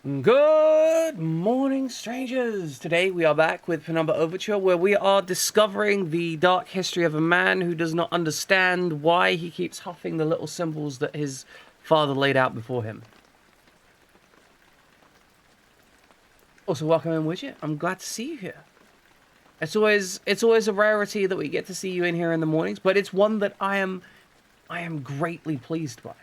Good morning, strangers! Today we are back with Penumbra Overture, where we are discovering the dark history of a man who does not understand why he keeps huffing the little symbols that his father laid out before him. Also, welcome in, Widget. I'm glad to see you here. It's always a rarity that we get to see you in here in the mornings, but it's one that I am greatly pleased by.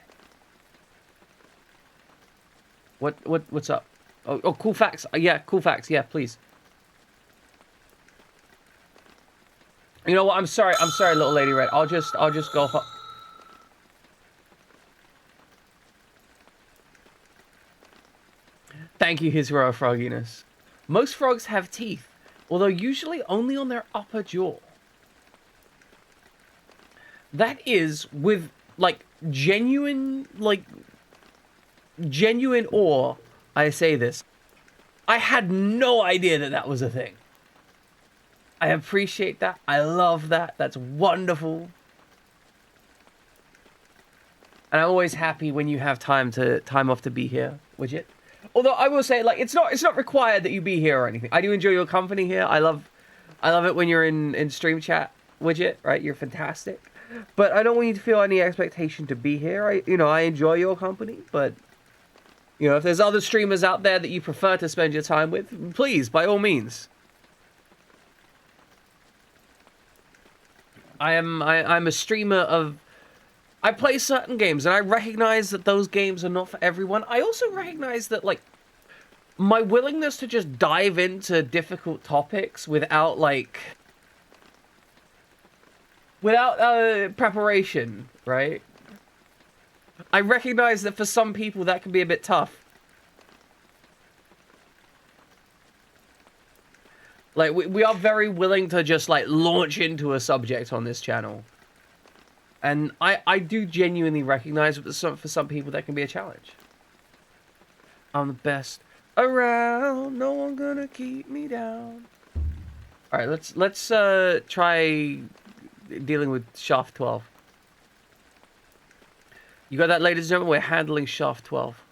What's up? Oh, cool facts. Yeah, cool facts. Yeah, please. You know what? I'm sorry, little lady red. I'll just go. Thank you, his royal frogginess. Most frogs have teeth, although usually only on their upper jaw. That is with genuine awe. I say this. I had no idea that that was a thing. I appreciate that. I love that. That's wonderful. And I'm always happy when you have time off to be here, Widget. Although I will say, it's not required that you be here or anything. I do enjoy your company here. I love it when you're in stream chat, Widget. Right, you're fantastic. But I don't want you to feel any expectation to be here. I enjoy your company, but if there's other streamers out there that you prefer to spend your time with, please, by all means. I'm a streamer of. I play certain games, and I recognize that those games are not for everyone. I also recognize that, my willingness to just dive into difficult topics without preparation, right? I recognize that for some people that can be a bit tough. We are very willing to just, launch into a subject on this channel. And I do genuinely recognize that for some people that can be a challenge. I'm the best around, no one gonna keep me down. Alright, let's try dealing with shaft 12. You got that, ladies and gentlemen? We're handling shaft 12.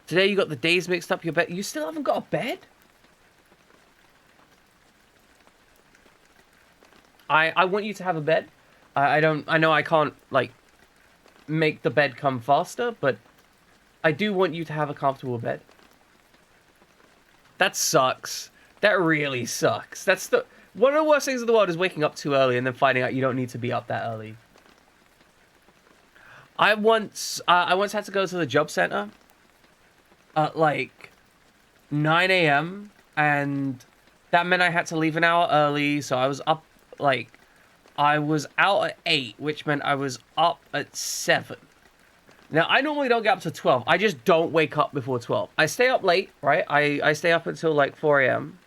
Today you got the days mixed up. Your bed. You still haven't got a bed? I want you to have a bed. I know I can't make the bed come faster, but I do want you to have a comfortable bed. That sucks. That really sucks. One of the worst things in the world is waking up too early and then finding out you don't need to be up that early. I once had to go to the job center at 9 a.m. and that meant I had to leave an hour early, so I was up I was out at 8, which meant I was up at 7. Now, I normally don't get up to 12. I just don't wake up before 12. I stay up late, right? I stay up until 4 a.m.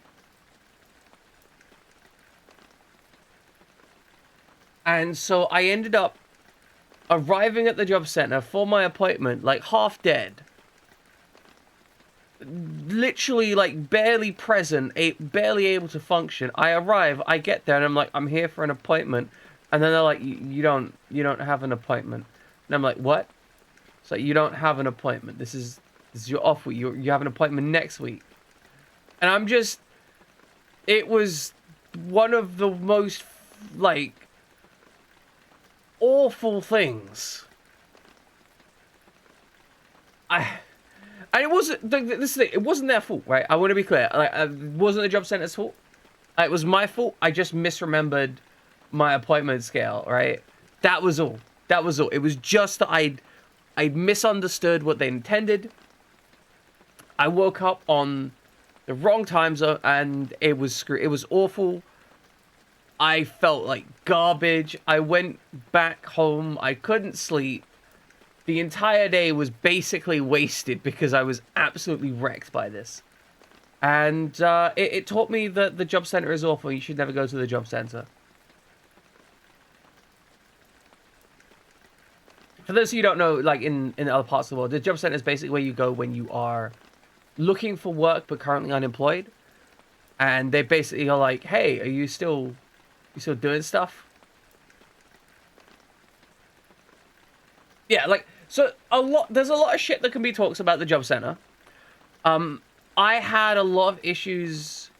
And so I ended up arriving at the job center for my appointment, half dead. Literally, barely present, barely able to function. I arrive, I get there, and I'm I'm here for an appointment. And then they're like, you don't have an appointment. And I'm like, what? It's like, you don't have an appointment. This is your off week. You have an appointment next week. And I'm just, it was one of the most, awful things. And it wasn't, this thing, it wasn't their fault, right? I want to be clear. It wasn't the job center's fault. It was my fault. I just misremembered my appointment scale, right? That was all. That was all. It was just that I'd misunderstood what they intended. I woke up on the wrong time zone, and it was awful. I felt like garbage. I went back home. I couldn't sleep. The entire day was basically wasted because I was absolutely wrecked by this. And it taught me that the job center is awful. You should never go to the job center. For those of you who don't know, in other parts of the world, the job center is basically where you go when you are looking for work but currently unemployed. And they basically are like, hey, are you still doing stuff? Yeah, So there's a lot of shit that can be talked about the job center. Um, I had a lot of issues.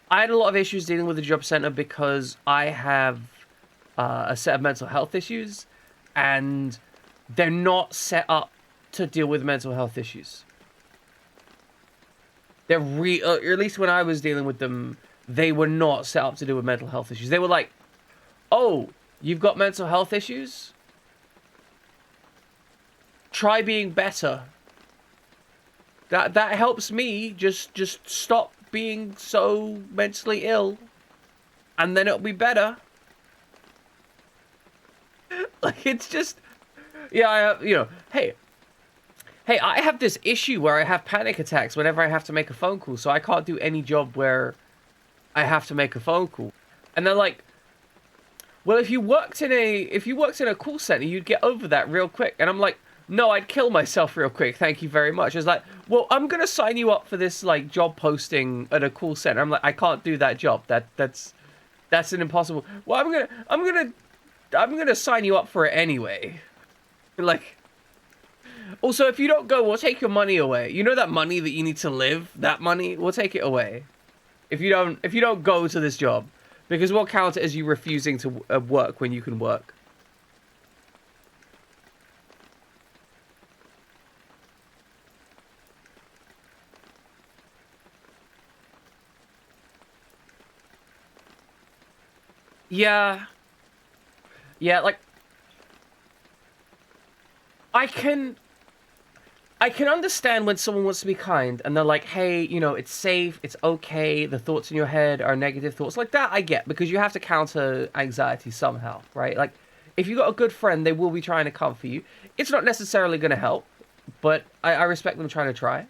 I had a lot of issues dealing with the job center because I have a set of mental health issues, and they're not set up to deal with mental health issues. Or at least when I was dealing with them, they were not set up to deal with mental health issues. They were like, "Oh, you've got mental health issues? Try being better. That helps me just stop being so mentally ill, and then it'll be better." Like it's just, yeah, hey, I have this issue where I have panic attacks whenever I have to make a phone call, so I can't do any job where I have to make a phone call. And they're like, well, if you worked in a call center, you'd get over that real quick. And I'm like, no, I'd kill myself real quick. Thank you very much. It's like, well, I'm gonna sign you up for this like job posting at a call center. I'm like, I can't do that job. That's an impossible. Well, I'm gonna sign you up for it anyway. Like, also, if you don't go, we'll take your money away. You know that money that you need to live? That money, we'll take it away. If you don't go to this job, because we'll count it as you refusing to work when you can work. Yeah, yeah. Like I can I can understand when someone wants to be kind and they're like, hey, it's safe, it's okay, the thoughts in your head are negative thoughts. Like that, I get, because you have to counter anxiety somehow, right? Like, if you've got a good friend, they will be trying to comfort you. It's not necessarily going to help, but I respect them trying to try.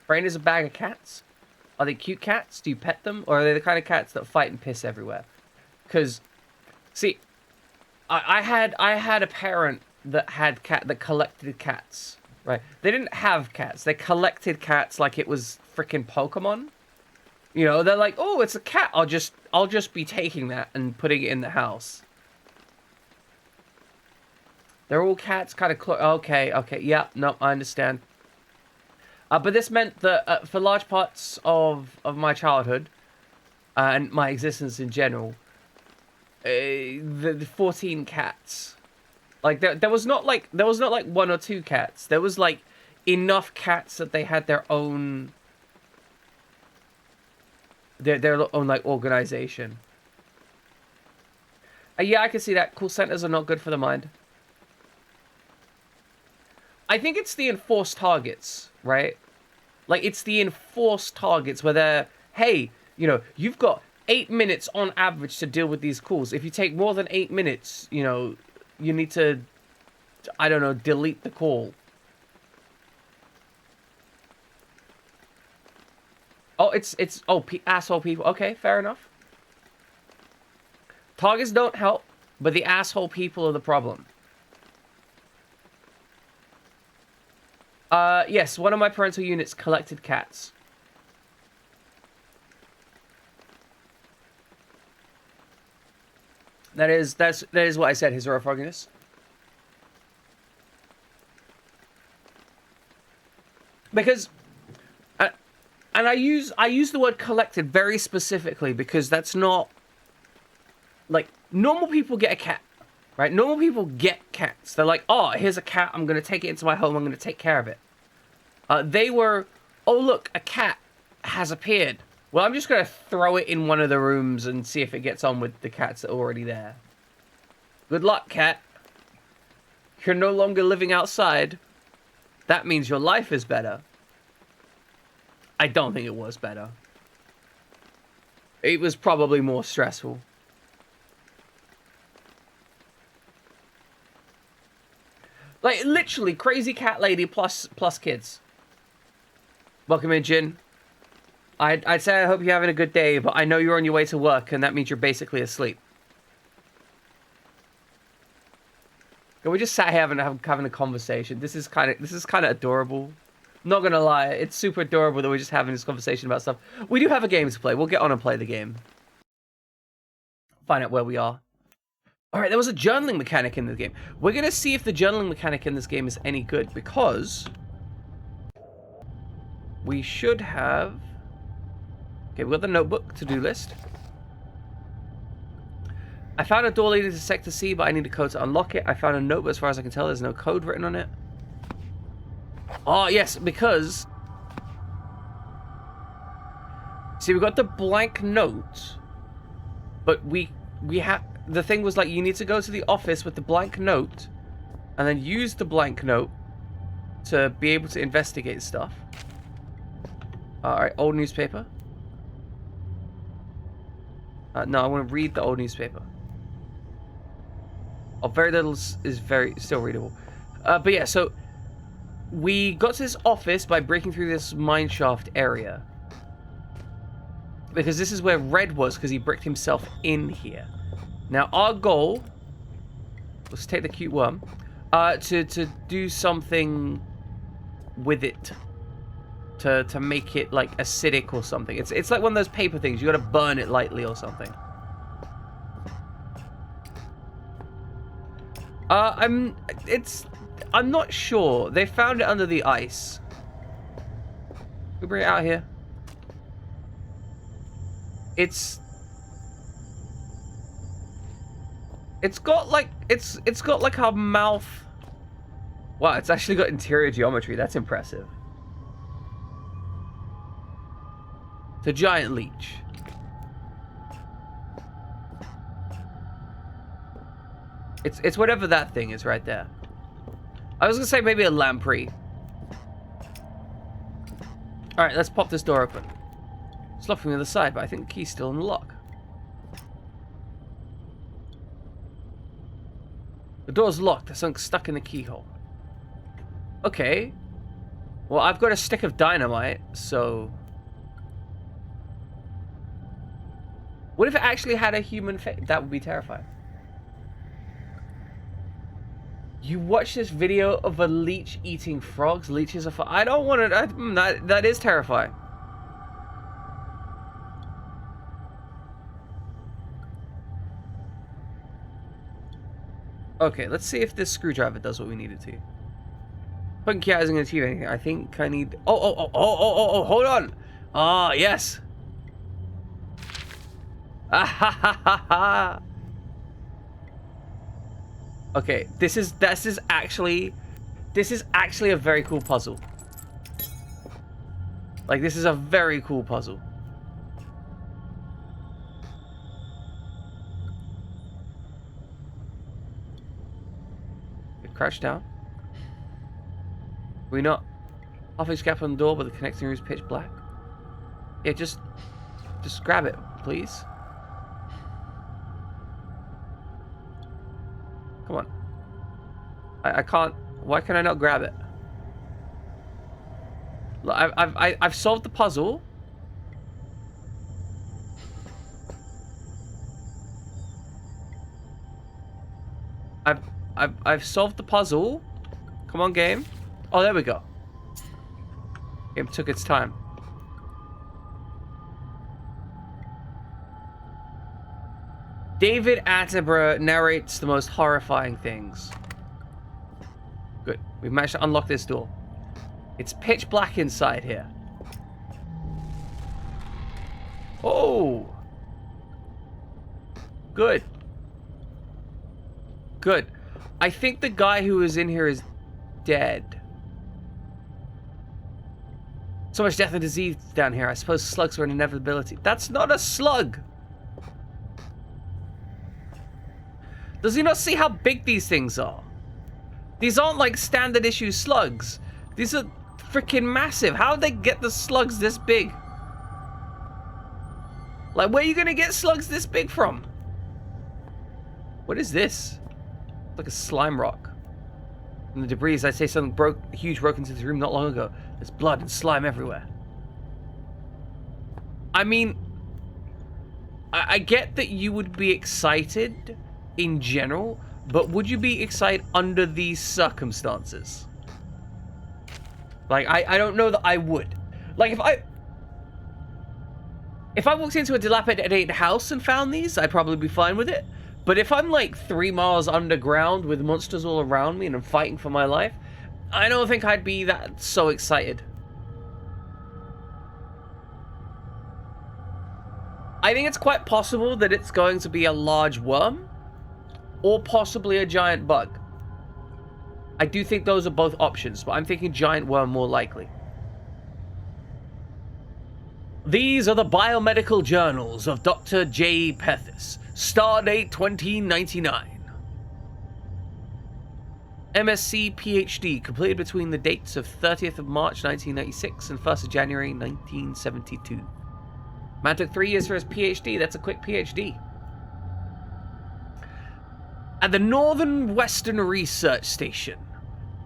Brain is a bag of cats. Are they cute cats? Do you pet them? Or are they the kind of cats that fight and piss everywhere? Because, see, I had a parent that had cat that collected cats. Right? They didn't have cats. They collected cats like it was freaking Pokemon. They're like, oh, it's a cat. I'll just be taking that and putting it in the house. They're all cats, kind of. Okay, okay, yeah, no, I understand. But this meant that for large parts of my childhood and my existence in general, the 14 cats. Like there was not like one or two cats. There was like enough cats that they had their own like organization. Yeah, I can see that. Call centers are not good for the mind. I think it's the enforced targets, right? Like it's the enforced targets where they're, hey, you've got 8 minutes on average to deal with these calls. If you take more than 8 minutes, you need to, I don't know, delete the call. Oh, asshole people. Okay, fair enough. Targets don't help, but the asshole people are the problem. Yes, one of my parental units collected cats. That is what I said, his orthophoginess. Because uh, and I use the word collected very specifically because that's not like normal people get a cat, right? Normal people get cats. They're like, oh, here's a cat. I'm gonna take it into my home. I'm gonna take care of it. They were, oh look, a cat has appeared. Well, I'm just gonna throw it in one of the rooms and see if it gets on with the cats that are already there. Good luck, cat. You're no longer living outside. That means your life is better. I don't think it was better. It was probably more stressful. Like literally crazy cat lady plus kids. Welcome in, Jin. I'd say I hope you're having a good day, but I know you're on your way to work, and that means you're basically asleep. Can we just sat here having a conversation? This is kind of adorable. Not gonna lie, it's super adorable that we're just having this conversation about stuff. We do have a game to play. We'll get on and play the game. find out where we are. All right, there was a journaling mechanic in the game. We're going to see if the journaling mechanic in this game is any good, because we should have... Okay, we've got the notebook to-do list. I found a door leading to Sector C, but I need a code to unlock it. I found a note, but as far as I can tell, there's no code written on it. Oh, yes, because... See, we got the blank note, but we have... The thing was, like, you need to go to the office with the blank note, and then use the blank note to be able to investigate stuff. Alright, old newspaper. No, I want to read the old newspaper. Oh, very little is still readable. But yeah, so we got to this office by breaking through this mineshaft area. Because this is where Red was, because he bricked himself in here. Now, our goal was to take the cute worm, to do something with it. To make it, like, acidic or something. It's like one of those paper things. You gotta burn it lightly or something. I'm not sure. They found it under the ice. We bring it out here. It's got like a mouth. Wow, it's actually got interior geometry. That's impressive. It's a giant leech. It's whatever that thing is right there. I was gonna say maybe a lamprey. Alright, let's pop this door open. It's locked from the other side, but I think the key's still in the lock. The door's locked. There's something stuck in the keyhole. Okay. Well, I've got a stick of dynamite, so... What if it actually had a human face? That would be terrifying. You watch this video of a leech eating frogs? Leeches are... I don't want to... That is terrifying. Okay, let's see if this screwdriver does what we need it to. Putting key out isn't going to achieve anything. I think I need... Oh, hold on. Ah, yes. Ah, ha, ha, ha, ha. Okay, this is actually a very cool puzzle. Like, this is a very cool puzzle. Crouch down. We not half-inch gap on the door, but the connecting room is pitch black. Yeah, just grab it, please. Come on. I can't. Why can I not grab it? Look, I've solved the puzzle. I've solved the puzzle. Come on, game. Oh, there we go. Game took its time. David Attenborough narrates the most horrifying things. Good. We've managed to unlock this door. It's pitch black inside here. Oh. Good. Good. I think the guy who was in here is dead. So much death and disease down here. I suppose slugs are an inevitability. That's not a slug. Does he not see how big these things are? These aren't like standard issue slugs. These are freaking massive. How did they get the slugs this big? Like, where are you gonna get slugs this big from? What is this? Like a slime rock. From the debris, I'd say something huge broke into this room not long ago. There's blood and slime everywhere. I mean, I get that you would be excited in general, but would you be excited under these circumstances? Like, I don't know that I would. Like, If I walked into a dilapidated house and found these, I'd probably be fine with it. But if I'm like 3 miles underground with monsters all around me and I'm fighting for my life, I don't think I'd be that so excited. I think it's quite possible that it's going to be a large worm or possibly a giant bug. I do think those are both options, but I'm thinking giant worm more likely. These are the biomedical journals of Dr. J. Pethis. Stardate 2099. MSc PhD, completed between the dates of 30th of March 1996 and 1st of January 1972. Man took 3 years for his PhD. That's a quick PhD. At the Northern Western Research Station,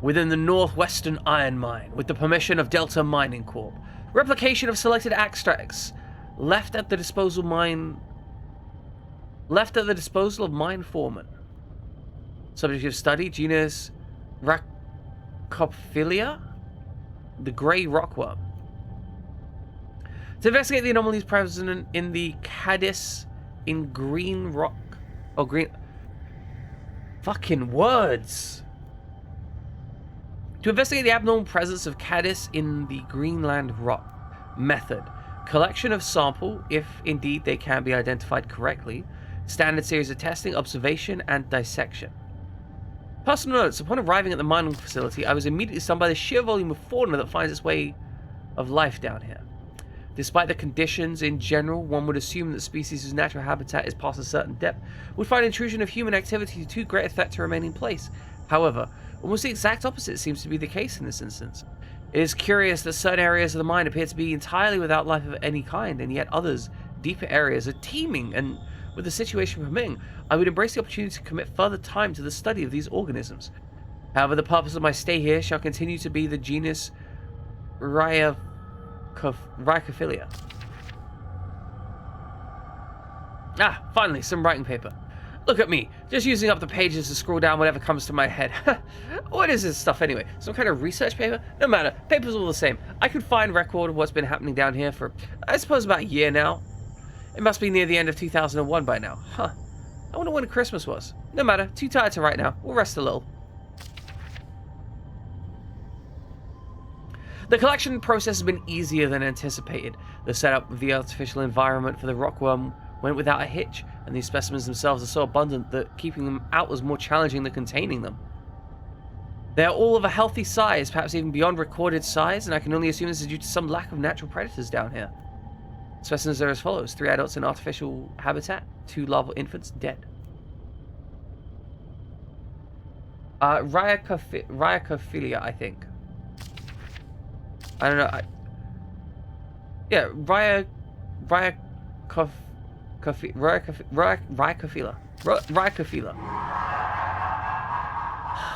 within the Northwestern Iron Mine, with the permission of Delta Mining Corp. Replication of selected extracts left at the disposal of mine foreman. Subject of study: genus Rhacophilia, the grey rockworm. To investigate the anomalies present in the Cadiz in green rock. Oh, green. Fucking words. To investigate the abnormal presence of Cadiz in the Greenland rock. Method: collection of sample, if indeed they can be identified correctly. Standard series of testing, observation, and dissection. Personal notes: upon arriving at the mining facility, I was immediately stunned by the sheer volume of fauna that finds its way of life down here. Despite the conditions in general, one would assume that species whose natural habitat is past a certain depth would find intrusion of human activity too great a threat to remain in place. However, almost the exact opposite seems to be the case in this instance. It is curious that certain areas of the mine appear to be entirely without life of any kind, and yet others, deeper areas, are teeming, and with the situation permitting, I would embrace the opportunity to commit further time to the study of these organisms. However, the purpose of my stay here shall continue to be the genus Rhacophilia. Ah, finally, some writing paper. Look at me, just using up the pages to scroll down whatever comes to my head. What is this stuff anyway? Some kind of research paper? No matter, paper's all the same. I could find record of what's been happening down here for, I suppose, about a year now. It must be near the end of 2001 by now. Huh. I wonder when Christmas was. No matter, too tired to write now. We'll rest a little. The collection process has been easier than anticipated. The setup of the artificial environment for the rockworm went without a hitch, and these specimens themselves are so abundant that keeping them out was more challenging than containing them. They are all of a healthy size, perhaps even beyond recorded size, and I can only assume this is due to some lack of natural predators down here. Specimens are as follows: 3 adults in artificial habitat, 2 larval infants dead. Rhacophilia, I think. I don't know. Rhacophilia.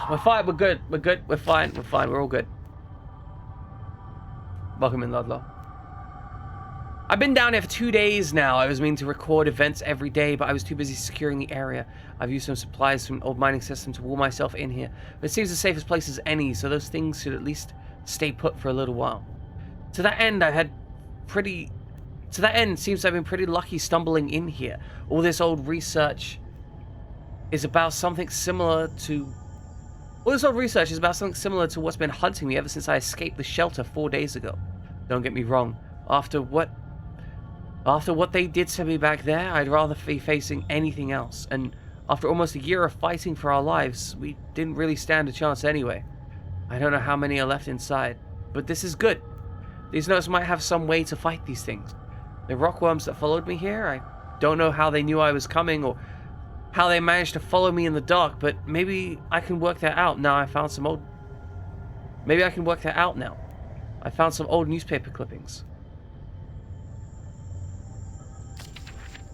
We're fine. We're good. We're good. We're fine. We're fine. We're all good. Welcome in, Ludlow. I've been down here for 2 days now. I was meaning to record events every day, but I was too busy securing the area. I've used some supplies from an old mining system to wall myself in here. But it seems the safest place as any, so those things should at least stay put for a little while. To that end, seems I've been pretty lucky stumbling in here. All this old research is about something similar to... what's been hunting me ever since I escaped the shelter 4 days ago. Don't get me wrong. After what they did to me back there, I'd rather be facing anything else. And after almost a year of fighting for our lives, we didn't really stand a chance anyway. I don't know how many are left inside, but this is good. These notes might have some way to fight these things. The rockworms that followed me here, I don't know how they knew I was coming or how they managed to follow me in the dark, but maybe I can work that out now. I found some old newspaper clippings.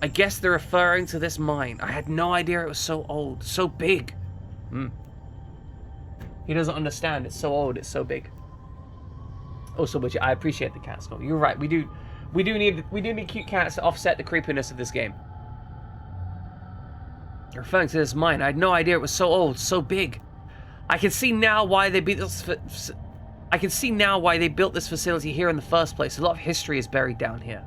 I guess they're referring to this mine. I had no idea it was so old, so big. He doesn't understand. It's so old. It's so big. Also, but I appreciate the cats. No, you're right. We do need cute cats to offset the creepiness of this game. Referring to this mine, I had no idea it was so old, so big. I can see now why they built this. I can see now why they built this facility here in the first place. A lot of history is buried down here.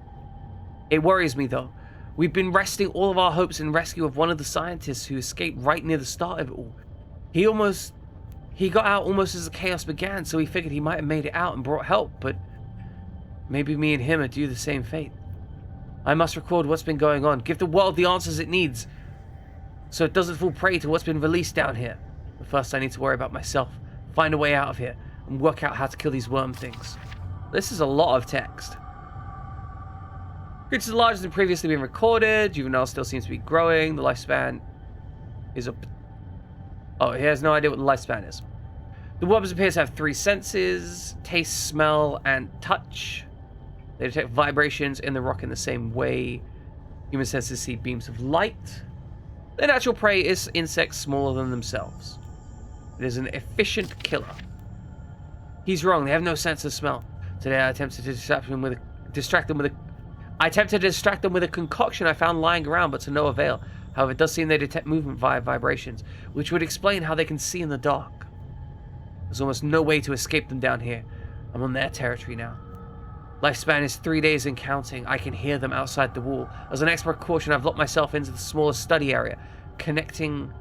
It worries me, though. We've been resting all of our hopes in rescue of one of the scientists who escaped right near the start of it all. He got out almost as the chaos began, so we figured he might have made it out and brought help, but maybe me and him are due the same fate. I must record what's been going on, give the world the answers it needs, so it doesn't fall prey to what's been released down here. But first I need to worry about myself, find a way out of here, and work out how to kill these worm things. This is a lot of text. Creatures larger than previously been recorded. Juvenile still seems to be growing. The lifespan is up. Oh, he has no idea what the lifespan is. The worms appear to have 3 senses: taste, smell, and touch. They detect vibrations in the rock in the same way human senses see beams of light. Their natural prey is insects smaller than themselves. It is an efficient killer. He's wrong. They have no sense of smell. Today I attempted to distract them with a concoction I found lying around, but to no avail. However, it does seem they detect movement via vibrations, which would explain how they can see in the dark. There's almost no way to escape them down here. I'm on their territory now. Lifespan is 3 days and counting. I can hear them outside the wall. As an extra precaution, I've locked myself into the smallest study area, connecting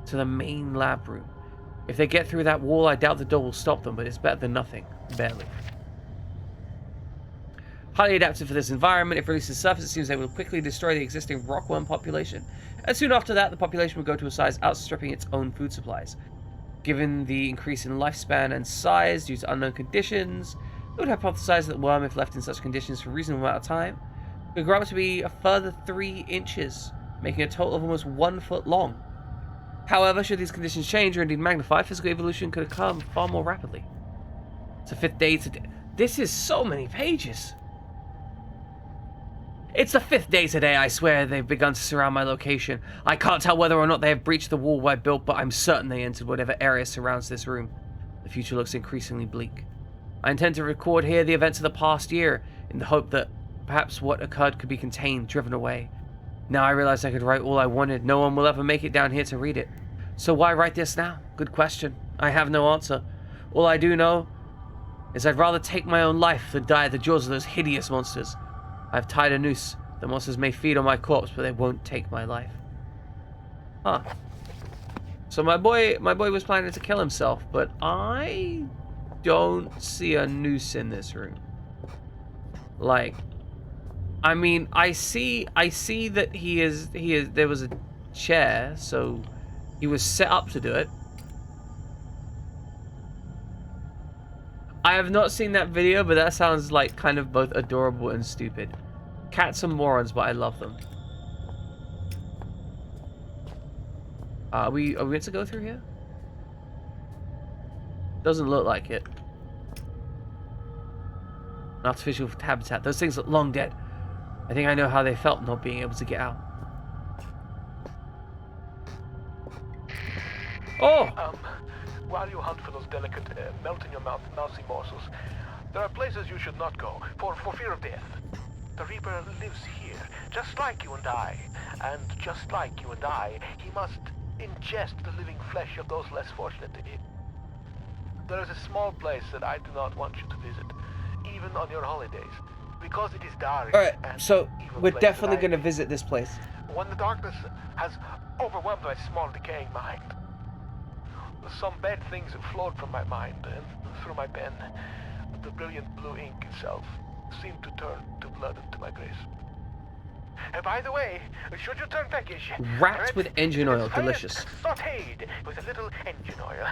to the main lab room. If they get through that wall, I doubt the door will stop them, but it's better than nothing. Barely. Highly adapted for this environment. If released to the surface, it seems they will quickly destroy the existing rockworm population. And soon after that, the population will go to a size outstripping its own food supplies. Given the increase in lifespan and size due to unknown conditions, it would hypothesize that the worm, if left in such conditions for a reasonable amount of time, could grow up to be a further 3 inches, making a total of almost 1 foot long. However, should these conditions change or indeed magnify, physical evolution could occur far more rapidly. It's the 5th day today. This is so many pages. It's the 5th day today. I swear they've begun to surround my location. I can't tell whether or not they have breached the wall I built, but I'm certain they entered whatever area surrounds this room. The future looks increasingly bleak. I intend to record here the events of the past year, in the hope that perhaps what occurred could be contained, driven away. Now I realize I could write all I wanted. No one will ever make it down here to read it. So why write this now? Good question. I have no answer. All I do know is I'd rather take my own life than die at the jaws of those hideous monsters. I've tied a noose. The monsters may feed on my corpse, but they won't take my life. Huh. So my boy was planning to kill himself, but I don't see a noose in this room. Like, I mean, I see that he is there was a chair, so he was set up to do it. I have not seen that video, but that sounds like kind of both adorable and stupid. Cats are morons, but I love them. Are we meant to go through here? Doesn't look like it. An artificial habitat. Those things look long dead. I think I know how they felt not being able to get out. Oh! While you hunt for those delicate, melt-in-your-mouth mousy morsels, there are places you should not go, for fear of death. The Reaper lives here, just like you and I. And just like you and I, he must ingest the living flesh of those less fortunate. There is a small place that I do not want you to visit, even on your holidays, because it is dark. Alright, so we're definitely going to visit this place. When the darkness has overwhelmed my small, decaying mind, some bad things have flowed from my mind and through my pen. The brilliant blue ink itself seemed to turn to blood into my grace. And by the way, should you turn peckish, rats with engine oil, delicious. Sautéed with a little engine oil.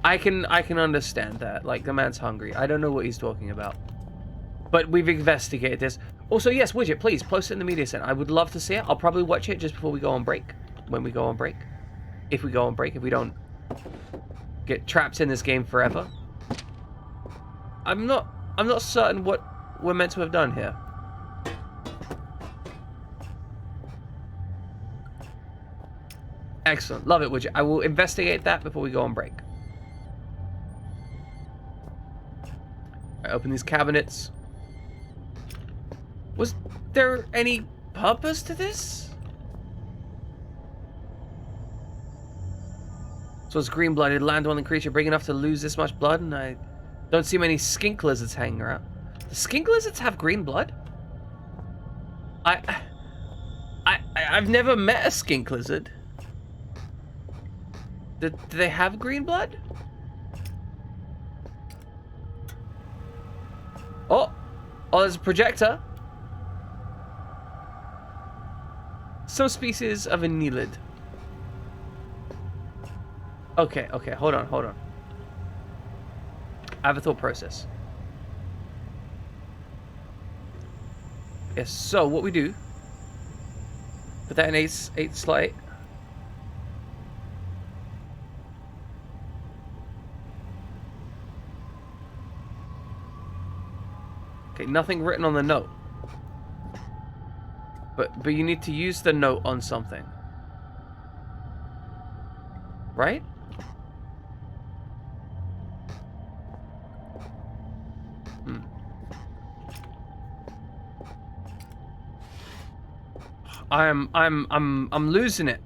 I can understand that. Like, the man's hungry. I don't know what he's talking about. But we've investigated this. Also, yes, Widget, please post it in the media center. I would love to see it. I'll probably watch it just before we go on break. When we go on break. If we go on break, if we don't get trapped in this game forever. I'm not certain what we're meant to have done here. Excellent. Love it, Widget. I will investigate that before we go on break. I open these cabinets. Was there any purpose to this? So it's green-blooded, land-dwelling creature big enough to lose this much blood, and I don't see many skink lizards hanging around. Do skink lizards have green blood? I've never met a skink lizard. Do they have green blood? Oh, there's a projector. Some species of annelid. Okay, hold on. I have a thought process. Yes, so what we do, put that in 8 slot 8. Okay, nothing written on the note. But you need to use the note on something. Right? I'm losing it.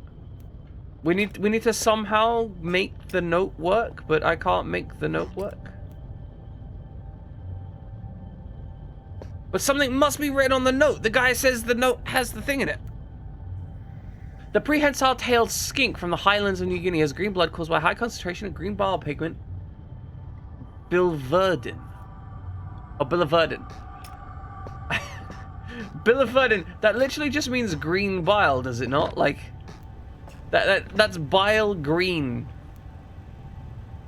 We need to somehow make the note work, but I can't make the note work. But something must be written on the note. The guy says the note has the thing in it. The prehensile-tailed skink from the highlands of New Guinea has green blood caused by a high concentration of green bile pigment, biliverdin. Or biliverdin. Biliverdin. That literally just means green bile, does it not? Like, that's bile green.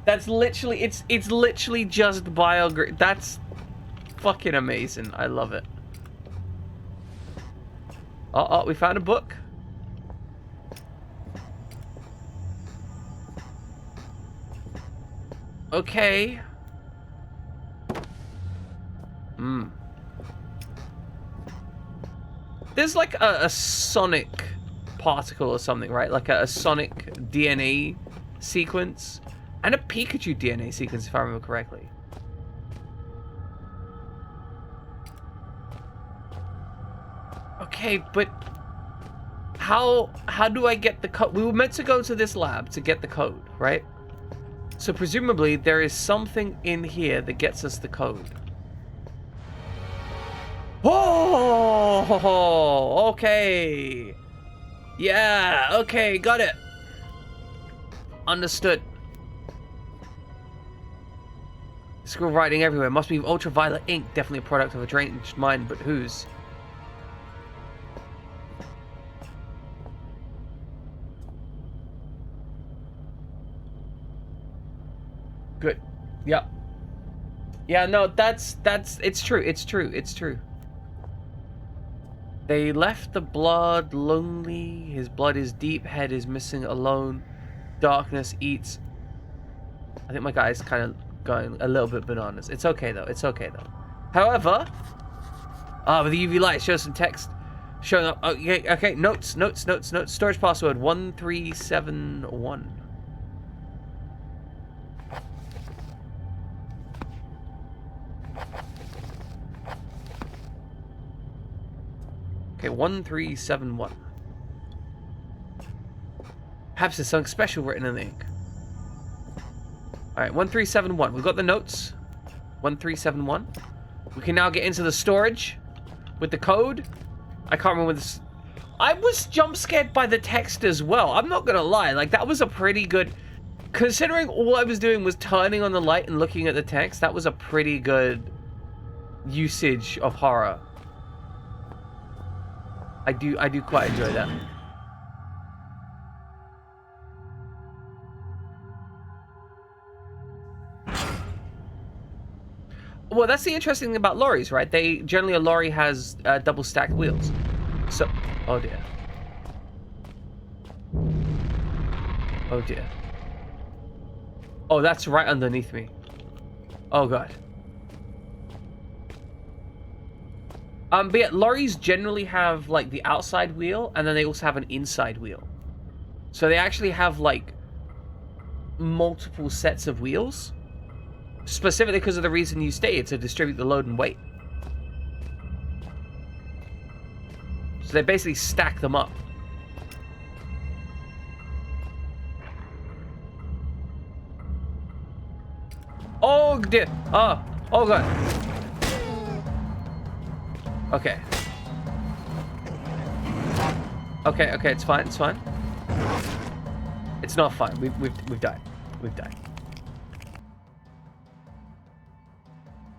That's literally, it's literally just bile green. That's fucking amazing. I love it. Oh, we found a book. Okay. There's like a sonic particle or something, right? Like a sonic DNA sequence. And a Pikachu DNA sequence, if I remember correctly. Okay, but how do I get the code? We were meant to go to this lab to get the code, right? So presumably there is something in here that gets us the code. Oh, okay. Yeah, okay, got it. Understood. Scribble writing everywhere. Must be ultraviolet ink. Definitely a product of a deranged mind, but whose? Good. Yep. Yeah, no, that's it's true. They left the blood lonely. His blood is deep. Head is missing alone. Darkness eats. I think my guy's kind of going a little bit bananas. It's okay though. However, with the UV light shows some text showing up. Okay. Notes. Storage password 1371. Okay, 1371. Perhaps there's something special written in the ink. Alright, 1371. We've got the notes. 1371. We can now get into the storage with the code. I can't remember this. I was jump scared by the text as well. I'm not gonna lie. Like, that was a pretty good... Considering all I was doing was turning on the light and looking at the text, that was a pretty good usage of horror. I do quite enjoy that. Well, that's the interesting thing about lorries, right? Generally a lorry has double stacked wheels. So, oh dear. Oh dear. Oh, that's right underneath me. Oh god. But yeah, lorries generally have like the outside wheel, and then they also have an inside wheel. So they actually have like multiple sets of wheels, specifically because of the reason you stated, to distribute the load and weight. So they basically stack them up. Oh dear! Oh god! Okay. Okay, okay, it's fine, it's fine. It's not fine. We've died. We've died.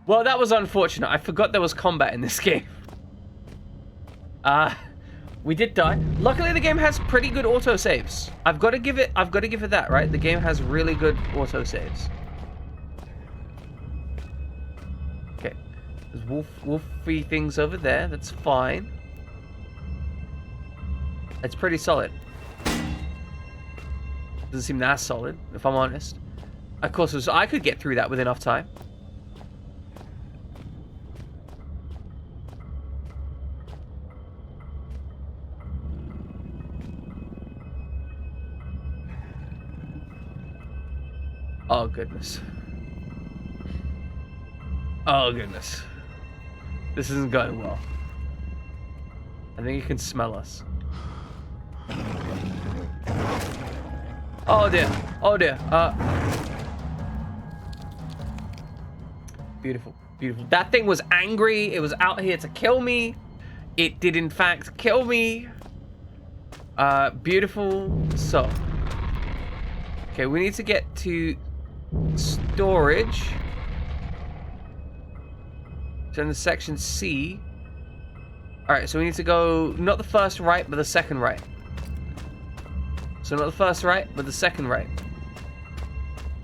Well, that was unfortunate. I forgot there was combat in this game. We did die. Luckily, the game has pretty good auto saves. I've got to give it that, right? The game has really good auto saves. Okay. There's wolfy things over there. That's fine. It's pretty solid. Doesn't seem that solid, if I'm honest. Of course, I could get through that with enough time. Oh, goodness. Oh, goodness. This isn't going well. I think you can smell us. Oh, dear. Oh, dear. Beautiful. Beautiful. That thing was angry. It was out here to kill me. It did, in fact, kill me. Beautiful. So. Okay, we need to get to storage. So in the section C. Alright, so we need to go not the first right, but the second right. So not the first right, but the second right.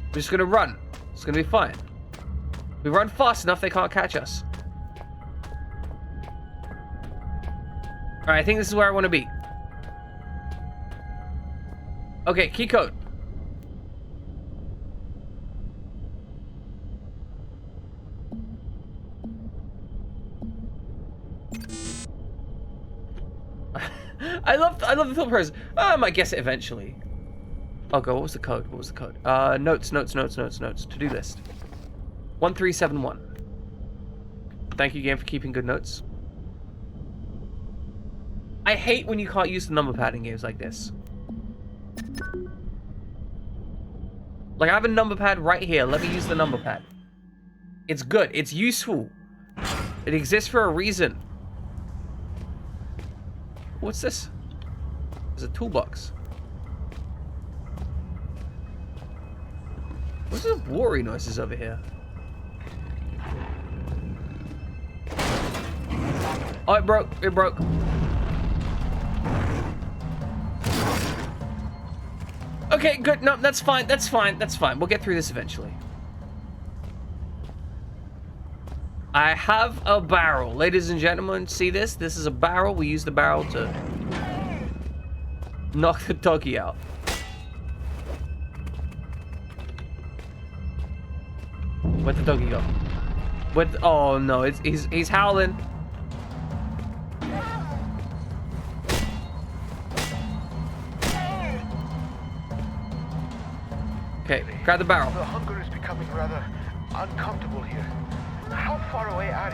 We're just gonna run. It's gonna be fine. If we run fast enough, they can't catch us. Alright, I think this is where I want to be. Okay, key code. I love the thought process. I might guess it eventually. Oh god, what was the code? What was the code? Notes. To-do list. 1371. Thank you, game, for keeping good notes. I hate when you can't use the number pad in games like this. Like, I have a number pad right here. Let me use the number pad. It's good. It's useful. It exists for a reason. What's this? There's a toolbox. What's the watery noises over here? Oh, it broke. It broke. Okay, good. No, that's fine. That's fine. That's fine. We'll get through this eventually. I have a barrel. Ladies and gentlemen, see this? This is a barrel. We use the barrel to knock the doggy out. Where'd the doggy go? Oh no, he's howling. Okay, grab the barrel. The hunger is becoming rather uncomfortable here. How far away are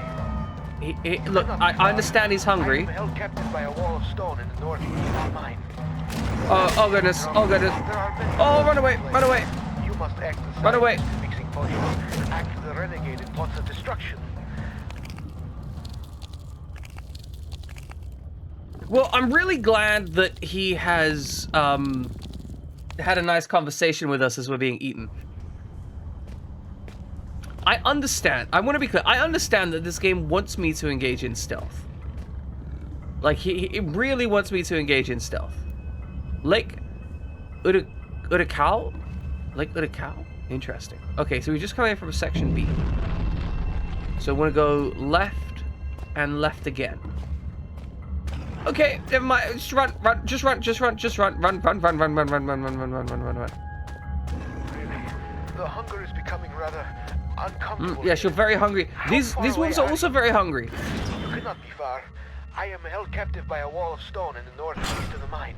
you? Look, I understand he's hungry. I'm held captive by a wall of stone in the northeast of mine. Oh goodness, oh goodness. Oh, run away, run away. You must act as Run away. mixing potions. Act as the renegade in plots of destruction. Well, I'm really glad that he has had a nice conversation with us as we're being eaten. I understand. I want to be clear. I understand that this game wants me to engage in stealth. Like, he really wants me to engage in stealth. Lake Urakal? Lake Urakal? Interesting. Okay, so we just come in from section B. So I want to go left and left again. Okay, never mind. Just run. Run. Really, the hunger is becoming rather uncomfortable. Yes, you're very hungry. These wolves are also very hungry. You cannot be far. I am held captive by a wall of stone in the northeast of the mine.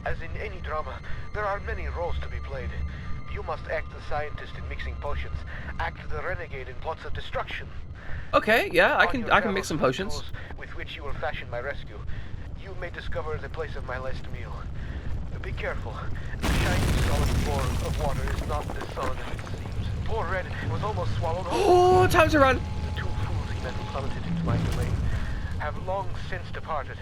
As in any drama, there are many roles to be played. You must act the scientist in mixing potions, act the renegade in plots of destruction. Okay, yeah, I can mix some potions. With which you will fashion my rescue. You may discover the place of my last meal. Be careful. The shiny solid bore of water is not as solid as it seems. Poor Red was almost swallowed whole. Oh, time to run. The two fools he met plummeted into my domain have long since departed.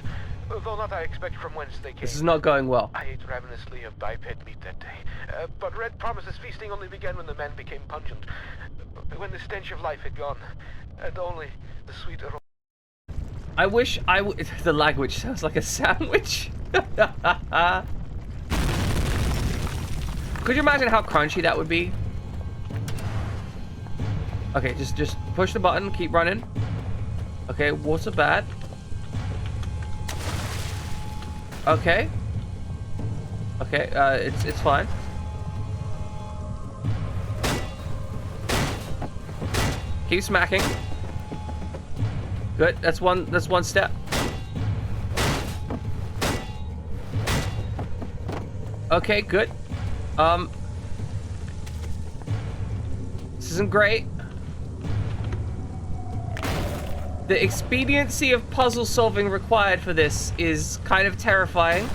Though not I expect from whence they came. This is not going well. I ate ravenously of biped meat that day. But Red promises feasting only began when the men became pungent. When the stench of life had gone. And only the sweet aroma. I wish I would. The language sounds like a sandwich. Could you imagine how crunchy that would be? Okay, just push the button, keep running. Okay, water bad. Okay. Okay, it's fine. Keep smacking. Good. That's one step. Okay, good. This isn't great. The expediency of puzzle solving required for this is kind of terrifying.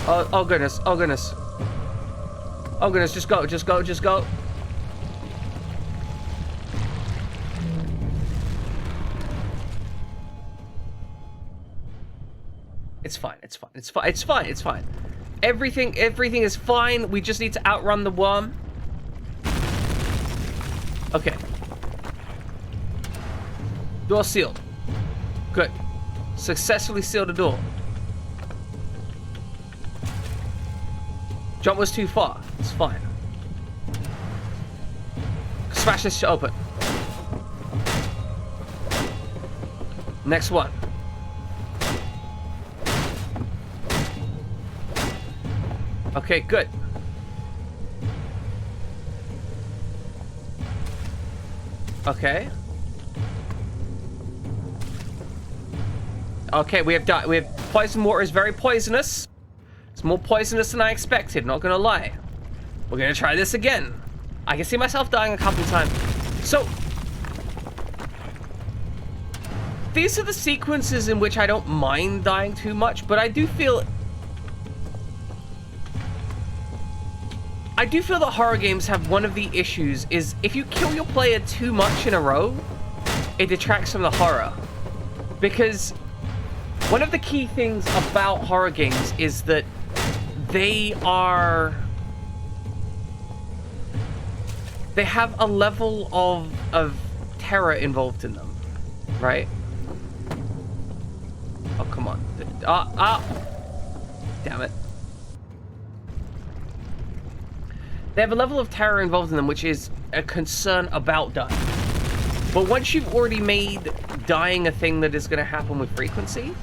Oh goodness, oh goodness. Oh goodness, just go, just go, just go. It's fine, it's fine, it's fine, it's fine, it's fine. Everything is fine. We just need to outrun the worm. Okay. Door sealed. Good. Successfully sealed the door. Jump was too far. It's fine. Smash this shit open. Next one. Okay, good. Okay. Okay, we have poison water is very poisonous. It's more poisonous than I expected, not gonna lie. We're gonna try this again. I can see myself dying a couple times. So these are the sequences in which I don't mind dying too much, but I do feel that horror games have one of the issues is if you kill your player too much in a row, it detracts from the horror. Because one of the key things about horror games is that they have a level of terror involved in them, right? Oh, come on. Damn it. They have a level of terror involved in them, which is a concern about dying. But once you've already made dying a thing that is going to happen with frequency,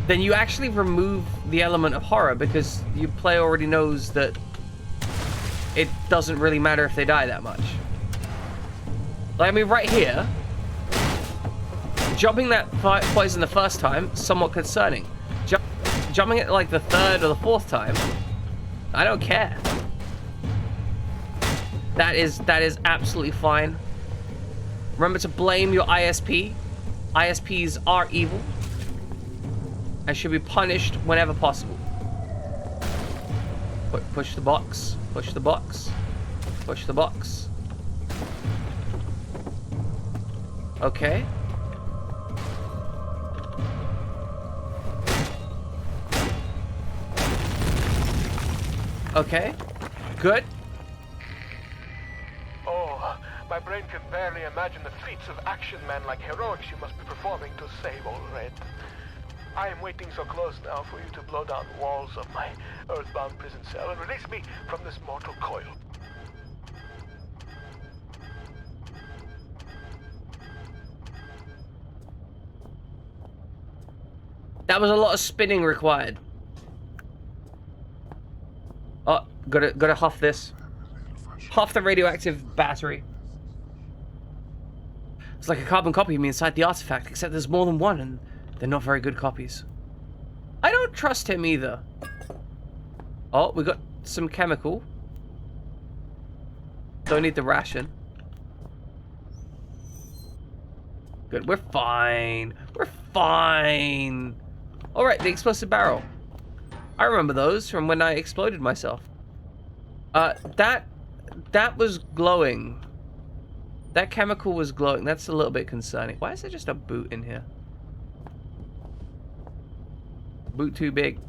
then you actually remove the element of horror because your player already knows that it doesn't really matter if they die that much. Like, I mean, right here, jumping that poison the first time, somewhat concerning. Jumping it like the third or the fourth time, I don't care. That is absolutely fine. Remember to blame your ISP. ISPs are evil and should be punished whenever possible. Push the box. Push the box. Push the box. Okay. Okay. Good. My brain can barely imagine the feats of action man like heroics you must be performing to save old Red. I am waiting so close now for you to blow down the walls of my earthbound prison cell and release me from this mortal coil. That was a lot of spinning required. Oh, gotta huff this. Huff the radioactive battery. It's like a carbon copy of me inside the artifact, except there's more than one, and they're not very good copies. I don't trust him either. Oh, we got some chemical. Don't need the ration. Good, we're fine. We're fine. Alright, the explosive barrel. I remember those from when I exploded myself. That was glowing. That chemical was glowing. That's a little bit concerning. Why is there just a boot in here? Boot too big.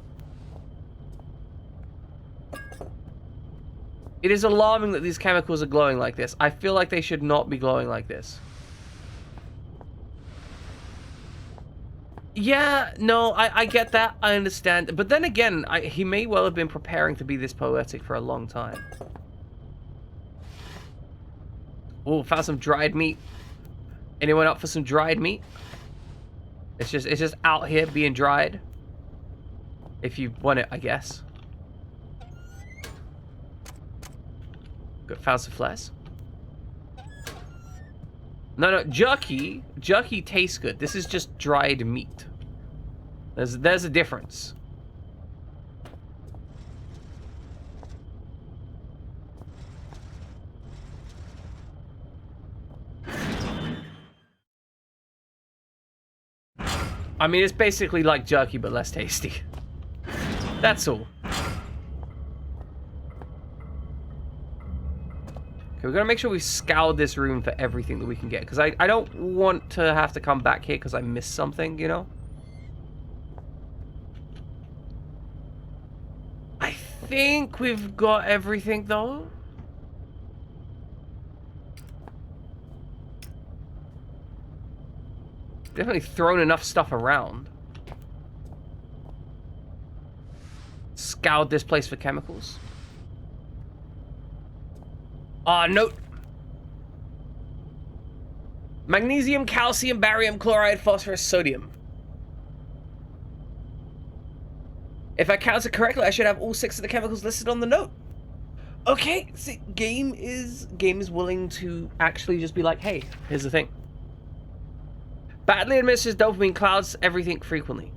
It is alarming that these chemicals are glowing like this. I feel like they should not be glowing like this. Yeah, no, I get that. I understand. But then again, he may well have been preparing to be this poetic for a long time. Oh, found some dried meat. Anyone up for some dried meat? It's just out here being dried. If you want it, I guess. Good, found some flesh. No, jerky tastes good. This is just dried meat. There's a difference. I mean, it's basically like jerky, but less tasty. That's all. Okay, we're gonna make sure we scour this room for everything that we can get, because I don't want to have to come back here because I missed something, you know? I think we've got everything, though. Definitely thrown enough stuff around. Scoured this place for chemicals. Note. Magnesium, calcium, barium, chloride, phosphorus, sodium. If I counted correctly, I should have all 6 of the chemicals listed on the note. Okay, see, game is willing to actually just be like, hey, here's the thing. Badly administers dopamine clouds everything frequently.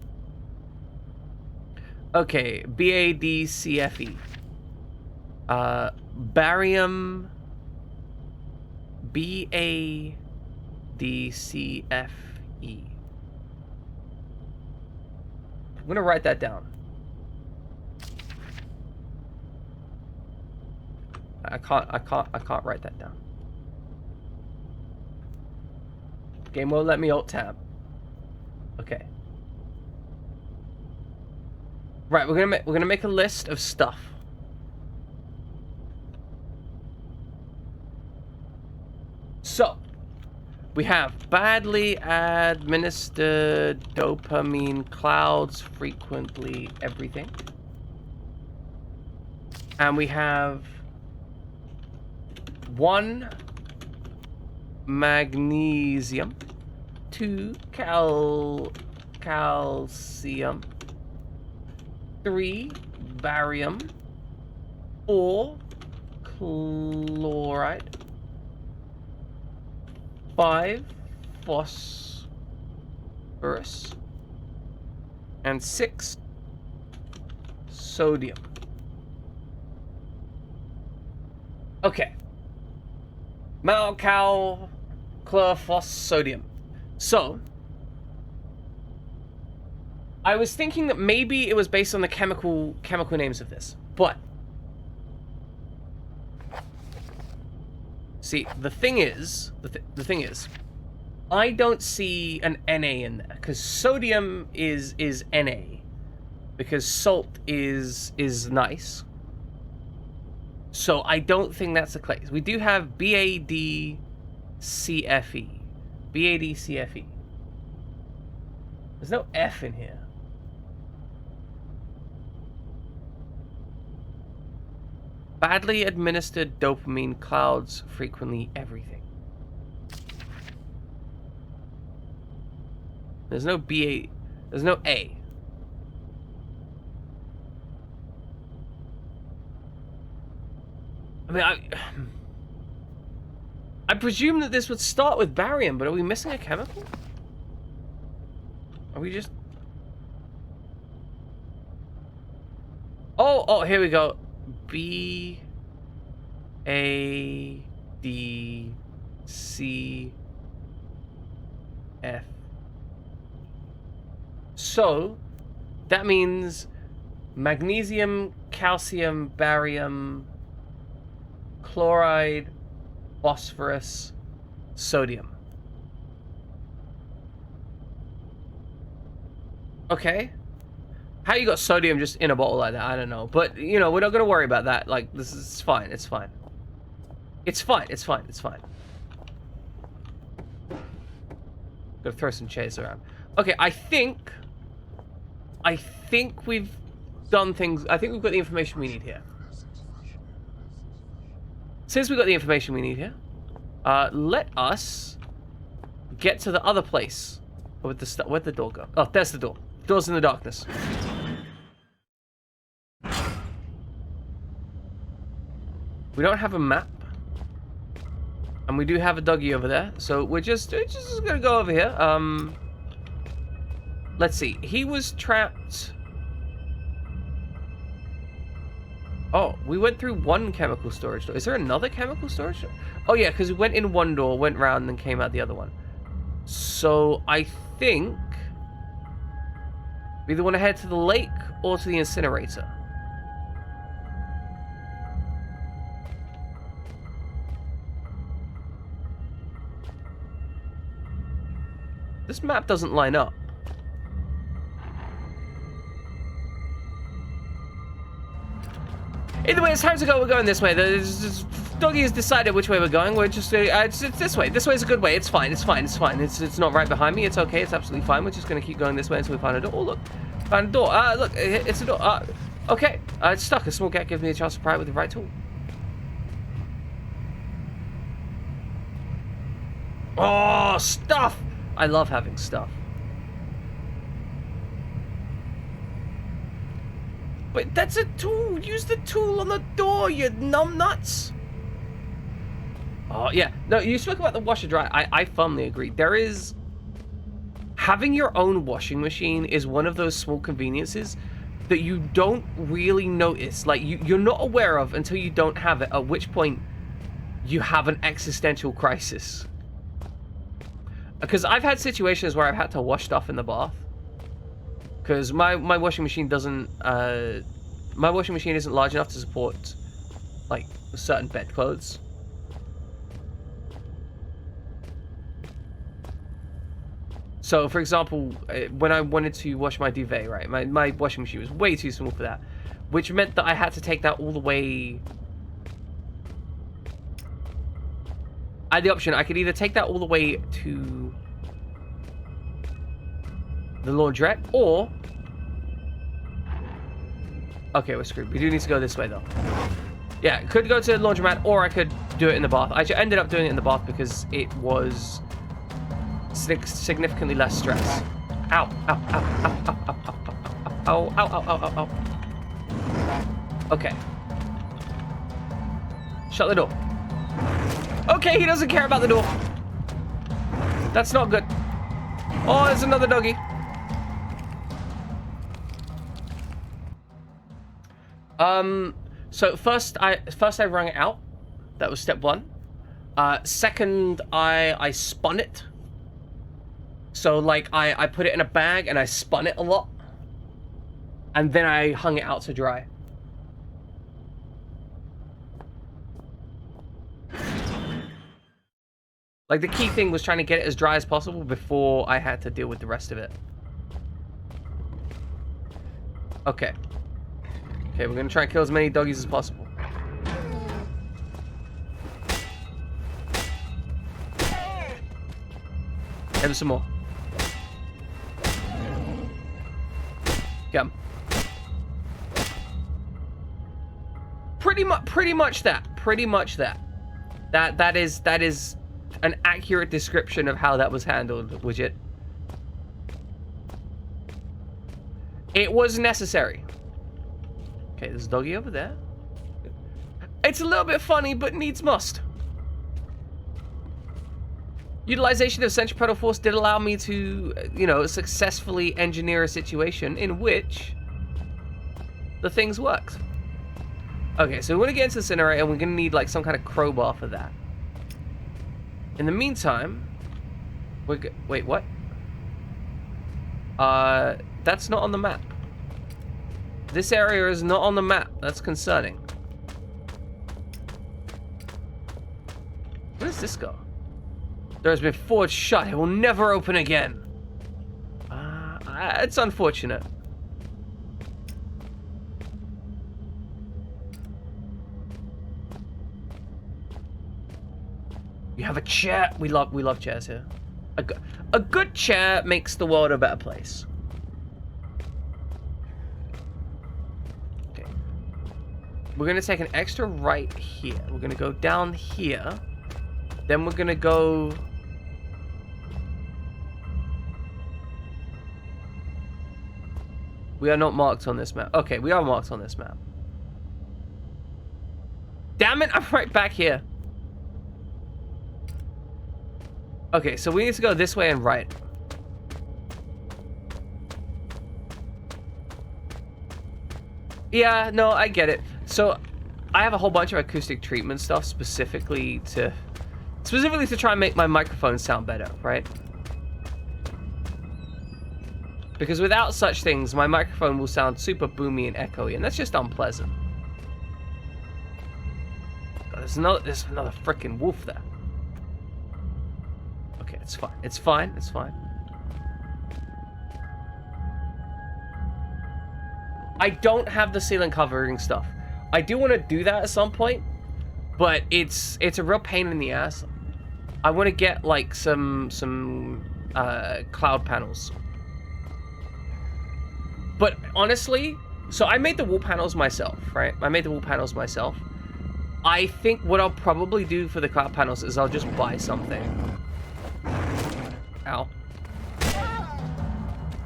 Okay, BADCFE. Barium. BADCFE. I'm gonna write that down. I can't write that down. Game won't let me alt tab. Okay. Right, we're gonna make a list of stuff. So, we have badly administered dopamine clouds frequently everything. And we have 1 magnesium, 2 calcium, 3 barium, 4 chloride, 5 phosphorus, and 6 sodium. Okay. Malcal sodium. So, I was thinking that maybe it was based on the chemical names of this, but see, the thing is, I don't see an Na in there because sodium is Na, because salt is nice. So I don't think that's the case. We do have BADCFE. BADCFE. There's no F in here. Badly administered dopamine clouds frequently everything. There's no BA. There's no A. I mean, I presume that this would start with barium, but are we missing a chemical? Are we just... Oh, here we go. B A D C F. So, that means magnesium, calcium, barium, chloride, phosphorus, Sodium. Okay. How you got sodium just in a bottle like that? I don't know. But, you know, we're not going to worry about that. Like, this is fine. It's fine. It's fine. It's fine. It's fine. Gotta throw some chairs around. Okay, I think we've done things. I think we've got the information we need here. Since we've got the information we need here, let us get to the other place. Where'd the door go? Oh, there's the door. Door's in the darkness. We don't have a map. And we do have a doggy over there. So we're just gonna go over here. Let's see. He was trapped. Oh, we went through one chemical storage door. Is there another chemical storage door? Oh yeah, because we went in one door, went round, and then came out the other one. So I think we either want to head to the lake or to the incinerator. This map doesn't line up. Either way, it's time to go. We're going this way. The doggy has decided which way we're going. We're just it's this way. This way is a good way. It's fine. It's fine. It's fine. It's not right behind me. It's okay. It's absolutely fine. We're just gonna keep going this way until we find a door. Oh look, found a door. Look, it's a door. Okay. It's stuck. A small gap gives me a chance to pry it with the right tool. Oh, stuff! I love having stuff. But that's a tool. Use the tool on the door, you numbnuts. Oh, yeah. No, you spoke about the washer dryer. I firmly agree. There is... Having your own washing machine is one of those small conveniences that you don't really notice. Like, you're not aware of until you don't have it, at which point you have an existential crisis. Because I've had situations where I've had to wash stuff in the bath. Because my washing machine doesn't, my washing machine isn't large enough to support, like, certain bedclothes. So, for example, when I wanted to wash my duvet, right, my washing machine was way too small for that. Which meant that I had to take that all the way... I had the option, I could either take that all the way to the laundrette, or... Okay, we're screwed. We do need to go this way, though. Yeah, could go to the laundromat, or I could do it in the bath. I ended up doing it in the bath because it was significantly less stress. Ow, ow, ow, ow, ow, ow, ow, ow, ow, ow, ow, ow. Okay. Shut the door. Okay, he doesn't care about the door. That's not good. Oh, there's another doggy. So first I wrung it out. That was step one. Second, I spun it. So like I put it in a bag and I spun it a lot. And then I hung it out to dry. Like, the key thing was trying to get it as dry as possible before I had to deal with the rest of it. Okay. Okay, we're gonna try and kill as many doggies as possible. Give us some more. Get 'em. Pretty much that. Pretty much that. That is an accurate description of how that was handled, Widget. It was necessary. Okay, there's a doggy over there. It's a little bit funny, but needs must. Utilization of centripetal force did allow me to, you know, successfully engineer a situation in which the things worked. Okay, so we're gonna get into the incinerator, and we're gonna need like some kind of crowbar for that. In the meantime, wait, what? That's not on the map. This area is not on the map. That's concerning. Where does this go? Door has been forged shut. It will never open again. It's unfortunate. You have a chair. We love chairs here. A good chair makes the world a better place. Okay. We're gonna take an extra right here. We're gonna go down here. Then we're gonna go. We are not marked on this map. Okay, we are marked on this map. Damn it! I'm right back here. Okay, so we need to go this way and right. Yeah, no, I get it. So, I have a whole bunch of acoustic treatment stuff specifically to try and make my microphone sound better, right? Because without such things, my microphone will sound super boomy and echoey, and that's just unpleasant. God, there's another freaking wolf there. Okay, it's fine. It's fine. It's fine. I don't have the ceiling covering stuff. I do want to do that at some point, but it's a real pain in the ass. I want to get like some cloud panels. But honestly, so I made the wall panels myself, right? I made the wall panels myself. I think what I'll probably do for the cloud panels is I'll just buy something. Ow.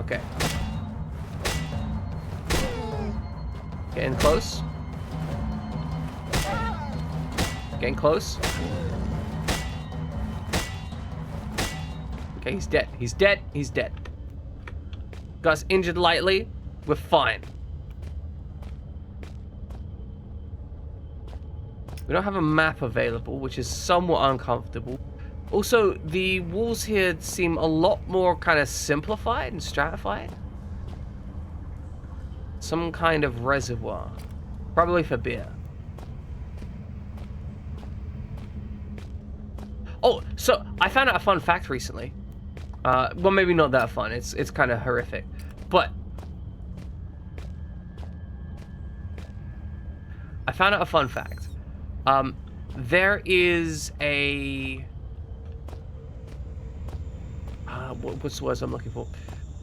Okay. Getting close. Getting close. Okay, he's dead. He's dead. He's dead. Got us injured lightly. We're fine. We don't have a map available, which is somewhat uncomfortable. Also, the walls here seem a lot more kind of simplified and stratified. Some kind of reservoir. Probably for beer. Oh, so I found out a fun fact recently. Well, maybe not that fun. It's kind of horrific. But I found out a fun fact. There is a... what's the words I'm looking for?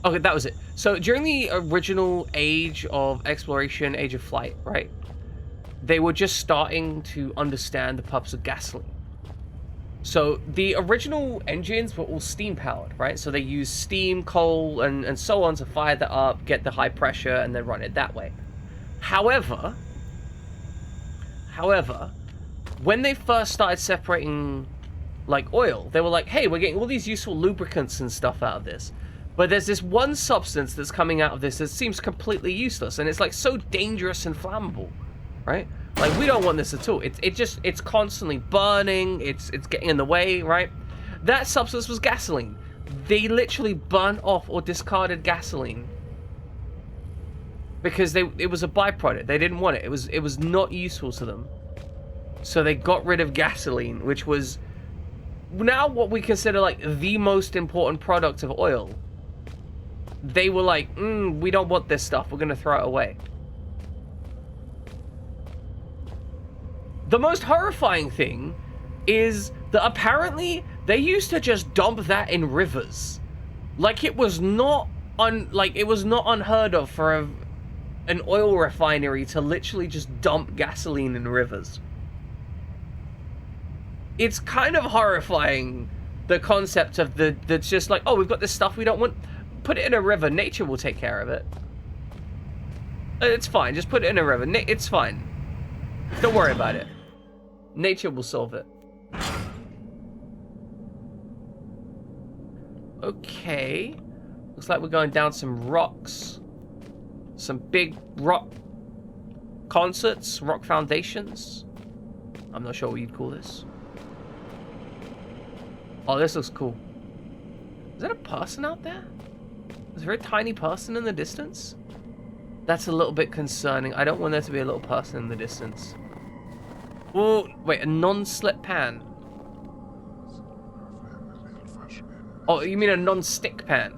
Okay, that was it. So during the original age of exploration, age of flight, right? They were just starting to understand the purpose of gasoline. So the original engines were all steam powered, right? So they used steam, coal, and so on to fire that up, get the high pressure, and then run it that way. However, when they first started separating like oil, they were like, hey, we're getting all these useful lubricants and stuff out of this. But there's this one substance that's coming out of this that seems completely useless, and it's like so dangerous and flammable, right? Like, we don't want this at all. It's constantly burning, it's getting in the way, right? That substance was gasoline. They literally burnt off or discarded gasoline because it was a byproduct. They didn't want it. It was not useful to them. So they got rid of gasoline, which was now what we consider like the most important product of oil. They were like, we don't want this stuff. We're going to throw it away. The most horrifying thing is that apparently they used to just dump that in rivers. Like it was not unheard of for an oil refinery to literally just dump gasoline in rivers. It's kind of horrifying, the concept of that's just like, oh, we've got this stuff we don't want. Put it in a river. Nature will take care of it. It's fine. Just put it in a river. It's fine. Don't worry about it. Nature will solve it. Okay. Looks like we're going down some rocks. Some big rock concerts, rock foundations. I'm not sure what you'd call this. Oh, this looks cool. Is that a person out there? Is there a tiny person in the distance? That's a little bit concerning. I don't want there to be a little person in the distance. Oh, wait, a non-slip pan. Oh, you mean a non-stick pan?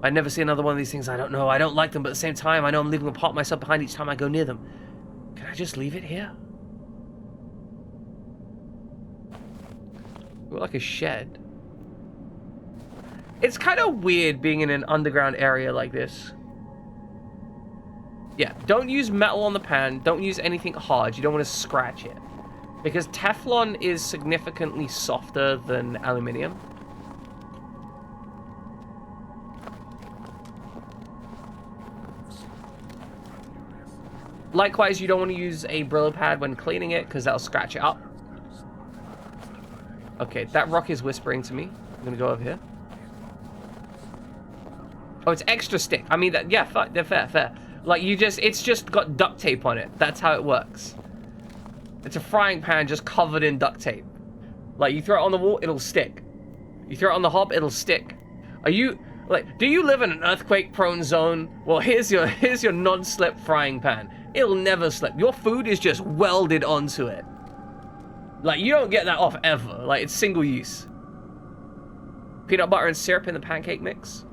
I never see another one of these things. I don't know. I don't like them, but at the same time, I know I'm leaving a part of myself behind each time I go near them. Can I just leave it here? Look like a shed. It's kind of weird being in an underground area like this. Yeah, don't use metal on the pan. Don't use anything hard. You don't want to scratch it. Because Teflon is significantly softer than aluminium. Likewise, you don't want to use a Brillo pad when cleaning it, because that'll scratch it up. Okay, that rock is whispering to me. I'm going to go over here. Oh, it's extra stick. I mean, yeah, fair. Like, it's just got duct tape on it. That's how it works. It's a frying pan just covered in duct tape. Like, you throw it on the wall, it'll stick. You throw it on the hob, it'll stick. Are you, like, do you live in an earthquake-prone zone? Well, here's your non-slip frying pan. It'll never slip. Your food is just welded onto it. Like, you don't get that off ever. Like, it's single use. Peanut butter and syrup in the pancake mix.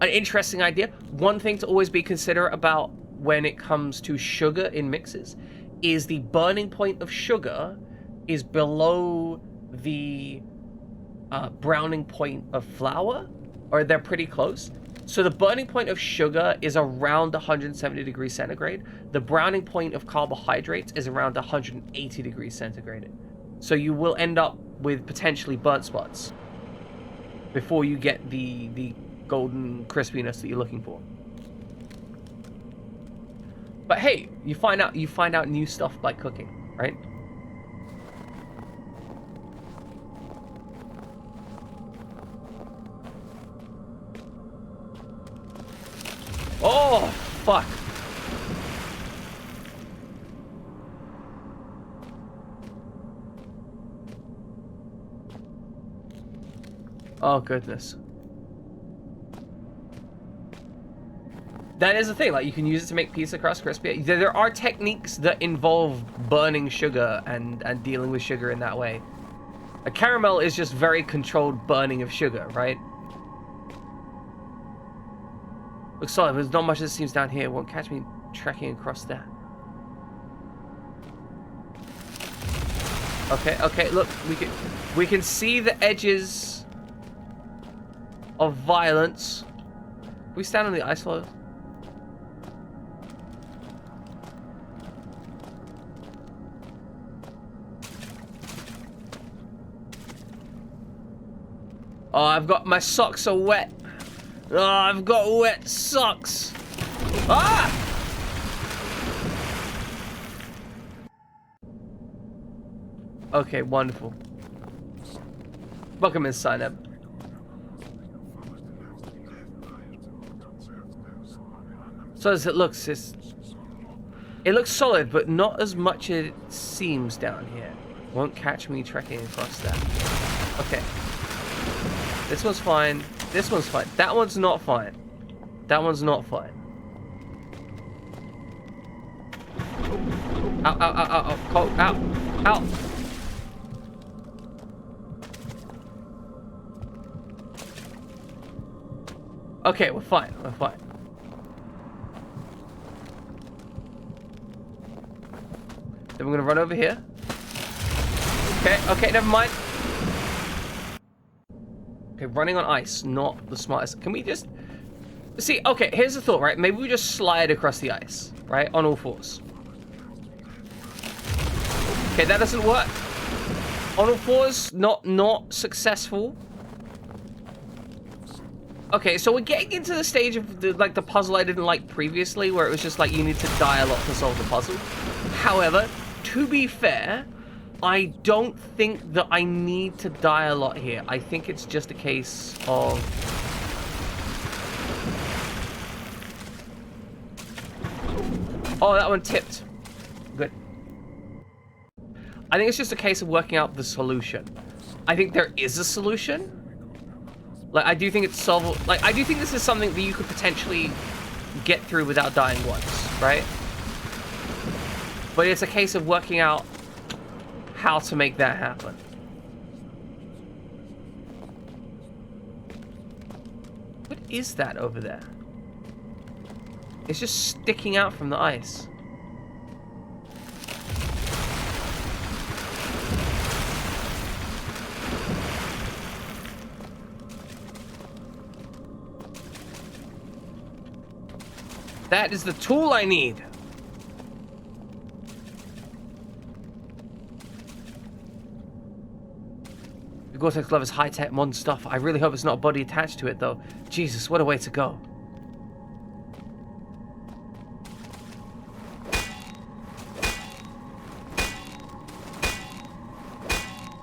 An interesting idea. One thing to always be considerate about when it comes to sugar in mixes is the burning point of sugar is below the browning point of flour, or they're pretty close. So the burning point of sugar is around 170 degrees centigrade. The browning point of carbohydrates is around 180 degrees centigrade. So you will end up with potentially burnt spots before you get the golden crispiness that you're looking for. But hey, you find out new stuff by cooking, right? Oh, fuck. Oh, goodness. That is the thing, like, you can use it to make pizza crust crispy. There are techniques that involve burning sugar and dealing with sugar in that way. A caramel is just very controlled burning of sugar, right? Looks solid, but there's not much that seems down here. It won't catch me trekking across that. Okay, look, we can see the edges of violence. We stand on the ice floes. Oh, I've got, my socks are wet. Oh, I've got wet socks. Ah! Okay, wonderful. Welcome inside, Eb. So as it looks, it looks solid, but not as much as it seems down here. Won't catch me trekking across that. Okay. This one's fine. This one's fine. That one's not fine. That one's not fine. Ow, ow, ow, ow, ow, ow, ow. Okay, we're fine. We're fine. Then we're gonna run over here. Okay, never mind. Okay, running on ice, not the smartest. Can we just... See, okay, here's the thought, right? Maybe we just slide across the ice, right? On all fours. Okay, that doesn't work. On all fours, not successful. Okay, so we're getting into the stage of the puzzle I didn't like previously, where it was just like you need to die a lot to solve the puzzle. However, to be fair, I don't think that I need to die a lot here. I think it's just a case of... Oh, that one tipped. Good. I think it's just a case of working out the solution. I think there is a solution. Like, I do think it's solvable. Like, I do think this is something that you could potentially get through without dying once, right? But it's a case of working out how to make that happen. is that over there? It's just sticking out from the ice. That is the tool I need. The Gore-Tex glove is high-tech, modern stuff. I really hope it's not a body attached to it, though. Jesus, what a way to go.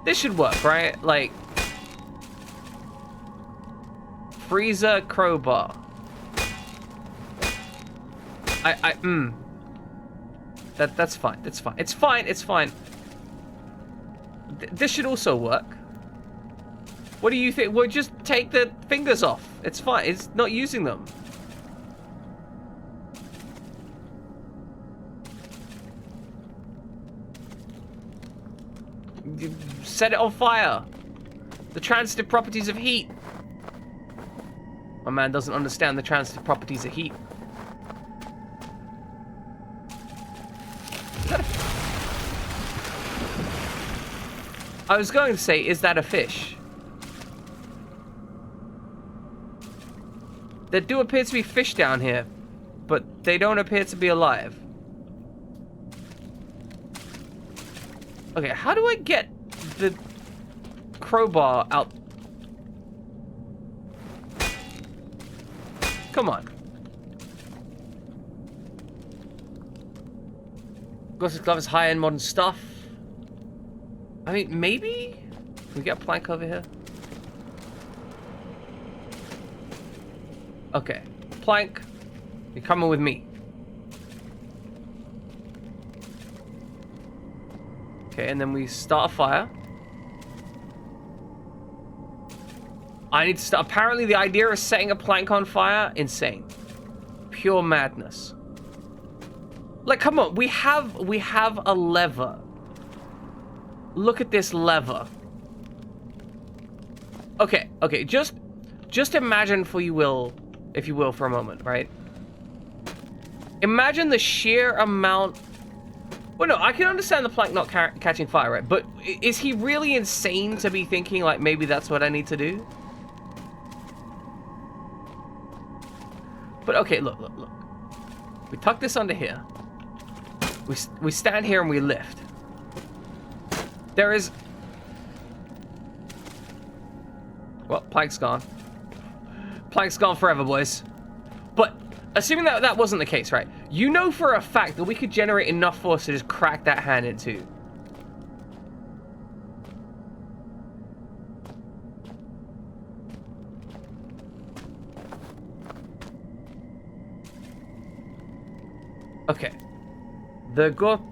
This should work, right? Like... freezer crowbar. That's fine. That's fine. It's fine. It's fine. This should also work. What do you think? Well, just take the fingers off. It's fine. It's not using them. You set it on fire. The transitive properties of heat. My man doesn't understand the transitive properties of heat. I was going to say, is that a fish? There do appear to be fish down here, but they don't appear to be alive. Okay, how do I get the crowbar out? Come on. Gore-Tex glove is high-end modern stuff. I mean, maybe? Can we get a plank over here? Okay. Plank. You're coming with me. Okay, and then we start a fire. I need to start. Apparently the idea of setting a plank on fire, insane. Pure madness. Like, come on, we have a lever. Look at this lever. Okay, just imagine if you will, for a moment, right? Imagine the sheer amount... Well, no, I can understand the plank not catching fire, right? But is he really insane to be thinking, like, maybe that's what I need to do? But, okay, look. We tuck this under here. We stand here and we lift. There is... Well, plank's gone. Plank's gone forever, boys. But, assuming that wasn't the case, right? You know for a fact that we could generate enough force to just crack that hand in two. Okay.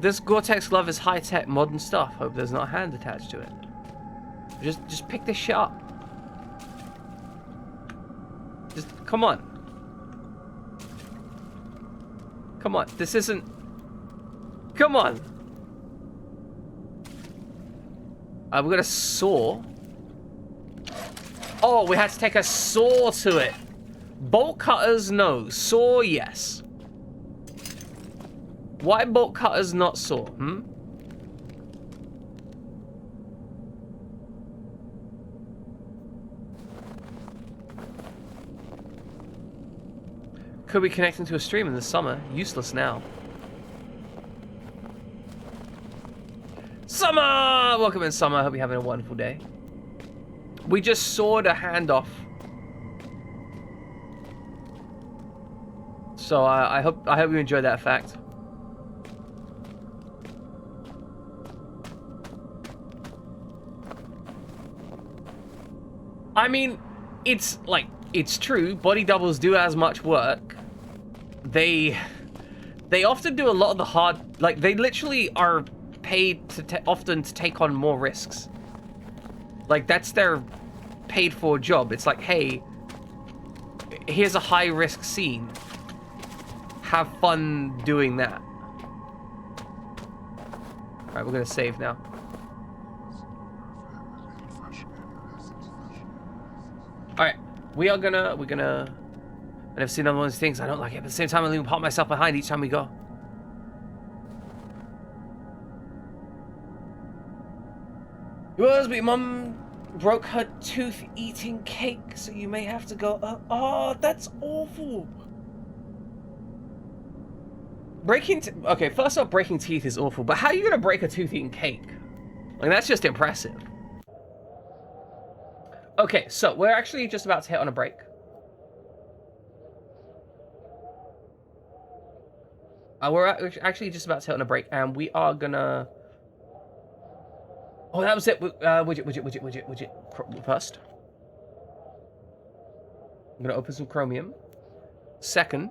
This Gore-Tex glove is high-tech, modern stuff. Hope there's not a hand attached to it. Just pick this shit up. Just, come on. Come on, this isn't... Come on. We got a saw. Oh, we had to take a saw to it. Bolt cutters, no. Saw, yes. Why bolt cutters, not saw? Could be connecting to a stream in the summer. Useless now. Summer! Welcome in, Summer. Hope you're having a wonderful day. We just sawed a hand off. So I hope you enjoyed that fact. I mean, it's like, it's true. Body doubles do as much work. They often do a lot of the hard, like, they literally are paid to often to take on more risks. Like, that's their paid for job. It's like, hey, here's a high risk scene. Have fun doing that. All right, we're gonna save now. All right, we're gonna And I've seen other ones things I don't like it, but at the same time I'm leaving part of myself behind each time we go. It was, but your mum broke her tooth eating cake, so you may have to go. Oh, that's awful. Okay, first off, breaking teeth is awful, but how are you gonna break a tooth eating cake? Like, that's just impressive. Okay, so we're actually just about to hit on a break. We're actually just about to hit on a break, and we are gonna... Oh, that was it. Widget. First, I'm gonna open some Chromium. Second,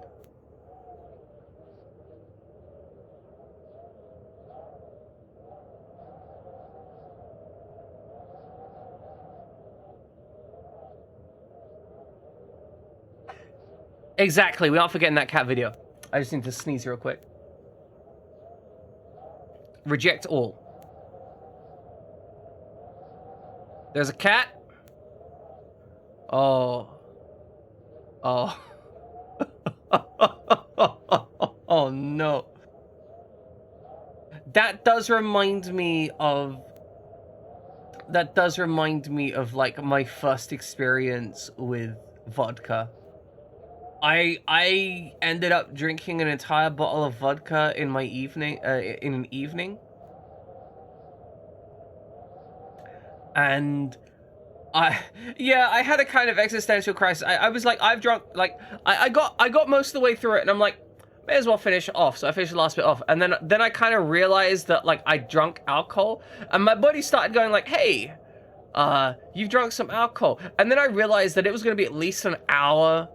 exactly, we aren't forgetting that cat video. I just need to sneeze real quick. Reject all. There's a cat. Oh. Oh. Oh no. That does remind me of like my first experience with vodka. I ended up drinking an entire bottle of vodka in my evening, in an evening. And I had a kind of existential crisis. I was like, I've drunk, like, I got most of the way through it, and I'm like, may as well finish it off. So I finished the last bit off, and then I kind of realized that, like, I drunk alcohol, and my buddy started going like, hey, you've drunk some alcohol. And then I realized that it was going to be at least an hour.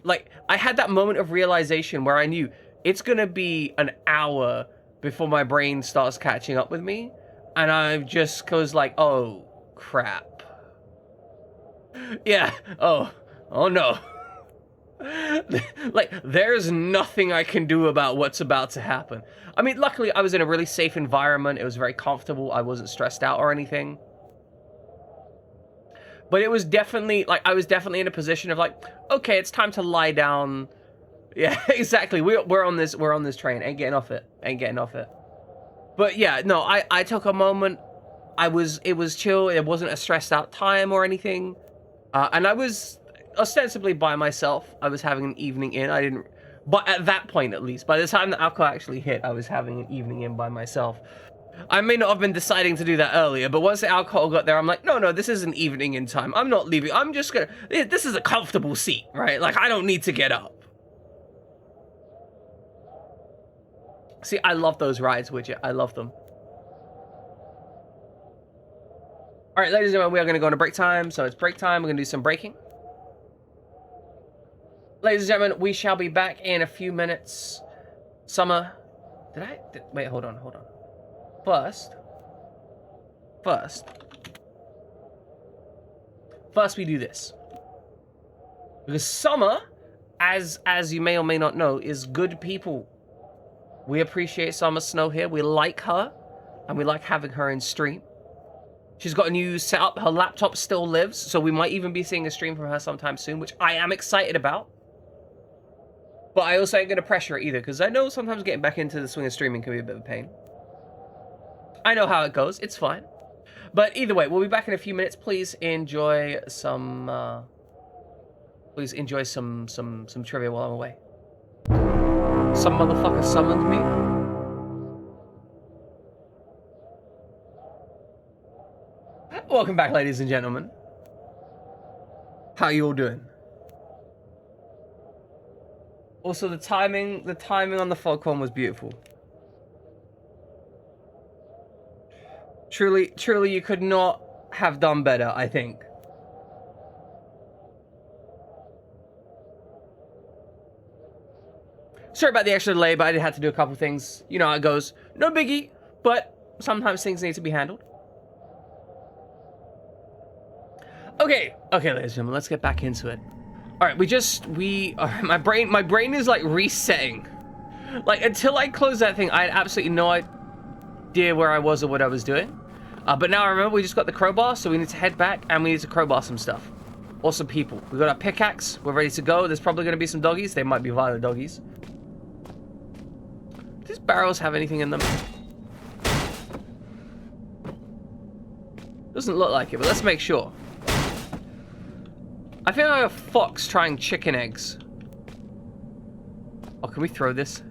Like, I had that moment of realization where I knew it's going to be an hour before my brain starts catching up with me. And I just goes like, oh, crap. Yeah. Oh no. Like, there's nothing I can do about what's about to happen. I mean, luckily I was in a really safe environment. It was very comfortable. I wasn't stressed out or anything. But it was definitely, like, I was definitely in a position of like, okay, it's time to lie down. Yeah, exactly. We're on this train. Ain't getting off it. But yeah, no, I took a moment. It was chill. It wasn't a stressed out time or anything. And I was ostensibly by myself. I was having an evening in. But at that point, at least, by the time the alcohol actually hit, I was having an evening in by myself. I may not have been deciding to do that earlier, but once the alcohol got there, I'm like, no, this isn't evening in time. I'm not leaving. I'm just gonna... This is a comfortable seat, right? Like, I don't need to get up. See, I love those rides, Widget. I love them. All right, ladies and gentlemen, we are going to go into break time. So it's break time. We're going to do some breaking. Ladies and gentlemen, we shall be back in a few minutes. Summer... Wait, hold on. First, we do this. Because Summer, as you may or may not know, is good people. We appreciate Summer Snow here. We like her, and we like having her in stream. She's got a new setup. Her laptop still lives, so we might even be seeing a stream from her sometime soon, which I am excited about. But I also ain't going to pressure her either, because I know sometimes getting back into the swing of streaming can be a bit of a pain. I know how it goes. It's fine. But either way, we'll be back in a few minutes. Please enjoy some trivia while I'm away. Some motherfucker summoned me. Welcome back, ladies and gentlemen. How you all doing? Also, the timing on the foghorn was beautiful. Truly, you could not have done better, I think. Sorry about the extra delay, but I did have to do a couple things. You know how it goes. No biggie, but sometimes things need to be handled. Okay, ladies and gentlemen, let's get back into it. All right, my brain is like resetting. Like, until I closed that thing, I had absolutely no idea where I was or what I was doing. But now I remember we just got the crowbar, so we need to head back and we need to crowbar some stuff. Awesome people. We got our pickaxe. We're ready to go. There's probably going to be some doggies. They might be violent doggies. Do these barrels have anything in them? Doesn't look like it, but let's make sure. I feel like a fox trying chicken eggs. Oh, can we throw this?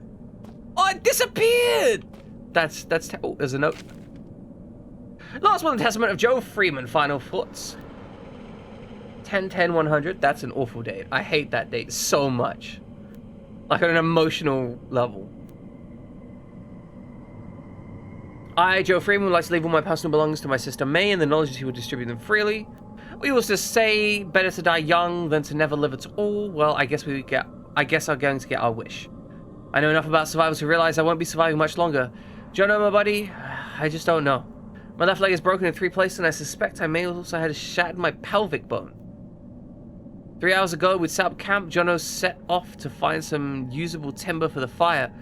Oh, it disappeared! That's oh, there's a note. Last one, the testament of Joe Freeman, final thoughts. 10/10/100. That's an awful date. I hate that date so much. Like on an emotional level. I, Joe Freeman, would like to leave all my personal belongings to my sister May in the knowledge that she will distribute them freely. We also say better to die young than to never live at all. Well, I guess I'm going to get our wish. I know enough about survivors to realize I won't be surviving much longer. Jono, my buddy, I just don't know. My left leg is broken in 3 places, and I suspect I may also have shattered my pelvic bone. 3 hours ago, we'd set up camp. Jono set off to find some usable timber for the fire.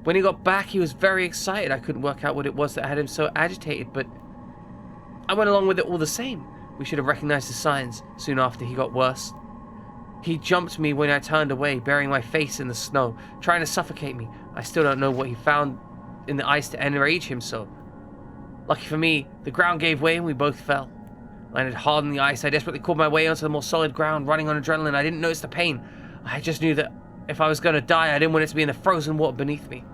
When he got back, he was very excited. I couldn't work out what it was that had him so agitated, but I went along with it all the same. We should have recognized the signs. Soon after, he got worse. He jumped me when I turned away, burying my face in the snow, trying to suffocate me. I still don't know what he found in the ice to enrage him so. Lucky for me, the ground gave way and we both fell. Landed hard on the ice. I desperately crawled my way onto the more solid ground, running on adrenaline. I didn't notice the pain. I just knew that if I was going to die, I didn't want it to be in the frozen water beneath me.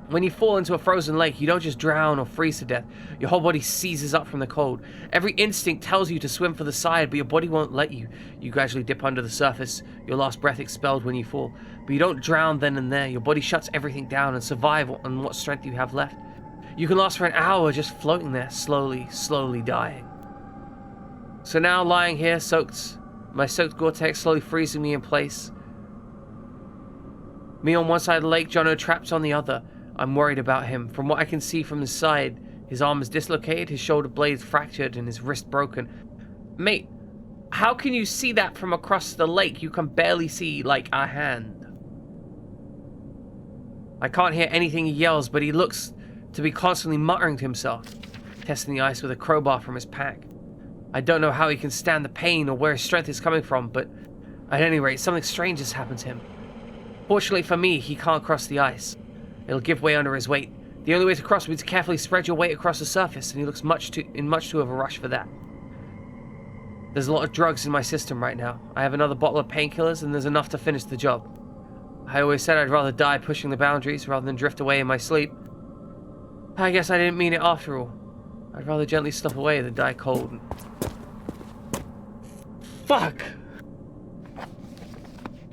When you fall into a frozen lake, you don't just drown or freeze to death. Your whole body seizes up from the cold. Every instinct tells you to swim for the side, but your body won't let you. You gradually dip under the surface, your last breath expelled when you fall. But you don't drown then and there. Your body shuts everything down and survive on what strength you have left. You can last for an hour just floating there, slowly dying. So now lying here, my soaked Gore-Tex slowly freezing me in place. Me on one side of the lake, Jono trapped on the other. I'm worried about him. From what I can see from the side, his arm is dislocated, his shoulder blades fractured, and his wrist broken. Mate, how can you see that from across the lake? You can barely see, like, a hand. I can't hear anything he yells, but he looks to be constantly muttering to himself, testing the ice with a crowbar from his pack. I don't know how he can stand the pain or where his strength is coming from, but at any rate, something strange has happened to him. Fortunately for me, he can't cross the ice. It'll give way under his weight. The only way to cross would be to carefully spread your weight across the surface, and he looks in much too of a rush for that. There's a lot of drugs in my system right now. I have another bottle of painkillers, and there's enough to finish the job. I always said I'd rather die pushing the boundaries rather than drift away in my sleep. I guess I didn't mean it after all. I'd rather gently slip away than die cold. Fuck!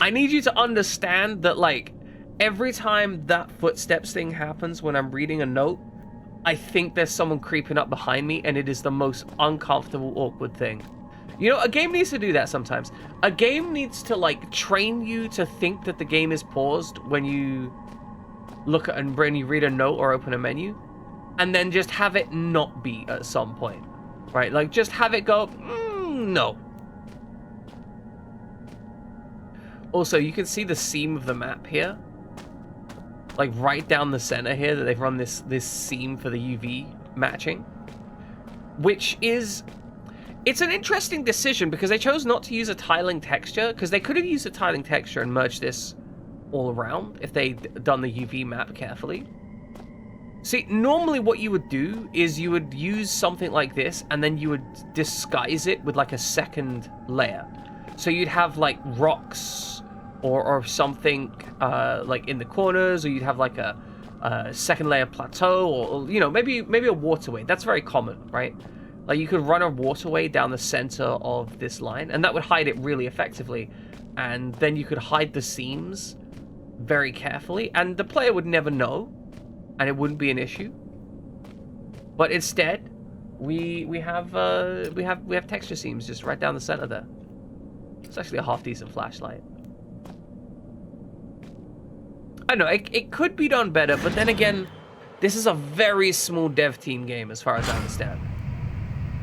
I need you to understand that, like, every time that footsteps thing happens when I'm reading a note, I think there's someone creeping up behind me, and it is the most uncomfortable, awkward thing. You know, a game needs to do that sometimes. A game needs to, like, train you to think that the game is paused when you look at and when you read a note or open a menu, and then just have it not be at some point, right? Like, just have it go, no. Also, you can see the seam of the map here. Like, right down the center here, that they've run this seam for the UV matching. Which is... It's an interesting decision, because they chose not to use a tiling texture, because they could have used a tiling texture and merged this all around, if they'd done the UV map carefully. See, normally what you would do is you would use something like this, and then you would disguise it with, like, a second layer. So you'd have, like, rocks... Or something like in the corners, or you'd have like a second layer plateau, or you know, maybe a waterway. That's very common, right? Like you could run a waterway down the center of this line, and that would hide it really effectively. And then you could hide the seams very carefully, and the player would never know, and it wouldn't be an issue. But instead, we have texture seams just right down the center there. It's actually a half decent flashlight. I know, it could be done better, but then again, this is a very small dev team game as far as I understand.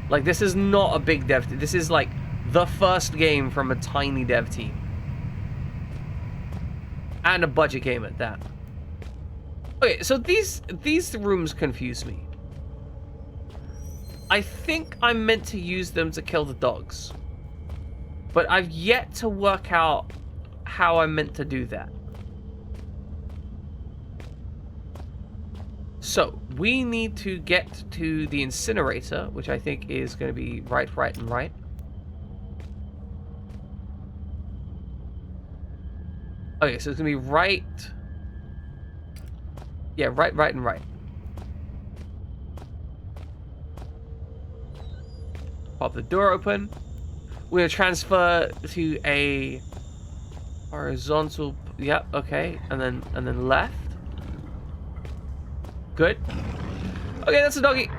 Like, this is not a big dev team. This is like the first game from a tiny dev team. And a budget game at that. Okay, so these rooms confuse me. I think I'm meant to use them to kill the dogs. But I've yet to work out how I'm meant to do that. So, we need to get to the incinerator, which I think is going to be right, and right. Okay, so it's going to be right. Yeah, right, and right. Pop the door open. We're going to transfer to a horizontal. Yep, okay. And then left. Good. Okay, that's a doggy.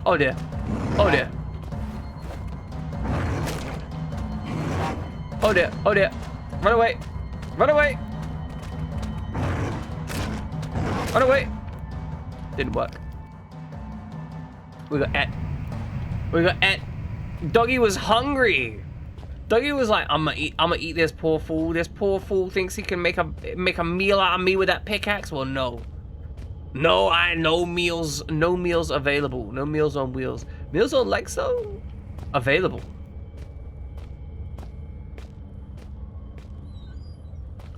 Oh dear. Oh dear. Oh dear. Oh dear. Run away. Run away. Run away. Didn't work. We got Et. We got Et. Doggy was hungry. Doggy was like, I'm gonna eat this poor fool. This poor fool thinks he can make a meal out of me with that pickaxe. Well, no. No, no meals available. No meals on wheels. Meals on legs though? Available.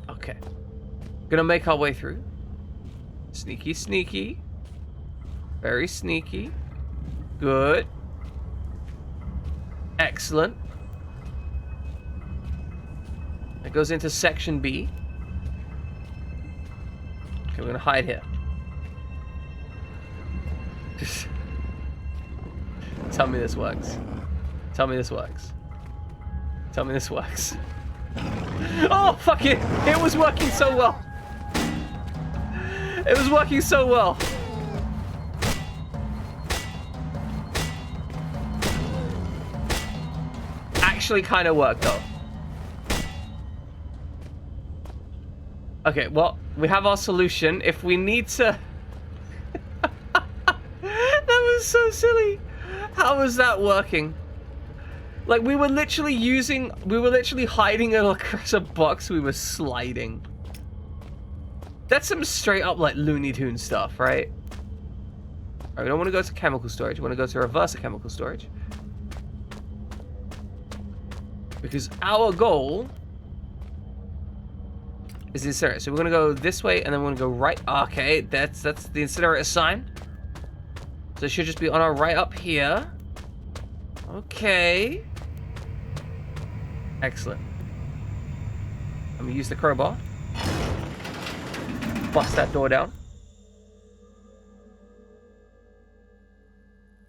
Okay. Gonna make our way through. Sneaky, sneaky. Very sneaky. Good. Excellent. It goes into section B. Okay, we're gonna hide here. Just tell me this works. Tell me this works. Tell me this works. Oh, fuck it! It was working so well. It was working so well. Actually kind of worked though. Okay, well, we have our solution. If we need to... That was so silly. How was that working? Like, we were literally hiding it across a box we were sliding. That's some straight up, like, Looney Tunes stuff, right? Alright, we don't want to go to chemical storage. We want to go to reverse chemical storage. Because our goal is the incinerator. So we're gonna go this way and then we're gonna go right. Okay, that's the incinerator sign. So it should just be on our right up here. Okay. Excellent. I'm gonna use the crowbar. Bust that door down.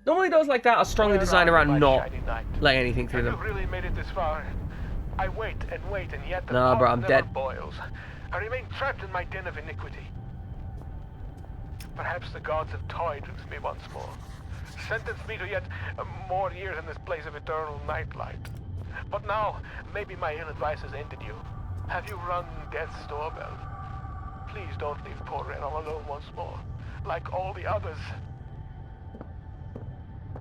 Normally doors like that are strongly designed around not letting anything through them. Have you really made it this far? I wait, and yet the Nah, bro, pot I'm never dead. boils. I remain trapped in my den of iniquity. Perhaps the gods have toyed with me once more. Sentenced me to yet more years in this place of eternal nightlight. But now, maybe my ill advice has ended you. Have you rung death's doorbell? Please don't leave poor Ren all alone once more, like all the others.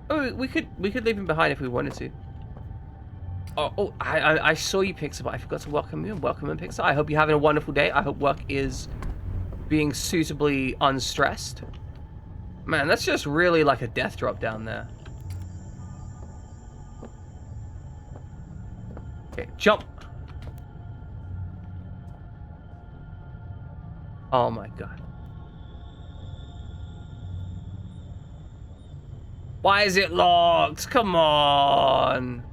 Oh, we could leave him behind if we wanted to. Oh, I saw you, Pixar, but I forgot to welcome you. Welcome in, Pixar. I hope you're having a wonderful day. I hope work is being suitably unstressed. Man, that's just really like a death drop down there. Okay, jump. Oh my god. Why is it locked? Come on.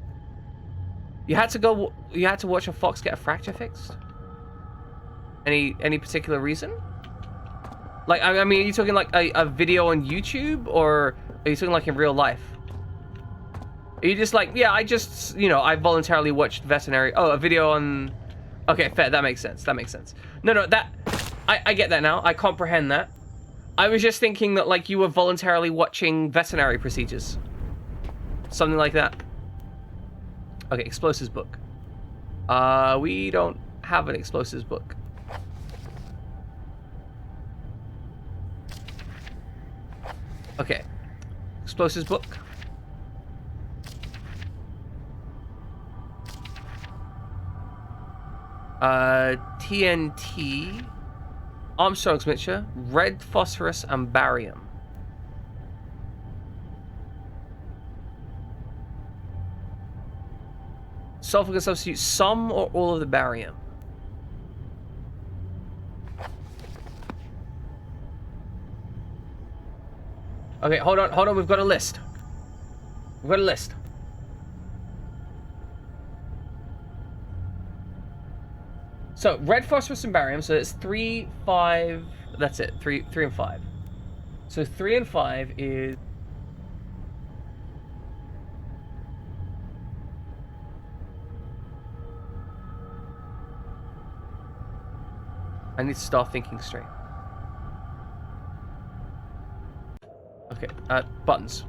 You had to watch a fox get a fracture fixed? Any particular reason? Like, I mean, are you talking like a video on YouTube, or are you talking like in real life? Are you just like, yeah, I just, I voluntarily watched a video on... Okay, fair, that makes sense, No, I get that now, I comprehend that. I was just thinking that, like, you were voluntarily watching veterinary procedures. Something like that. Okay, explosives book. We don't have an explosives book. Okay. Explosives book. TNT. Armstrong's mixture. Red phosphorus and barium. Sulfur can substitute some or all of the barium. Okay, hold on, we've got a list. We've got a list. So, red phosphorus and barium, so it's 3, 5, that's it, 3 and 5. So 3 and 5 is... I need to start thinking straight. Okay, buttons.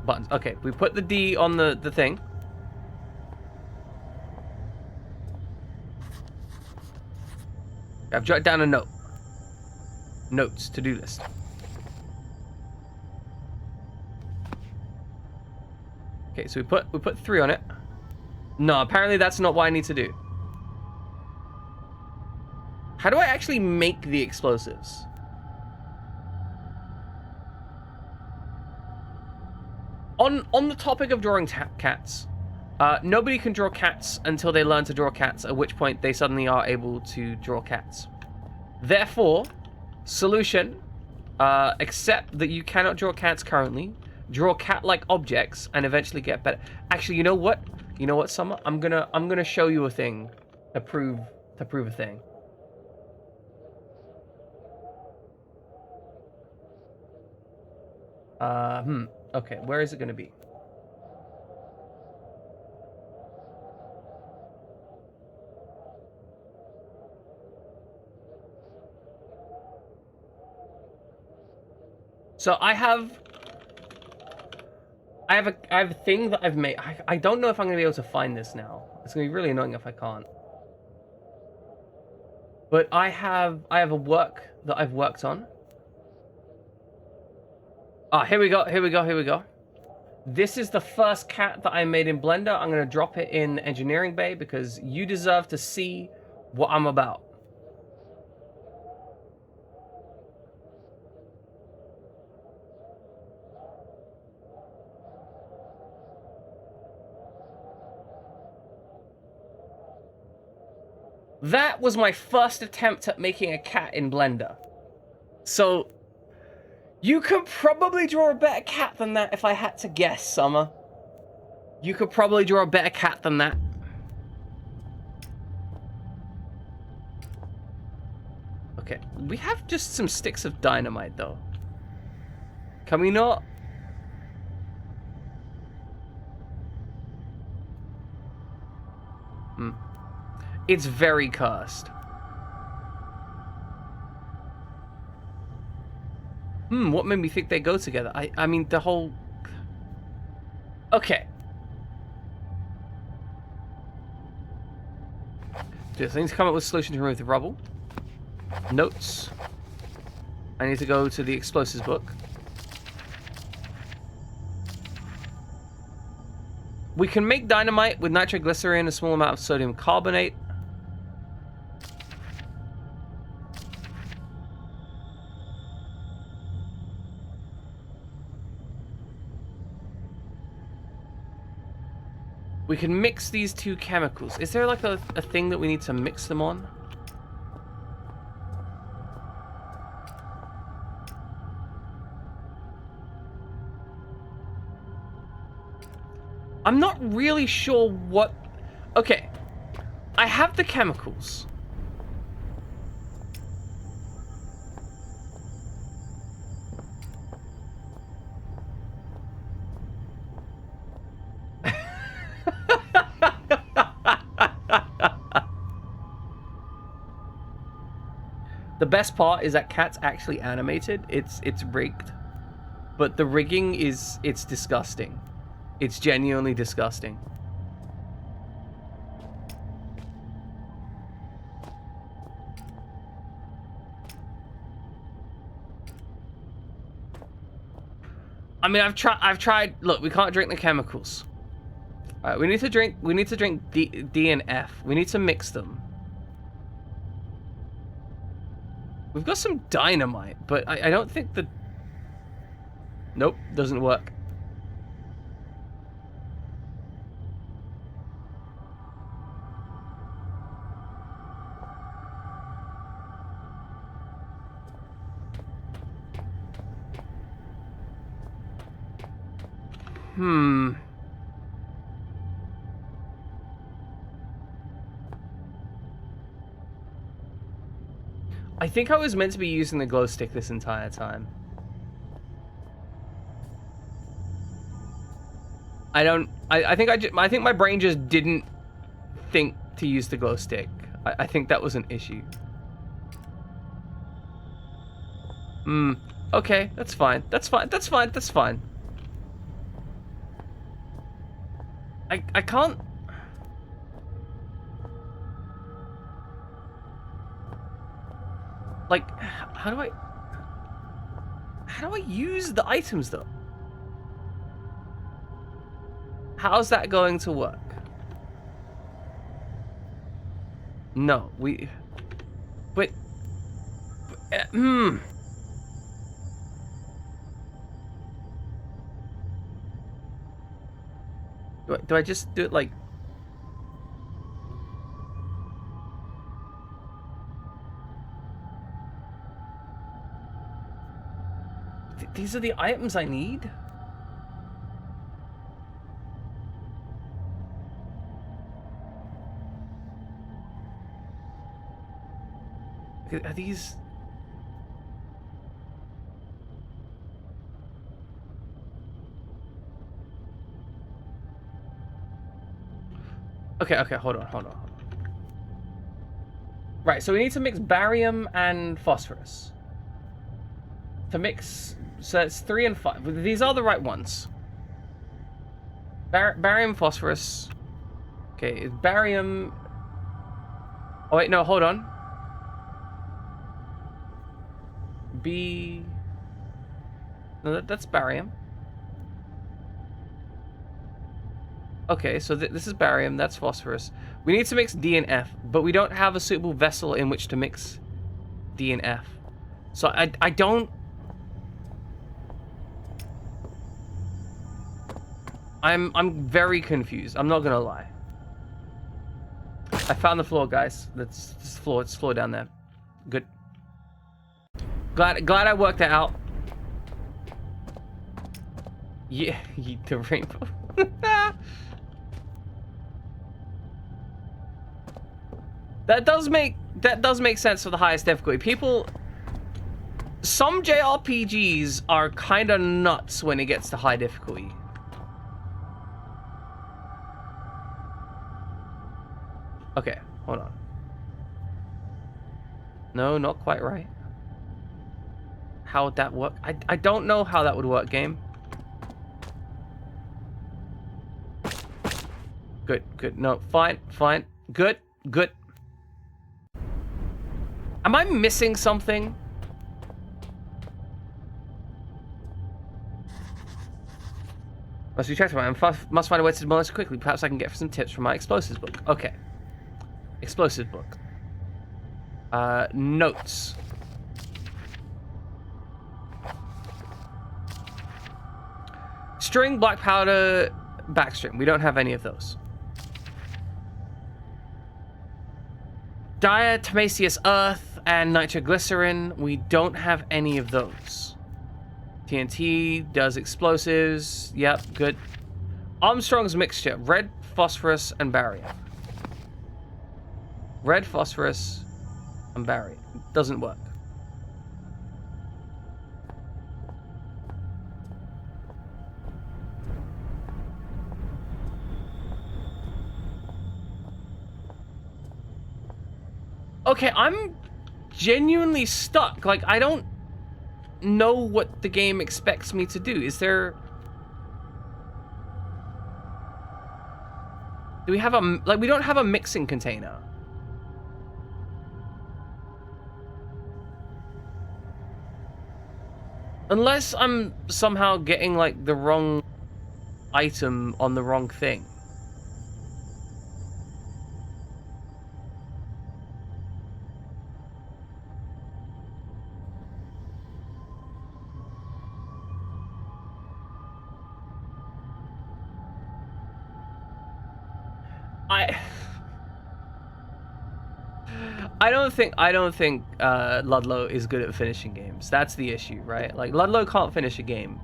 Buttons, okay, we put the D on the thing. I've jotted down a note. Notes, to-do list. Okay, so we put 3 on it. No, apparently that's not what I need to do. How do I actually make the explosives? On the topic of drawing cats, nobody can draw cats until they learn to draw cats, at which point they suddenly are able to draw cats. Therefore, solution, accept that you cannot draw cats currently, draw cat-like objects, and eventually get better. Actually, you know what? You know what, Summer? I'm gonna show you a thing to prove a thing. Okay, where is it gonna be? So I have a thing that I've made. I don't know if I'm gonna be able to find this now. It's gonna be really annoying if I can't. But I have a work that I've worked on. Ah, here we go. This is the first cat that I made in Blender. I'm gonna drop it in Engineering Bay because you deserve to see what I'm about. That was my first attempt at making a cat in Blender. So, you could probably draw a better cat than that if I had to guess, Summer. You could probably draw a better cat than that. Okay, we have just some sticks of dynamite, though. Can we not? It's very cursed. What made me think they go together? I mean, the whole... Okay. Just need to come up with a solution to remove the rubble. Notes. I need to go to the explosives book. We can make dynamite with nitroglycerin, a small amount of sodium carbonate. We can mix these two chemicals. Is there like a thing that we need to mix them on? I'm not really sure what... Okay. I have the chemicals. The best part is that cat's actually animated. It's rigged. But the rigging it's disgusting. It's genuinely disgusting. I mean, I've tried. Look, we can't drink the chemicals. All right, we need to drink D and F. We need to mix them. We've got some dynamite, but I don't think the... Nope, doesn't work. I think I was meant to be using the glow stick this entire time. I think my brain just didn't think to use the glow stick. I think that was an issue. Okay, that's fine. That's fine. That's fine. That's fine. I can't. Like, how do I use the items though? How's that going to work? No, but Do I just do it like? These are the items I need? Are these? Okay, hold on. Right, so we need to mix barium and phosphorus. To mix, so it's 3 and 5. These are the right ones. Barium, phosphorus. Okay, barium. Oh wait, no, hold on. No, that's barium. Okay, so this is barium, that's phosphorus. We need to mix D and F, but we don't have a suitable vessel in which to mix D and F. So I don't... I'm very confused. I'm not gonna lie. I found the floor, guys. That's floor. It's floor down there. Good. Glad I worked that out. Yeah, the rainbow. That does make sense for the highest difficulty. Some JRPGs are kind of nuts when it gets to high difficulty. Okay, hold on. No, not quite right. How would that work? I don't know how that would work, game. Good. No, fine. Good. Am I missing something? Must be checked out. I must find a way to demolish quickly. Perhaps I can get some tips from my explosives book. Okay. Explosive book. Notes. String, black powder, backstring. We don't have any of those. Diatomaceous earth and nitroglycerin. We don't have any of those. TNT does explosives. Yep, good. Armstrong's mixture. Red, phosphorus, and barium. Red, phosphorus, and barium. Doesn't work. Okay, I'm genuinely stuck. Like, I don't know what the game expects me to do. Is there... Do we have a... Like, we don't have a mixing container. Unless I'm somehow getting, like, the wrong item on the wrong thing. I don't think Ludlow is good at finishing games. That's the issue, right? Like, Ludlow can't finish a game.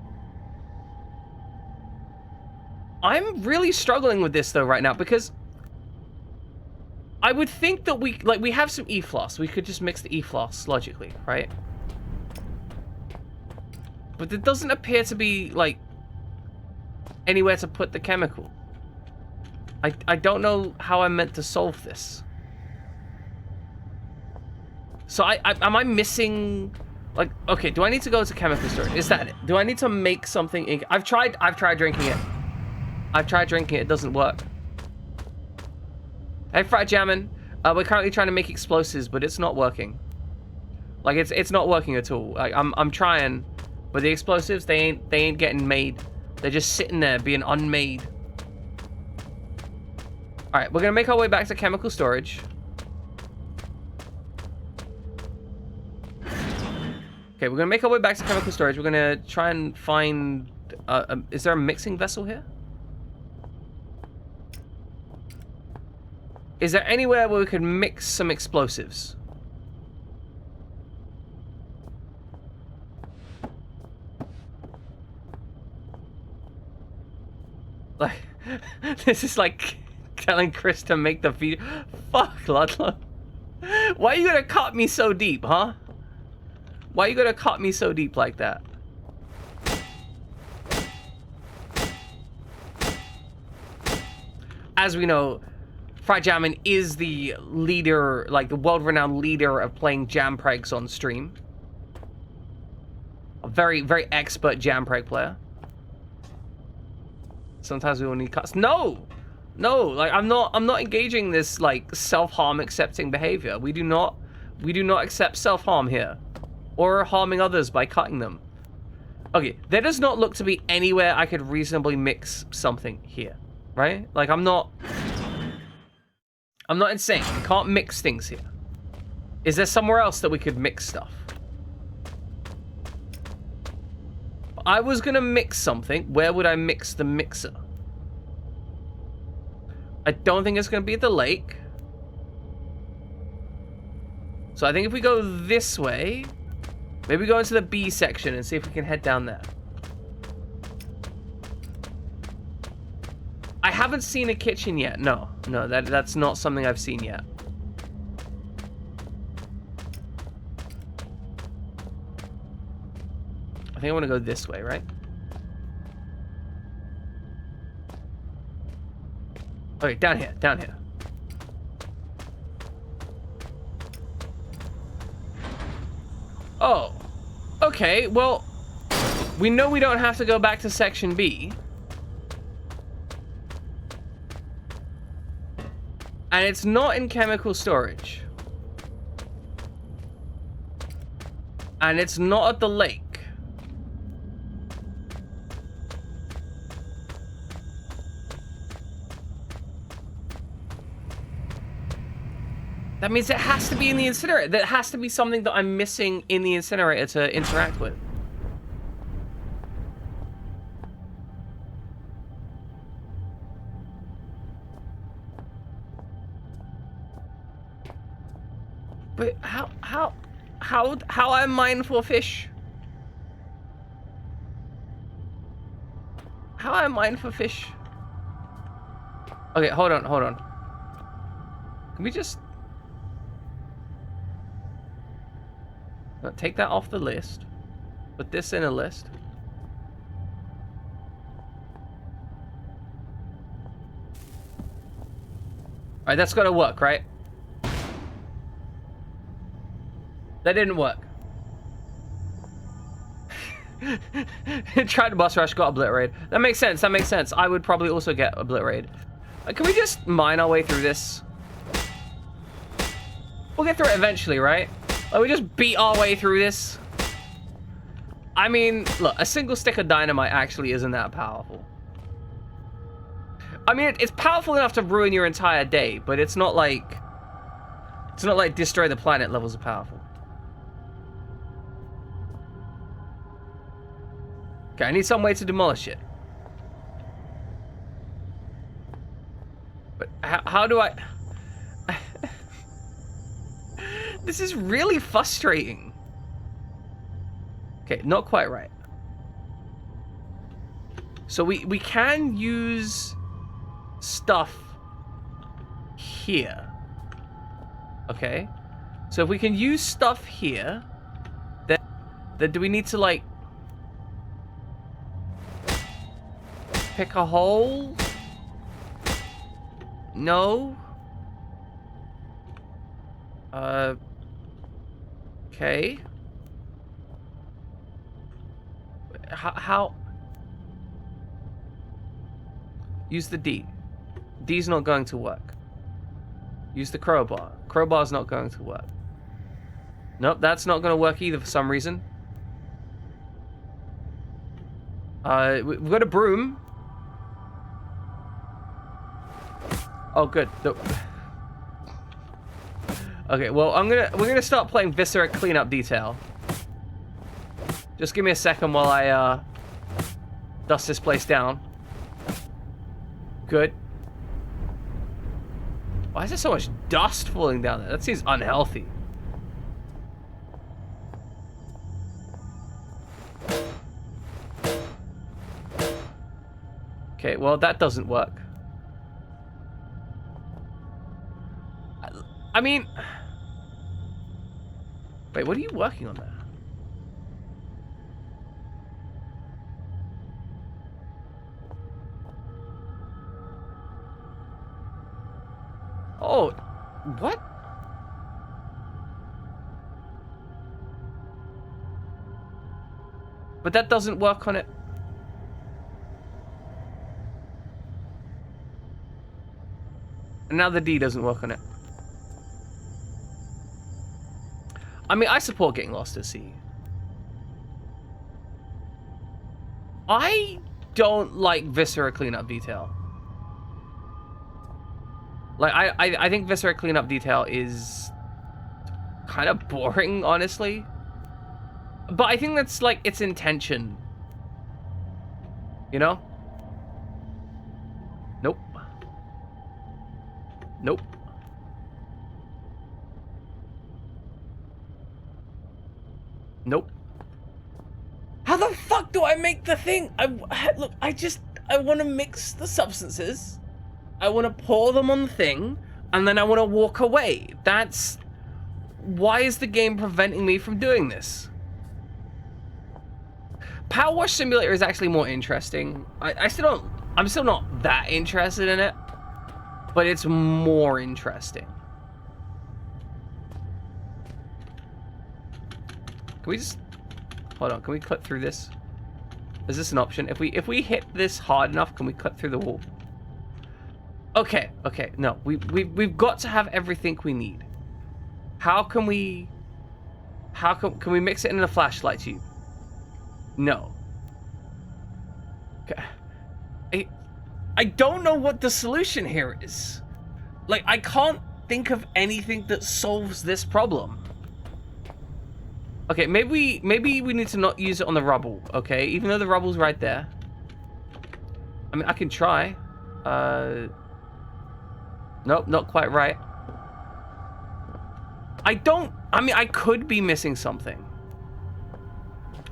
I'm really struggling with this though right now because I would think that we have some E-floss. We could just mix the E-floss logically, right? But there doesn't appear to be like anywhere to put the chemical. I don't know how I'm meant to solve this. So am I missing, like, okay, do I need to go to chemical storage? Is that it? Do I need to make something in, I've tried drinking it. I've tried drinking it, it doesn't work. Hey, Frat Jammin', we're currently trying to make explosives, but it's not working. Like, it's not working at all. Like, I'm trying, but the explosives, they ain't getting made. They're just sitting there being unmade. All right, we're gonna make our way back to chemical storage. Okay, we're gonna make our way back to chemical storage. We're gonna try and find, is there a mixing vessel here? Is there anywhere where we could mix some explosives? Like, this is like telling Chris to make the video. Fuck, Ludlow. Why are you gonna cut me so deep, huh? Why are you gonna cut me so deep like that? As we know, Frat Jammin' is the leader, like the world-renowned leader of playing jam pregs on stream. A very, very expert jam preg player. Sometimes we will need cuts. No! No, like I'm not engaging this like self-harm accepting behavior. We do not accept self-harm here. Or harming others by cutting them. Okay, there does not look to be anywhere I could reasonably mix something here. Right? Like I'm not insane. We can't mix things here. Is there somewhere else that we could mix stuff? I was gonna mix something. Where would I mix the mixer? I don't think it's gonna be at the lake. So I think if we go this way, maybe go into the B section and see if we can head down there. I haven't seen a kitchen yet. No, that's not something I've seen yet. I think I want to go this way, right? Okay, down here, down here. Oh, okay, well, we know we don't have to go back to section B. And it's not in chemical storage. And it's not at the lake. That means it has to be in the incinerator. That has to be something that I'm missing in the incinerator to interact with. But how I'm mindful fish? How am I mindful fish? Okay, hold on. Can we just take that off the list? Put this in a list. Alright, that's gotta work, right? That didn't work. Tried to bus rush, got obliterated. That makes sense, that makes sense. I would probably also get obliterated. Can we just mine our way through this? We'll get through it eventually, right? Like, we just beat our way through this. I mean, look, a single stick of dynamite actually isn't that powerful. I mean, it's powerful enough to ruin your entire day, but it's not like destroy the planet levels of powerful. Okay, I need some way to demolish it. But how do I... This is really frustrating. Okay, not quite right. So we can use stuff here. Okay. So if we can use stuff here, then do we need to, like, pick a hole? No. Okay. How? Use the D. D's not going to work. Use the crowbar. Crowbar's not going to work. Nope, that's not going to work either for some reason. We've got a broom. Oh, good. Okay, well, we're gonna start playing Viscera Cleanup Detail. Just give me a second while I dust this place down. Good. Why is there so much dust falling down there? That seems unhealthy. Okay, well, that doesn't work. I mean... Wait, what are you working on there? Oh, what? But that doesn't work on it. And now the D doesn't work on it. I mean, I support getting lost at sea. I don't like Viscera Cleanup Detail. Like, I think Viscera Cleanup Detail is kind of boring, honestly. But I think that's, like, its intention. You know? Nope. Nope. Nope. How the fuck do I make the thing? Look, I want to mix the substances. I want to pour them on the thing, and then I want to walk away. Why is the game preventing me from doing this? Power Wash Simulator is actually more interesting. I'm still not that interested in it, but it's more interesting. Can we just... Hold on, can we clip through this? Is this an option? If we hit this hard enough, can we clip through the wall? Okay, no. We've got to have everything we need. How can we... Can we mix it in a flashlight tube? No. Okay. I don't know what the solution here is. Like, I can't think of anything that solves this problem. Okay, maybe we need to not use it on the rubble, okay? Even though the rubble's right there. I mean, I can try. Nope, not quite right. I mean, I could be missing something.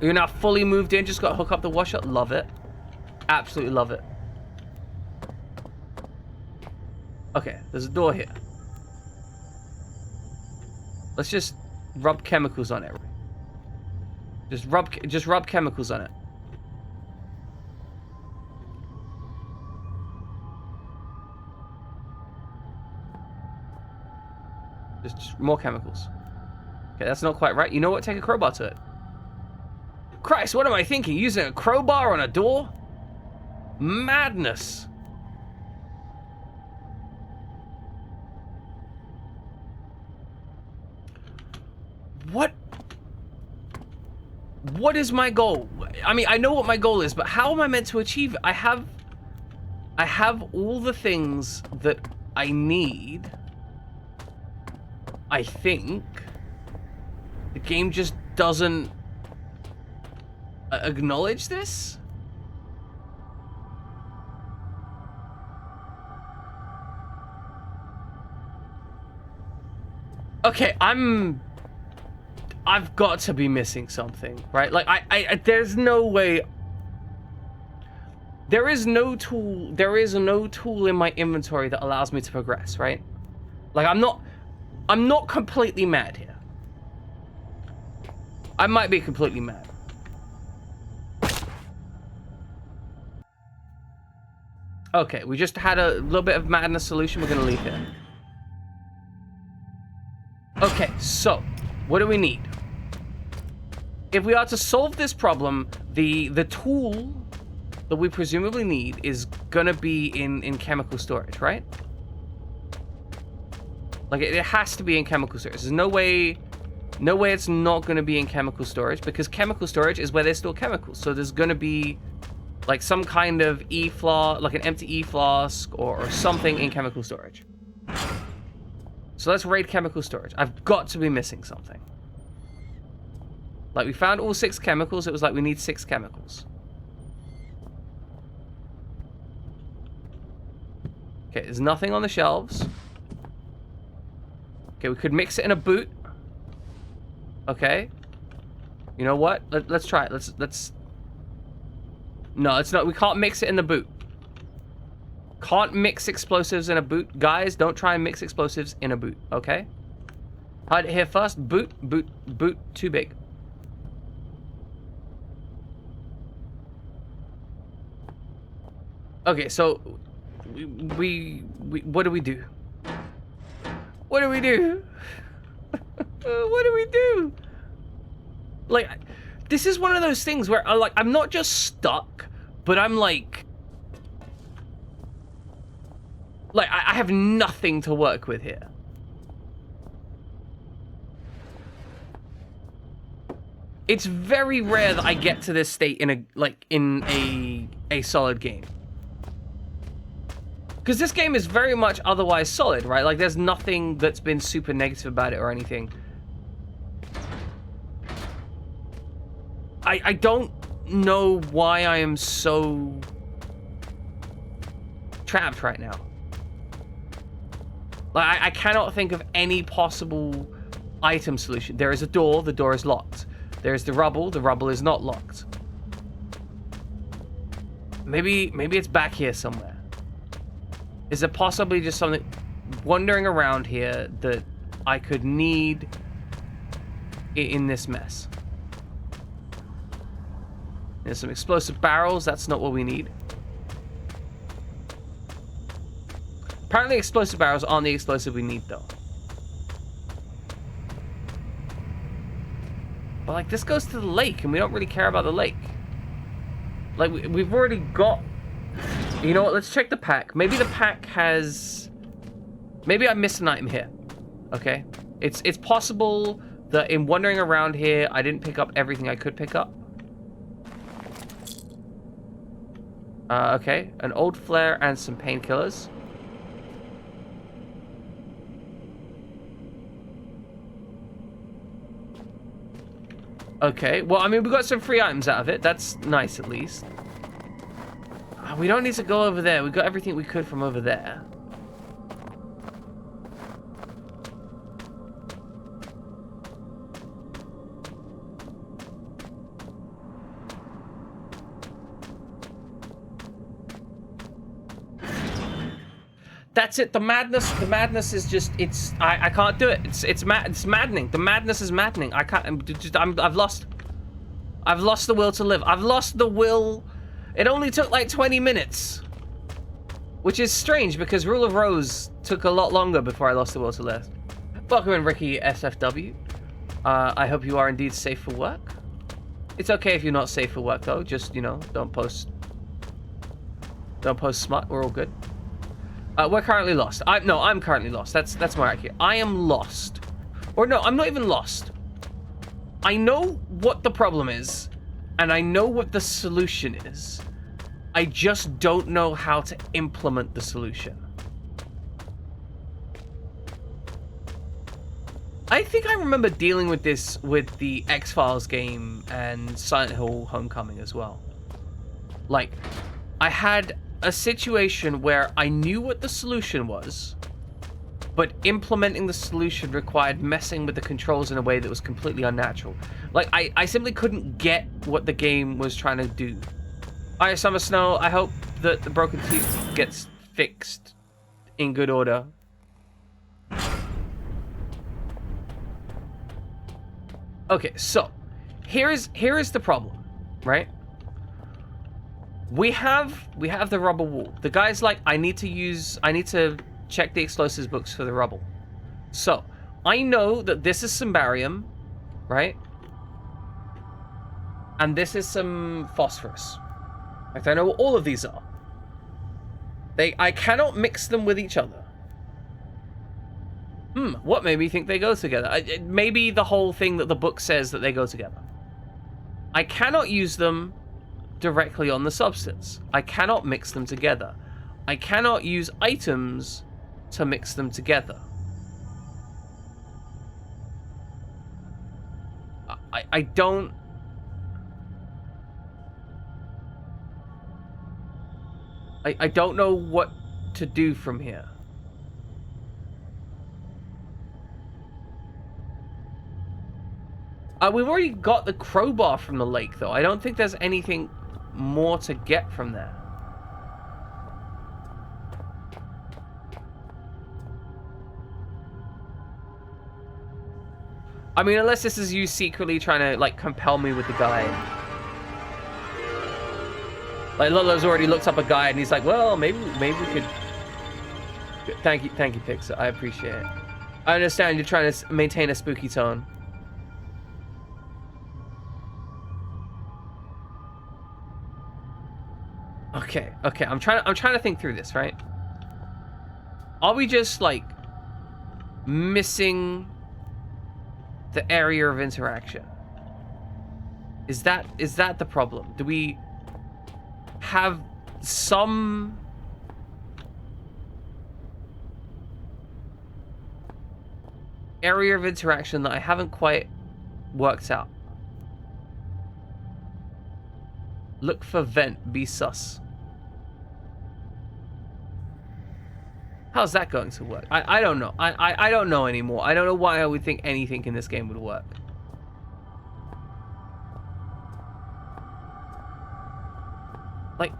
You're now fully moved in, just got to hook up the washer. Love it. Absolutely love it. Okay, there's a door here. Let's just rub chemicals on it. Just rub chemicals on it. Just more chemicals. Okay, that's not quite right. You know what? Take a crowbar to it. Christ, what am I thinking? Using a crowbar on a door? Madness. What is my goal? I mean, I know what my goal is, but how am I meant to achieve it? I have all the things that I need. I think the game just doesn't acknowledge this. Okay, I've got to be missing something, right? Like, there's no way. There is no tool in my inventory that allows me to progress, right? Like, I'm not completely mad here. I might be completely mad. Okay, we just had a little bit of madness solution. We're gonna leave here. Okay, so what do we need? If we are to solve this problem, the tool that we presumably need is gonna be in chemical storage, right? Like, it has to be in chemical storage. There's no way it's not gonna be in chemical storage, because chemical storage is where they store chemicals. So there's gonna be like some kind of E-flask, like an empty E-flask or something in chemical storage. So let's raid chemical storage. I've got to be missing something. Like, we found all 6 chemicals. It was like we need 6 chemicals. Okay, there's nothing on the shelves. Okay, we could mix it in a boot. Okay. You know what? Let's try it. Let's... No, it's not. We can't mix it in the boot. Can't mix explosives in a boot. Guys, don't try and mix explosives in a boot, okay? Hide it here first. Boot, too big. Okay, so we what do we do? What do we do? What do we do? Like, this is one of those things where I'm not just stuck, but I'm like I have nothing to work with here. It's very rare that I get to this state in a solid game. Because this game is very much otherwise solid, right? Like, there's nothing that's been super negative about it or anything. I don't know why I am so trapped right now. Like, I cannot think of any possible item solution. There is a door, the door is locked. There is the rubble is not locked. Maybe it's back here somewhere. Is it possibly just something wandering around here that I could need in this mess? There's some explosive barrels. That's not what we need. Apparently explosive barrels aren't the explosive we need, though. But, like, this goes to the lake, and we don't really care about the lake. Like, we've already got... You know what? Let's check the pack. Maybe the pack has... Maybe I missed an item here. Okay? It's possible that in wandering around here, I didn't pick up everything I could pick up. Okay. An old flare and some painkillers. Okay. Well, I mean, we got some free items out of it. That's nice, at least. We don't need to go over there. We got everything we could from over there. That's it. The madness is just, I can't do it. It's maddening. The madness is maddening. I can't, I've lost the will to live. I've lost the will. It only took like 20 minutes, which is strange because Rule of Rose took a lot longer before I lost the will to live. Welcome in, Ricky SFW. I hope you are indeed safe for work. It's okay if you're not safe for work though. Just, you know, don't post smut. We're all good. We're currently lost. I'm currently lost. That's more accurate. I am lost. Or no, I'm not even lost. I know what the problem is, and I know what the solution is. I just don't know how to implement the solution. I think I remember dealing with this with the X-Files game and Silent Hill Homecoming as well. Like, I had a situation where I knew what the solution was, but implementing the solution required messing with the controls in a way that was completely unnatural. Like, I simply couldn't get what the game was trying to do. Alright, Summer Snow, I hope that the broken tooth gets fixed in good order. Okay, so here is the problem, right? We have the rubble wall. The guy's like, I need to check the explosives books for the rubble. So I know that this is some barium, right? And this is some phosphorus. Like, I know what all of these are. I cannot mix them with each other. What made me think they go together? Maybe the whole thing that the book says that they go together. I cannot use them directly on the substance. I cannot mix them together. I cannot use items to mix them together. I don't... I don't know what to do from here. We've already got the crowbar from the lake, though. I don't think there's anything more to get from there. I mean, unless this is you secretly trying to, like, compel me with the guide. Like, Lolo's already looked up a guide, and he's like, well, maybe we could... Thank you, Pixar. I appreciate it. I understand you're trying to maintain a spooky tone. Okay, I'm trying to think through this, right? Are we just, like, missing the area of interaction? Is that the problem? Do we have some area of interaction that I haven't quite worked out? Look for vent, be sus. How's that going to work? I don't know. I don't know anymore. I don't know why I would think anything in this game would work. Like,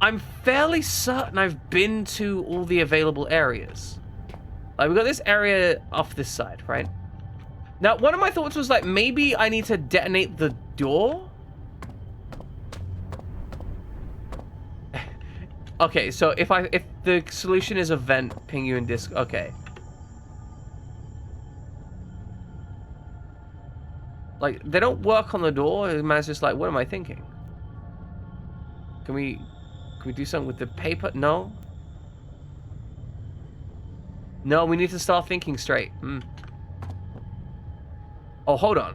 I'm fairly certain I've been to all the available areas. Like, we've got this area off this side, right? Now, one of my thoughts was, like, maybe I need to detonate the door? Okay, so if the solution is a vent, ping you in disc. Okay. Like, they don't work on the door. The man's just like, what am I thinking? Can we do something with the paper? No. No, we need to start thinking straight. Oh, hold on.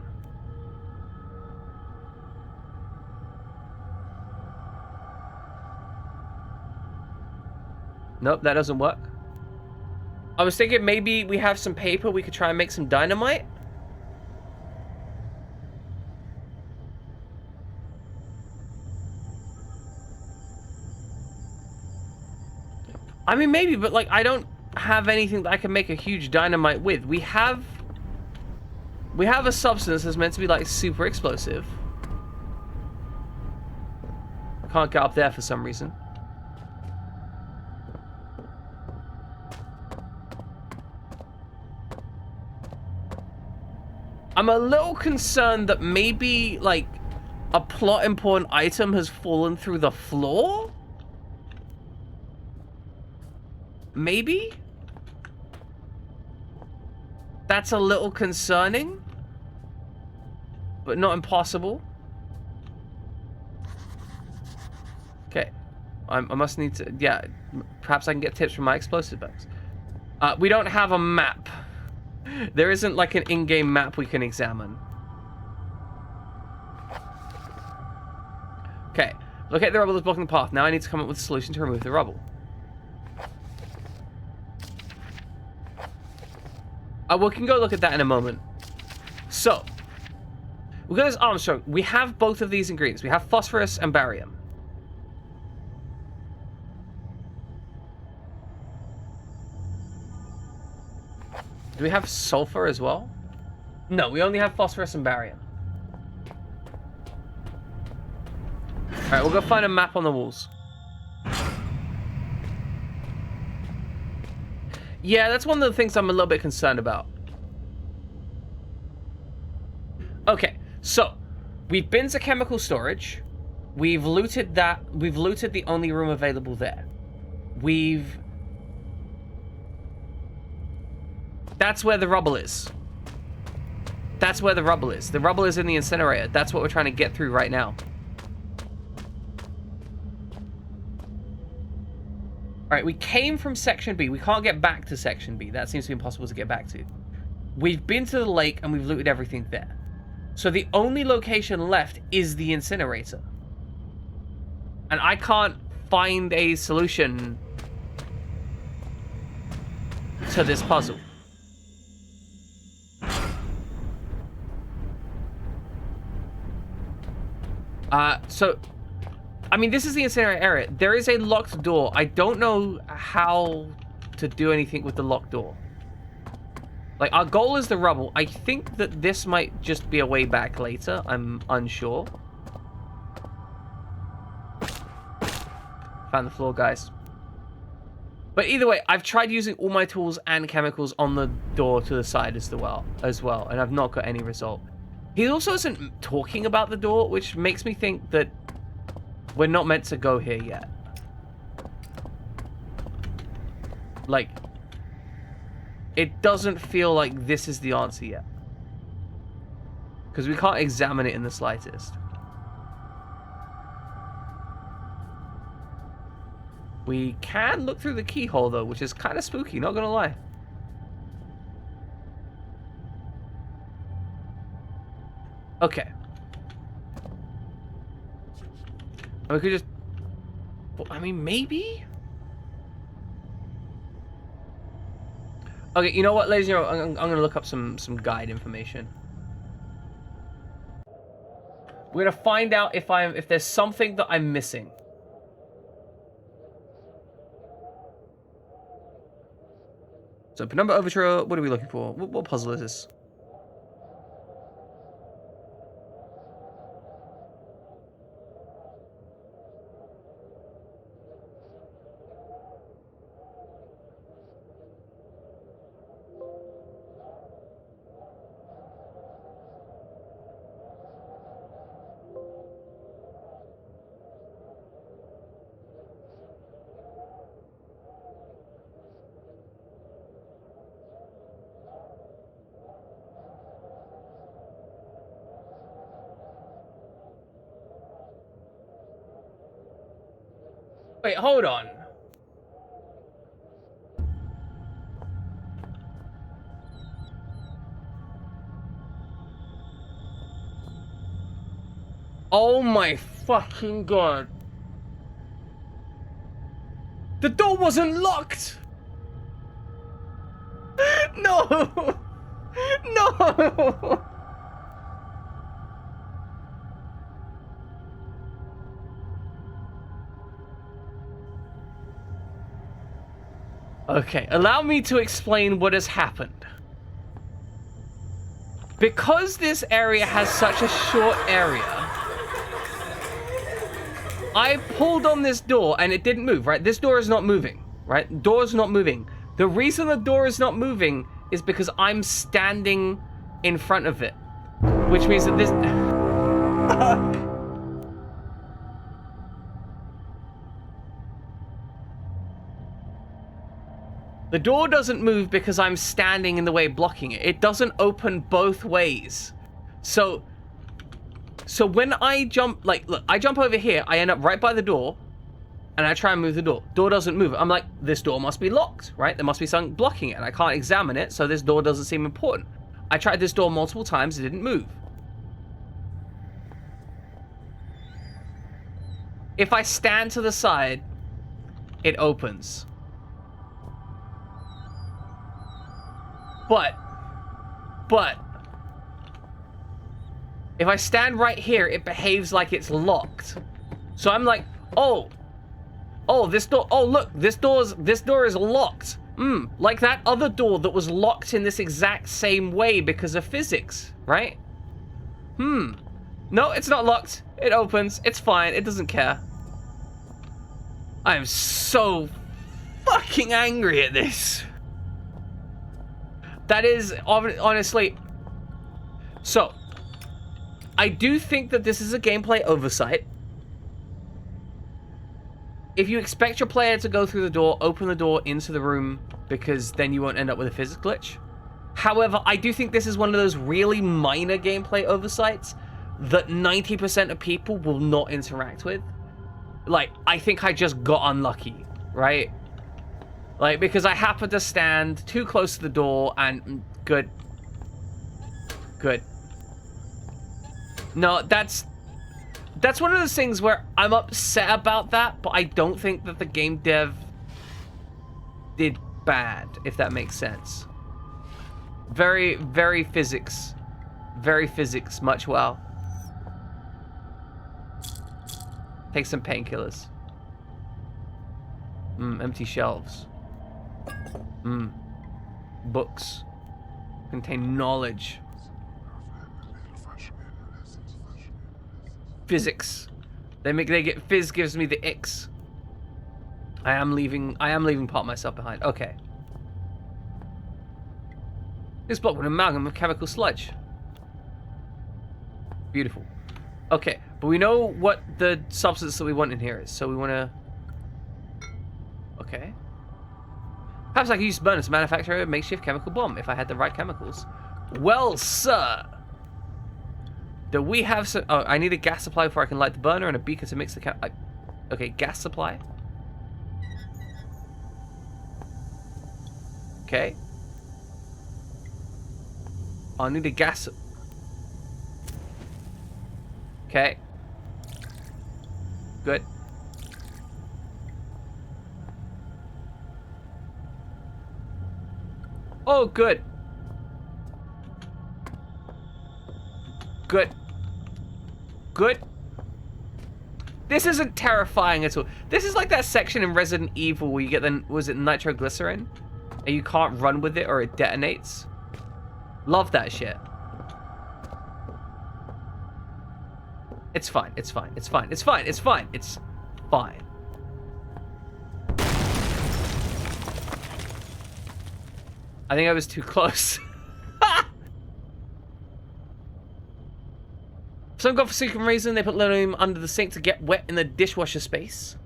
Nope, that doesn't work. I was thinking maybe we have some paper, we could try and make some dynamite. I mean, maybe, but, like, I don't have anything that I can make a huge dynamite with. We have a substance that's meant to be, like, super explosive. Can't get up there for some reason. I'm a little concerned that maybe, like, a plot important item has fallen through the floor? Maybe? That's a little concerning, but not impossible. Okay. I must need to, yeah, perhaps I can get tips from my explosive bags. We don't have a map. There isn't, like, an in-game map we can examine. Okay. Locate the rubble that's blocking the path. Now I need to come up with a solution to remove the rubble. We can go look at that in a moment. So, we've got this Armstrong. We have both of these ingredients. We have phosphorus and barium. Do we have sulfur as well? No, we only have phosphorus and barium. Alright, we'll go find a map on the walls. Yeah, that's one of the things I'm a little bit concerned about. Okay, so we've been to chemical storage. We've looted that. We've looted the only room available there. That's where the rubble is. That's where the rubble is. The rubble is in the incinerator. That's what we're trying to get through right now. Alright, we came from Section B. We can't get back to Section B. That seems to be impossible to get back to. We've been to the lake and we've looted everything there. So the only location left is the incinerator. And I can't find a solution to this puzzle. So, I mean, this is the incinerator area. There is a locked door. I don't know how to do anything with the locked door. Like, our goal is the rubble. I think that this might just be a way back later. I'm unsure. Found the floor, guys. But either way, I've tried using all my tools and chemicals on the door to the side as well, and I've not got any result. He also isn't talking about the door, which makes me think that we're not meant to go here yet. Like, it doesn't feel like this is the answer yet. Because we can't examine it in the slightest. We can look through the keyhole, though, which is kind of spooky, not gonna lie. Okay. We could just... I mean, maybe? Okay, you know what, ladies and gentlemen? I'm gonna look up some guide information. We're gonna find out if there's something that I'm missing. So, Penumbra Overture, what are we looking for? What puzzle is this? Wait, hold on. Oh my fucking god. The door wasn't locked! No! No! Okay, allow me to explain what has happened. Because this area has such a short area, I pulled on this door and it didn't move, right? This door is not moving, right? Door's not moving. The reason the door is not moving is because I'm standing in front of it, which means that this... The door doesn't move because I'm standing in the way blocking it. It doesn't open both ways. So when I jump, like, look, I jump over here, I end up right by the door, and I try and move the door. Door doesn't move. I'm like, this door must be locked, right? There must be something blocking it, and I can't examine it, so this door doesn't seem important. I tried this door multiple times, it didn't move. If I stand to the side, it opens. But, if I stand right here, it behaves like it's locked. So I'm like, oh, this door, oh look, this door is locked. Like that other door that was locked in this exact same way because of physics, right? No, it's not locked. It opens. It's fine. It doesn't care. I am so fucking angry at this. That is, honestly... So, I do think that this is a gameplay oversight. If you expect your player to go through the door, open the door into the room, because then you won't end up with a physics glitch. However, I do think this is one of those really minor gameplay oversights that 90% of people will not interact with. Like, I think I just got unlucky, right? Like, because I happened to stand too close to the door and... Good. Good. No, that's one of those things where I'm upset about that, but I don't think that the game dev did bad, if that makes sense. Very, very physics. Very physics, much well. Take some painkillers. Empty shelves. Books. Contain knowledge. Physics. Fizz gives me the icks. I am leaving part of myself behind. Okay. This block with an amalgam of chemical sludge. Beautiful. Okay, but we know what the substance that we want in here is, so we want to... Okay. Perhaps I could use burners to manufacture a makeshift chemical bomb if I had the right chemicals. Well, sir! Do we have some... Oh, I need a gas supply before I can light the burner and a beaker to mix the okay, gas supply. Okay. I need a gas... Okay. Good. Oh, good. Good. Good. This isn't terrifying at all. This is like that section in Resident Evil where you get the... Was it nitroglycerin? And you can't run with it or it detonates. Love that shit. It's fine. It's fine. It's fine. It's fine. It's fine. It's fine. I think I was too close. For some godforsaken reason, they put linoleum under the sink to get wet in the dishwasher space.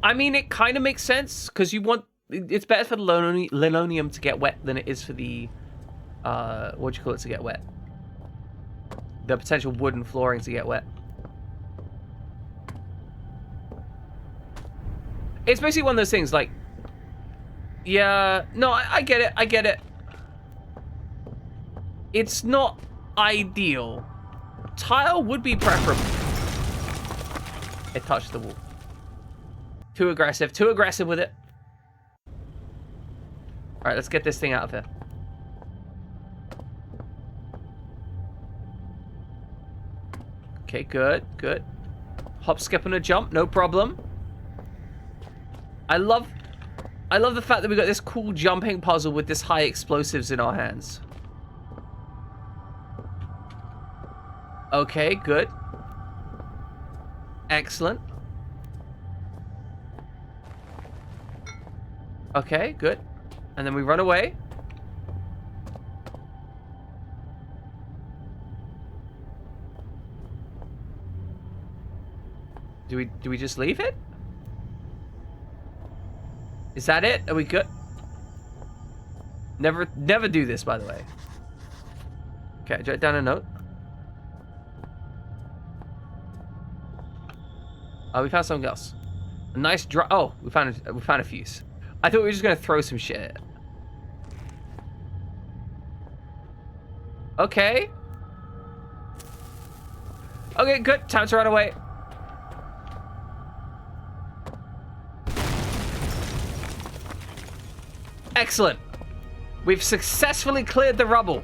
I mean, it kind of makes sense, because you want... It's better for the linoleum to get wet than it is for the... what do you call it to get wet? The potential wooden flooring to get wet. It's basically one of those things, like... Yeah... No, I get it. I get it. It's not ideal. Tile would be preferable. It touched the wall. Too aggressive. Too aggressive with it. Alright, let's get this thing out of here. Okay, good, good. Hop, skip, and a jump, no problem. I love the fact that we got this cool jumping puzzle with this high explosives in our hands. Okay, good. Excellent. Okay, good. And then we run away. Do we just leave it? Is that it? Are we good? Never do this, by the way. Okay, jot down a note. Oh, we found something else. A nice dry... Oh, we found a fuse. I thought we were just gonna throw some shit at it. Okay. Okay, good. Time to run away. Excellent. We've successfully cleared the rubble.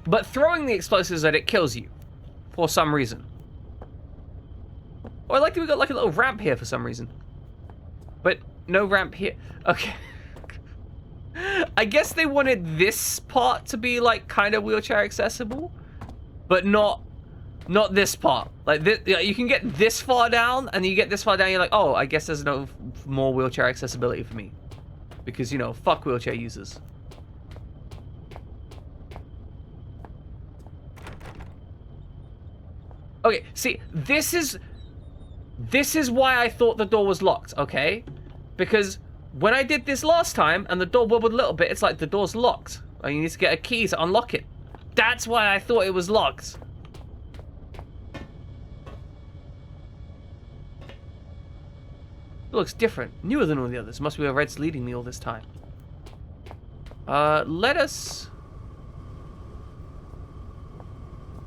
But throwing the explosives at it kills you. For some reason. Or I like that we got like a little ramp here for some reason. But no ramp here. Okay. I guess they wanted this part to be like kind of wheelchair accessible, but not this part. Like this, you can get this far down, and you get this far down, you're like, oh, I guess there's no more wheelchair accessibility for me, because, you know, fuck wheelchair users. Okay, see, this is why I thought the door was locked, okay? Because when I did this last time and the door wobbled a little bit, it's like the door's locked. And you need to get a key to unlock it. That's why I thought it was locked. It looks different, newer than all the others. Must be where Red's leading me all this time. Let us...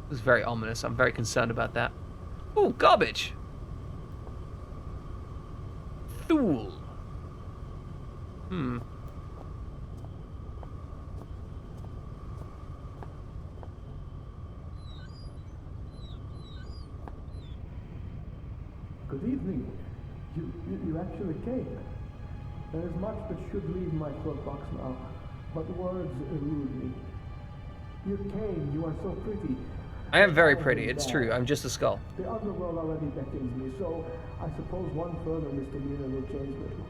This is very ominous. I'm very concerned about that. Ooh, garbage. Thule. Hmm. Good evening. You actually came. There is much that should leave my throat box now, but words elude me. You came, you are so pretty. I am very pretty, it's true. I'm just a skull. The underworld already beckons me, so I suppose one further misdemeanor will change little.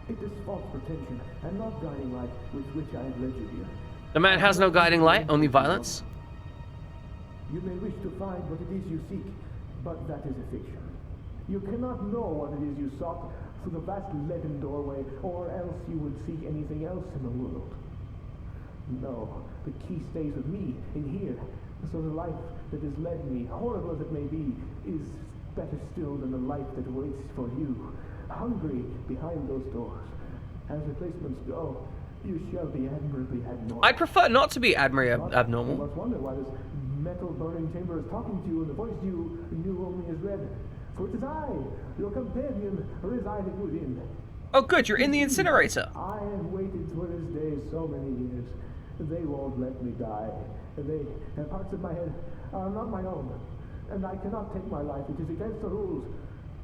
It is false pretension, and not guiding light with which I have led you here. The man has no guiding light, only violence. You may wish to find what it is you seek, but that is a fiction. You cannot know what it is you sought through the vast leaden doorway, or else you would seek anything else in the world. No, the key stays with me, in here, so the life that has led me, horrible as it may be, is better still than the life that waits for you, hungry behind those doors. As replacements go, you shall be admirably abnormal. I prefer not to be abnormal. You must wonder why this metal burning chamber is talking to you, and the voice you knew only as Red. For it is I, your companion, residing within. Oh good, you're in the incinerator. I have waited for this day so many years. They won't let me die. They have parts of my head are not my own, and I cannot take my life. It is against the rules.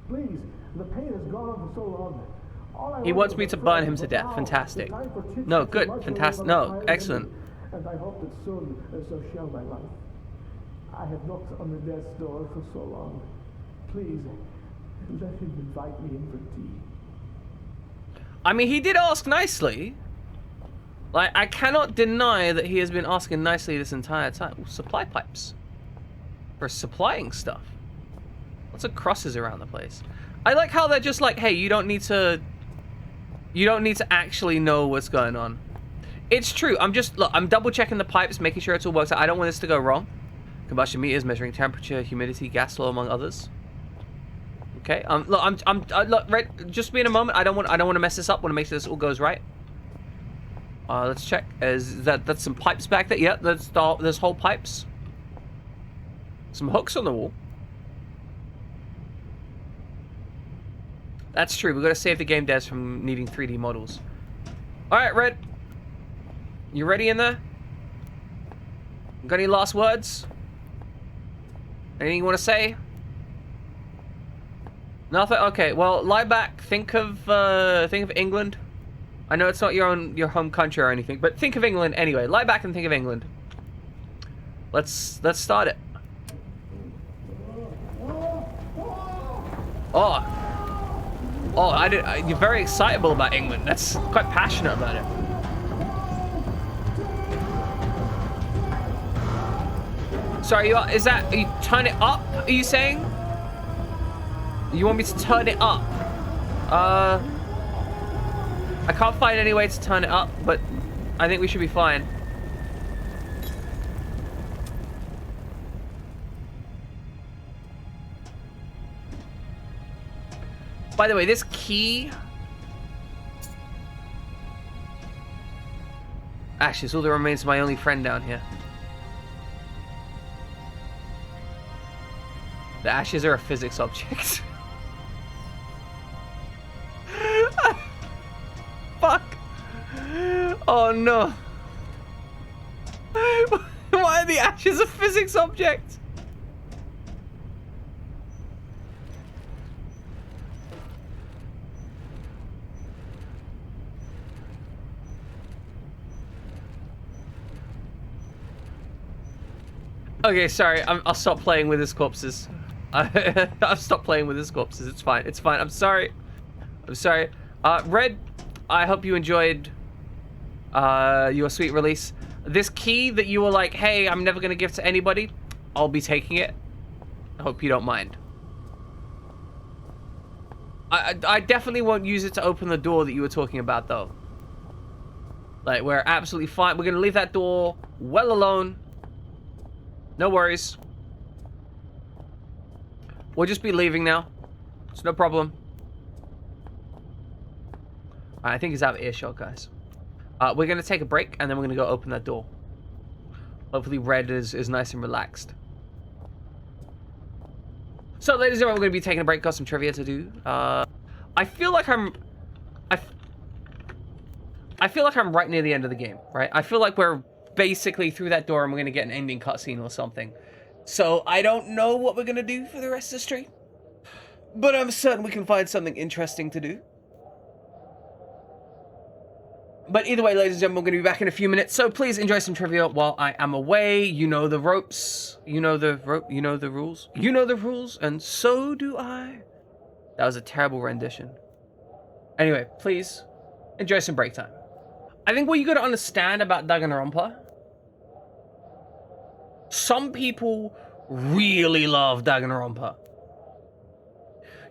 Please, the pain has gone on for so long. He wants me to burn him to death. Fantastic. No, good. Fantastic. No, excellent. And I hope that soon so shall my life. I have knocked on the death's door for so long. Please, let him invite me in for tea. I mean, he did ask nicely. Like, I cannot deny that he has been asking nicely this entire time. Ooh, supply pipes. For supplying stuff. Lots of crosses around the place. I like how they're just like, hey, you don't need to actually know what's going on. It's true. I'm double checking the pipes, making sure it all works out. I don't want this to go wrong. Combustion meters measuring temperature, humidity, gas flow, among others. Okay. Look, Red, just be in a moment. I don't want to mess this up. Want to make sure this all goes right. Let's check. That's some pipes back there? Yeah, there's whole pipes. Some hooks on the wall. That's true. We've got to save the game devs from needing 3D models. Alright, Red. You ready in there? Got any last words? Anything you want to say? Nothing? Okay, well, lie back. Think of England. I know it's not your home country or anything, but think of England anyway. Lie back and think of England. Let's start it. You're very excitable about England. That's quite passionate about it. Sorry, are you turn it up? Are you saying? You want me to turn it up? I can't find any way to turn it up, but I think we should be fine. By the way, this key... Ashes, all that remains of my only friend down here. The ashes are a physics object. Fuck. Oh no. Why are the ashes a physics object? Okay, sorry. I'll stop playing with his corpses. I've stopped playing with his corpses. It's fine. It's fine. I'm sorry. I'm sorry. Red, I hope you enjoyed your sweet release. This key that you were like, hey, I'm never going to give to anybody, I'll be taking it. I hope you don't mind. I definitely won't use it to open the door that you were talking about, though. Like, we're absolutely fine. We're going to leave that door well alone. No worries. We'll just be leaving now. It's no problem. I think he's out of earshot, guys. We're going to take a break, and then we're going to go open that door. Hopefully Red is nice and relaxed. So, ladies and gentlemen, we're going to be taking a break. Got some trivia to do. I feel like I'm right near the end of the game, right? I feel like we're basically through that door and we're going to get an ending cutscene or something. So I don't know what we're going to do for the rest of the stream, but I'm certain we can find something interesting to do. But either way, ladies and gentlemen, we're going to be back in a few minutes, so please enjoy some trivia while I am away. You know the ropes, you know the rules, you know the rules, and so do I. That was a terrible rendition. Anyway, please enjoy some break time. I think what you got to understand about Danganronpa, some people really love Danganronpa.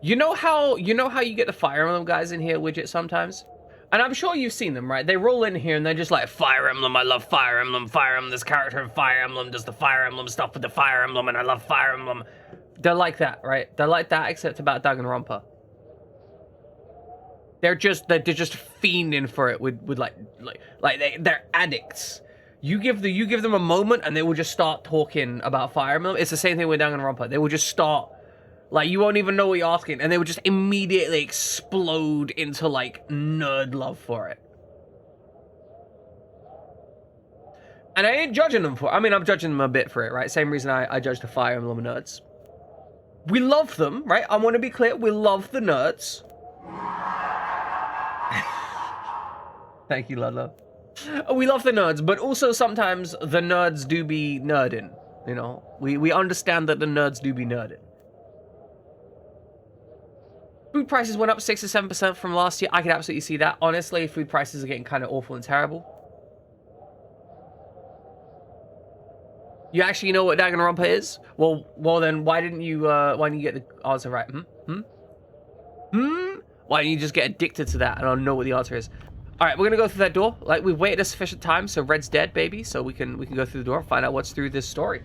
You know how you get the Fire Emblem guys in here widget sometimes? And I'm sure you've seen them, right? They roll in here and they're just like, Fire Emblem, I love Fire Emblem, this character in Fire Emblem does the Fire Emblem stuff with the Fire Emblem, and I love Fire Emblem. They're like that, right? They're like that, except about Danganronpa. They're just fiending for it with they're addicts. You give them a moment and they will just start talking about Fire Emblem. It's the same thing with Danganronpa. They will just start, like, you won't even know what you're asking, and they will just immediately explode into like nerd love for it. And I ain't judging them for it. I mean, I'm judging them a bit for it, right? Same reason I judge the Fire Emblem nerds. We love them, right? I want to be clear. We love the nerds. Thank you, Ludlow. We love the nerds, but also sometimes the nerds do be nerding. You know, we understand that the nerds do be nerding. Food prices went up 6 or 7% from last year. I can absolutely see that. Honestly, food prices are getting kind of awful and terrible. You actually know what Danganronpa is? Well, then why didn't you get the answer right? Why didn't you just get addicted to that and I don't know what the answer is? All right, we're gonna go through that door. Like, we've waited a sufficient time, so Red's dead, baby. So we can go through the door and find out what's through this story.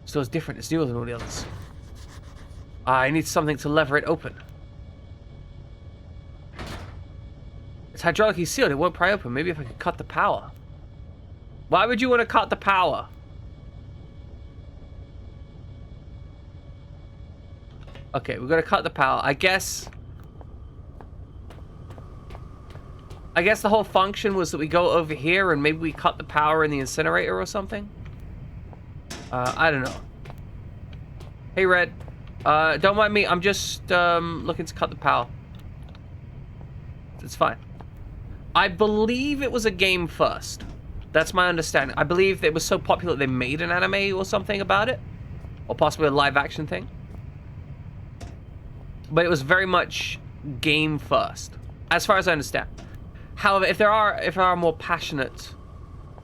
So it's different. It's newer than all the others. I need something to lever it open. It's hydraulically sealed. It won't pry open. Maybe if I could cut the power. Why would you want to cut the power? Okay, we're gonna cut the power. I guess the whole function was that we go over here and maybe we cut the power in the incinerator or something. I don't know. Hey, Red. Don't mind me. I'm just looking to cut the power. It's fine. I believe it was a game first. That's my understanding. I believe it was so popular they made an anime or something about it. Or possibly a live action thing. But it was very much game first, as far as I understand. However, if there are more passionate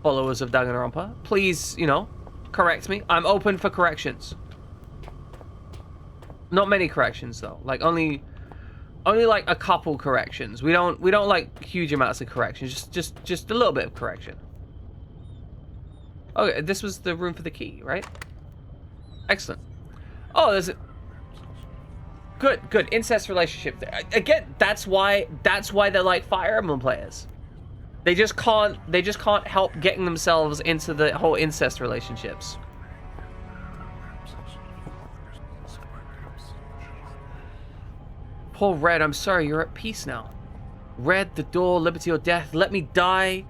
followers of Danganronpa, please, correct me. I'm open for corrections. Not many corrections though. Like only like a couple corrections. We don't like huge amounts of corrections. Just a little bit of correction. Okay, this was the room for the key, right? Excellent. Oh, there's a good incest relationship there. Again, that's why they're like Fire Emblem players. They just can't help getting themselves into the whole incest relationships. Poor Red, I'm sorry, you're at peace now. Red, the door, liberty or death, let me die.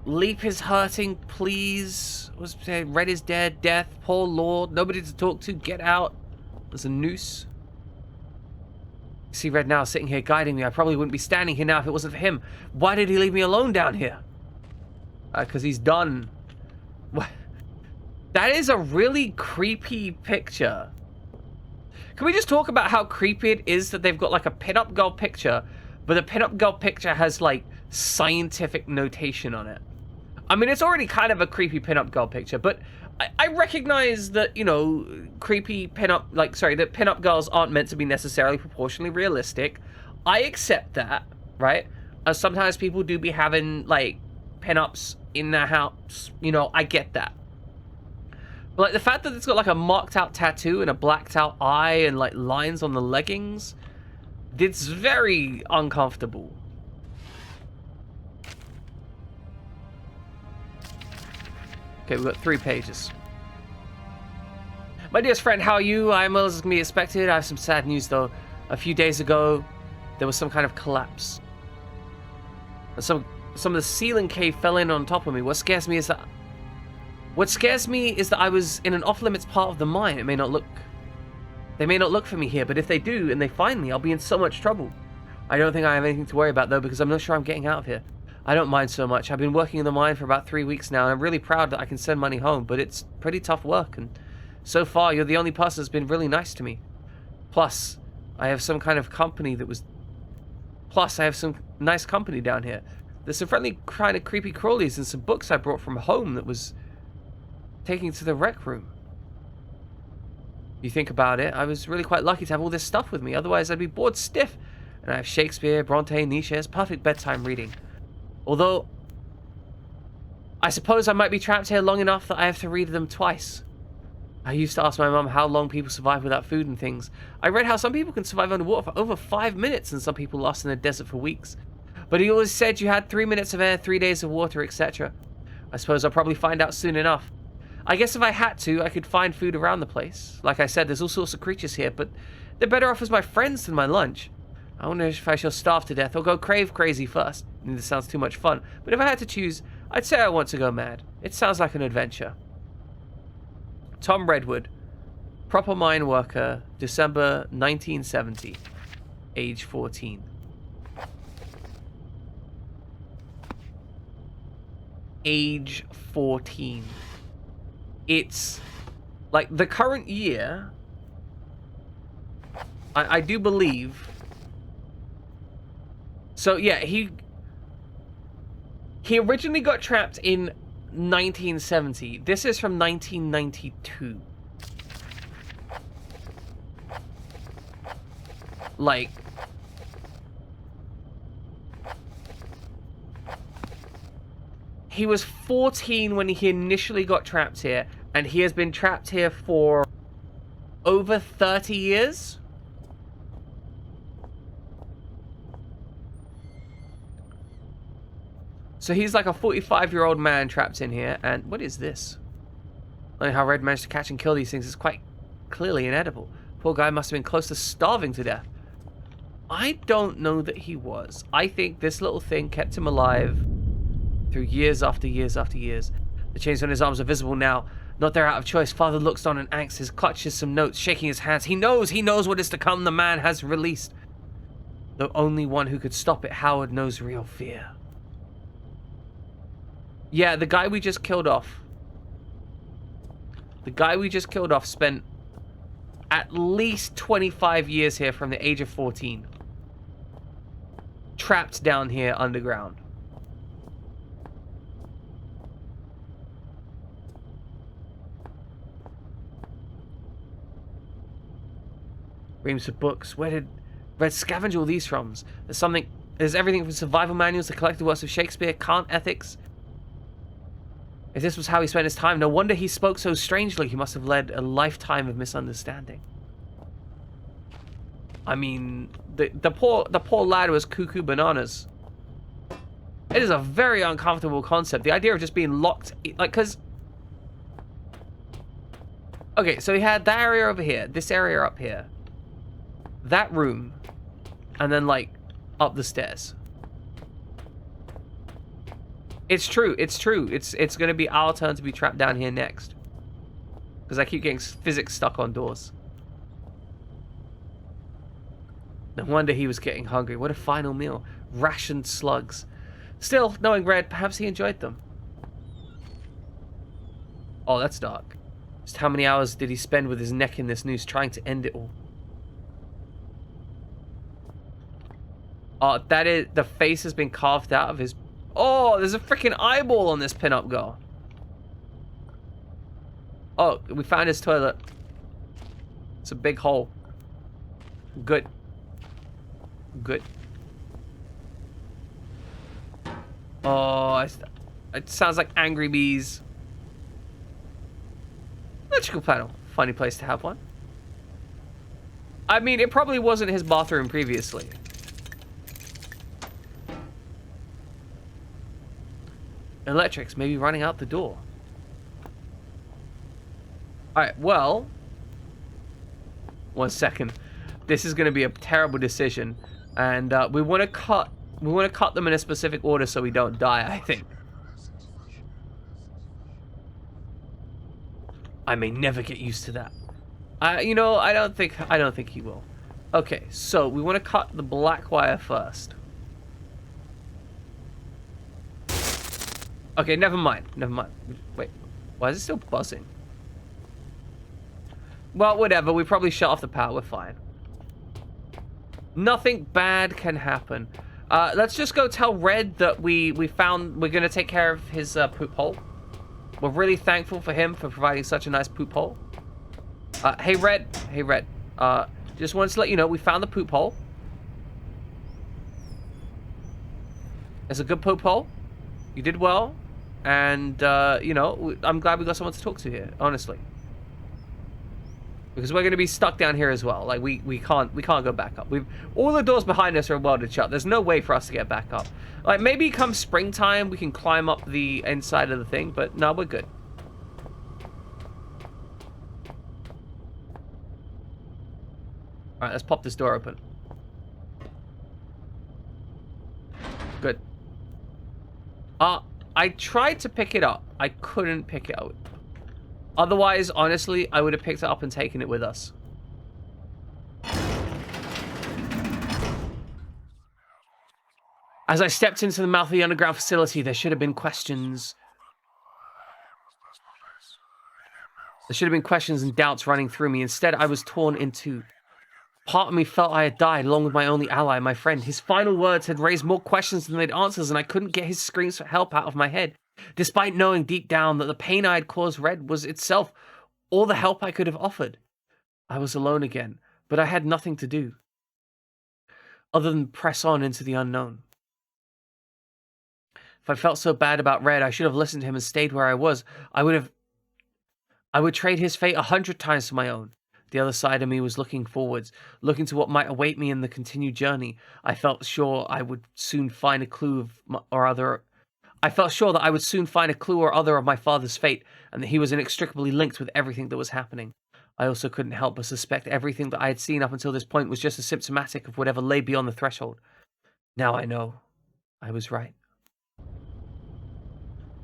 Leap is hurting, please. Red is dead, death, poor Lord, nobody to talk to, get out. There's a noose. See Red now sitting here guiding me. I probably wouldn't be standing here now if it wasn't for him. Why did he leave me alone down here? because he's done. That is a really creepy picture. Can we just talk about how creepy it is that they've got like a pinup girl picture, but the pinup girl picture has like scientific notation on it? I mean, it's already kind of a creepy pinup girl picture, but I recognize that, you know, creepy pinup, that pinup girls aren't meant to be necessarily proportionally realistic. I accept that, right? Sometimes people do be having like pinups in their house, you know, I get that. But like the fact that it's got like a marked out tattoo and a blacked out eye and like lines on the leggings, it's very uncomfortable. Okay, we've got 3 pages. My dearest friend, how are you? I'm well as can be expected. I have some sad news though. A few days ago, there was some kind of collapse. Some of the ceiling cave fell in on top of me. What scares me is that I was in an off-limits part of the mine. They may not look for me here, but if they do and they find me, I'll be in so much trouble. I don't think I have anything to worry about though, because I'm not sure I'm getting out of here. I don't mind so much. I've been working in the mine for about 3 weeks now, and I'm really proud that I can send money home, but it's pretty tough work, and so far you're the only person that's been really nice to me. Plus, I have some nice company down here. There's some friendly kind of creepy crawlies and some books I brought from home that was taking to the rec room. You think about it, I was really quite lucky to have all this stuff with me, otherwise I'd be bored stiff. And I have Shakespeare, Bronte, Nietzsche, it's perfect bedtime reading. Although, I suppose I might be trapped here long enough that I have to read them twice. I used to ask my mum how long people survive without food and things. I read how some people can survive underwater for over 5 minutes and some people lost in the desert for weeks. But he always said you had 3 minutes of air, 3 days of water, etc. I suppose I'll probably find out soon enough. I guess if I had to, I could find food around the place. Like I said, there's all sorts of creatures here, but they're better off as my friends than my lunch. I wonder if I shall starve to death or go crave crazy first. This sounds too much fun, but if I had to choose, I'd say I want to go mad. It sounds like an adventure. Tom Redwood, proper mine worker, December 1970, age 14. Age 14. It's like the current year, I do believe. So yeah, he originally got trapped in 1970. This is from 1992. Like, he was 14 when he initially got trapped here, and he has been trapped here for over 30 years. So he's like a 45-year-old man trapped in here, and what is this? I don't know how Red managed to catch and kill these things. It's quite clearly inedible. Poor guy must have been close to starving to death. I don't know that he was. I think this little thing kept him alive through years after years after years. The chains on his arms are visible now. Not there out of choice. Father looks on in angst. His clutches some notes, shaking his hands. He knows what is to come. The man has released. The only one who could stop it, Howard, knows real fear. Yeah, the guy we just killed off. The guy we just killed off spent at least 25 years here from the age of 14. Trapped down here underground. Reams of books. Where did Red scavenge all these from? There's everything from survival manuals to collected works of Shakespeare, Kant ethics. If this was how he spent his time, no wonder he spoke so strangely. He must have led a lifetime of misunderstanding. I mean, the poor lad was cuckoo bananas. It is a very uncomfortable concept. The idea of just being locked, like, cause. Okay, so he had that area over here, this area up here, that room, and then like up the stairs. It's true. It's true. It's gonna be our turn to be trapped down here next, because I keep getting physics stuck on doors. No wonder he was getting hungry. What a final meal. Rationed slugs. Still, knowing Red, perhaps he enjoyed them. Oh, that's dark. Just how many hours did he spend with his neck in this noose trying to end it all? Oh, that is... The face has been carved out of his... Oh, there's a freaking eyeball on this pinup girl. Oh, we found his toilet. It's a big hole. Good. Good. Oh, it sounds like angry bees. Electrical panel. Funny place to have one. I mean, it probably wasn't his bathroom previously. Electrics maybe running out the door. Alright, well... 1 second. This is going to be a terrible decision. And we want to cut them in a specific order so we don't die, I think. I may never get used to that. You know, I don't think he will. Okay, so we want to cut the black wire first. Okay, never mind. Never mind. Wait, why is it still buzzing? Well, whatever. We probably shut off the power. We're fine. Nothing bad can happen. Let's just go tell Red that we're going to take care of his poop hole. We're really thankful for him for providing such a nice poop hole. Hey, Red. Hey, Red. Just wanted to let you know we found the poop hole. It's a good poop hole. You did well. And, you know, I'm glad we got someone to talk to here, honestly. Because we're going to be stuck down here as well. Like, we can't go back up. All the doors behind us are welded shut. There's no way for us to get back up. Like, maybe come springtime, we can climb up the inside of the thing. But, no, we're good. Alright, let's pop this door open. Good. I tried to pick it up. I couldn't pick it up. Otherwise, honestly, I would have picked it up and taken it with us. As I stepped into the mouth of the underground facility, there should have been questions. There should have been questions and doubts running through me. Instead, I was torn in two. Part of me felt I had died, along with my only ally, my friend. His final words had raised more questions than they'd answers, and I couldn't get his screams for help out of my head. Despite knowing deep down that the pain I had caused Red was itself all the help I could have offered. I was alone again, but I had nothing to do other than press on into the unknown. If I felt so bad about Red, I should have listened to him and stayed where I was. I would trade his fate 100 times for my own. The other side of me was looking forwards, looking to what might await me in the continued journey. I felt sure I would soon find a clue or other of my father's fate, and that he was inextricably linked with everything that was happening. I also couldn't help but suspect everything that I had seen up until this point was just as symptomatic of whatever lay beyond the threshold. Now I know. I was right.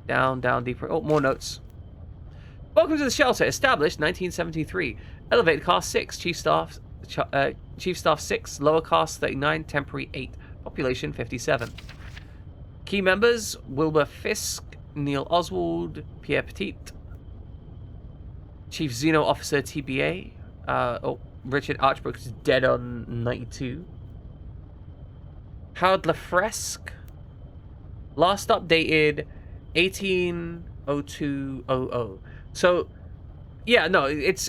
Down, deeper. Oh, more notes. Welcome to the shelter. Established 1973. Elevated caste 6. Chief Staff 6. Lower caste 39. Temporary 8. Population 57. Key members: Wilbur Fisk, Neil Oswald, Pierre Petit, Chief Xeno Officer TBA. Richard Archbrook is dead on 92. Howard Lafresque. Last updated 180200. So, yeah, no, it's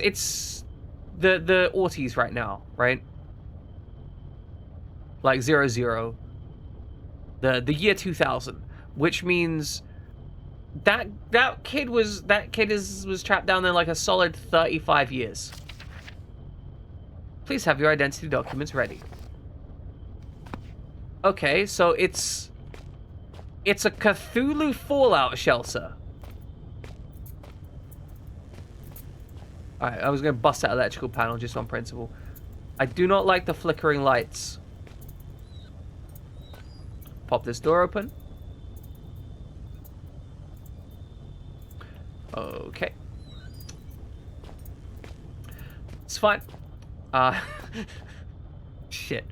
the aughties right now, right? Like 00. The year 2000, which means that kid was trapped down there like a solid 35 years. Please have your identity documents ready. Okay, so it's a Cthulhu Fallout shelter. Alright, I was gonna bust that electrical panel just on principle. I do not like the flickering lights. Pop this door open. Okay. It's fine. Shit.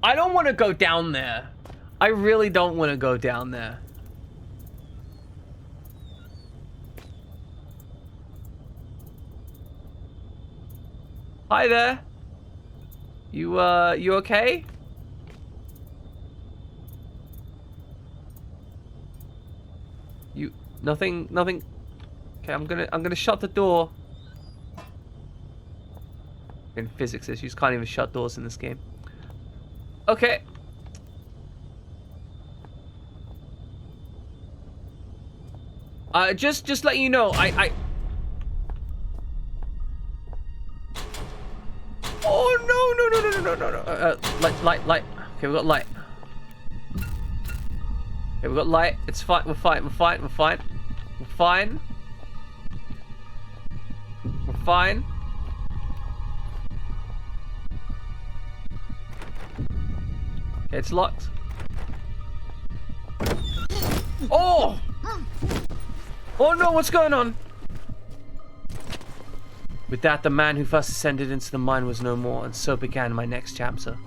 I don't want to go down there. I really don't want to go down there. Hi there. You okay? Nothing. Okay, I'm gonna shut the door. In physics issues, can't even shut doors in this game. Okay. Just letting you know, I... Oh, no. Light. Okay, we got light. Okay, we got light. It's fine. We're fine. We're fine. Okay, it's locked. Oh! Oh no, what's going on? With that, the man who first ascended into the mine was no more, and so began my next chapter.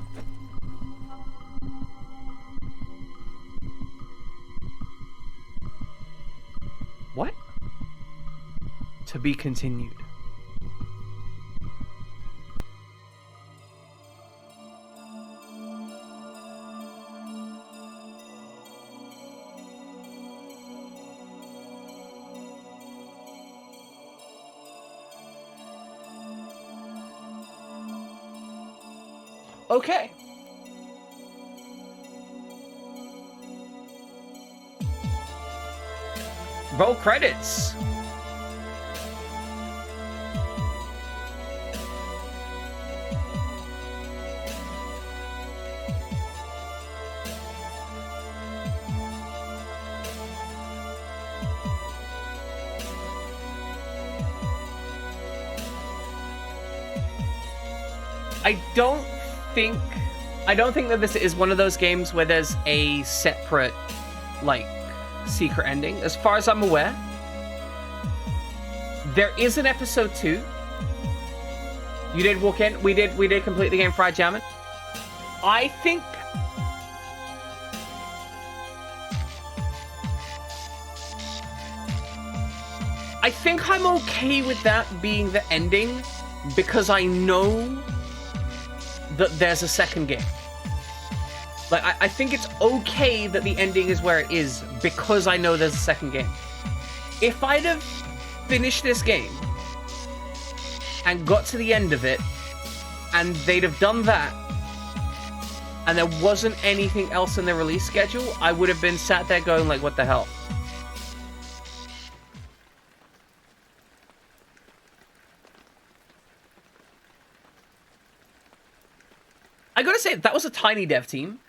What? To be continued. Okay. Roll credits. I don't think that this is one of those games where there's a separate, like, secret ending. As far as I'm aware, there is an episode 2. You did walk in. We did complete the game fried jamming. I think I'm okay with that being the ending because I know that there's a second game. Like, I think it's okay that the ending is where it is because I know there's a second game. If I'd have finished this game and got to the end of it and they'd have done that and there wasn't anything else in the release schedule, I would have been sat there going like, what the hell? I gotta say, that was a tiny dev team.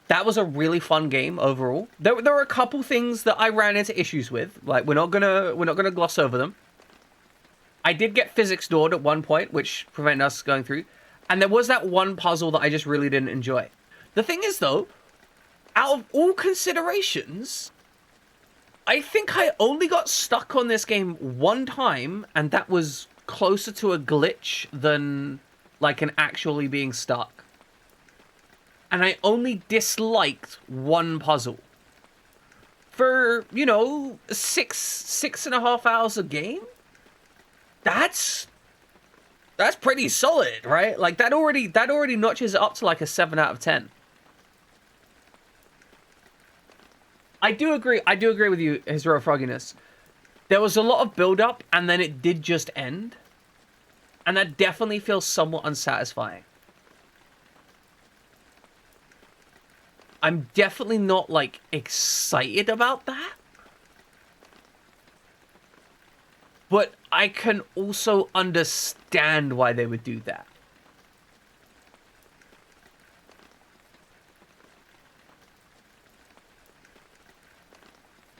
That was a really fun game overall. There were a couple things that I ran into issues with. Like, we're not gonna gloss over them. I did get physics doored at one point, which prevented us going through. And there was that one puzzle that I just really didn't enjoy. The thing is, though, out of all considerations, I think I only got stuck on this game one time, and that was closer to a glitch than, like, an actually being stuck. And I only disliked one puzzle. For, you know, 6.5 hours a game? That's pretty solid, right? Like, that already notches it up to like a 7 out of 10. I do agree with you, His Real Frogginess. There was a lot of build-up, and then it did just end. And that definitely feels somewhat unsatisfying. I'm definitely not, like, excited about that. But I can also understand why they would do that.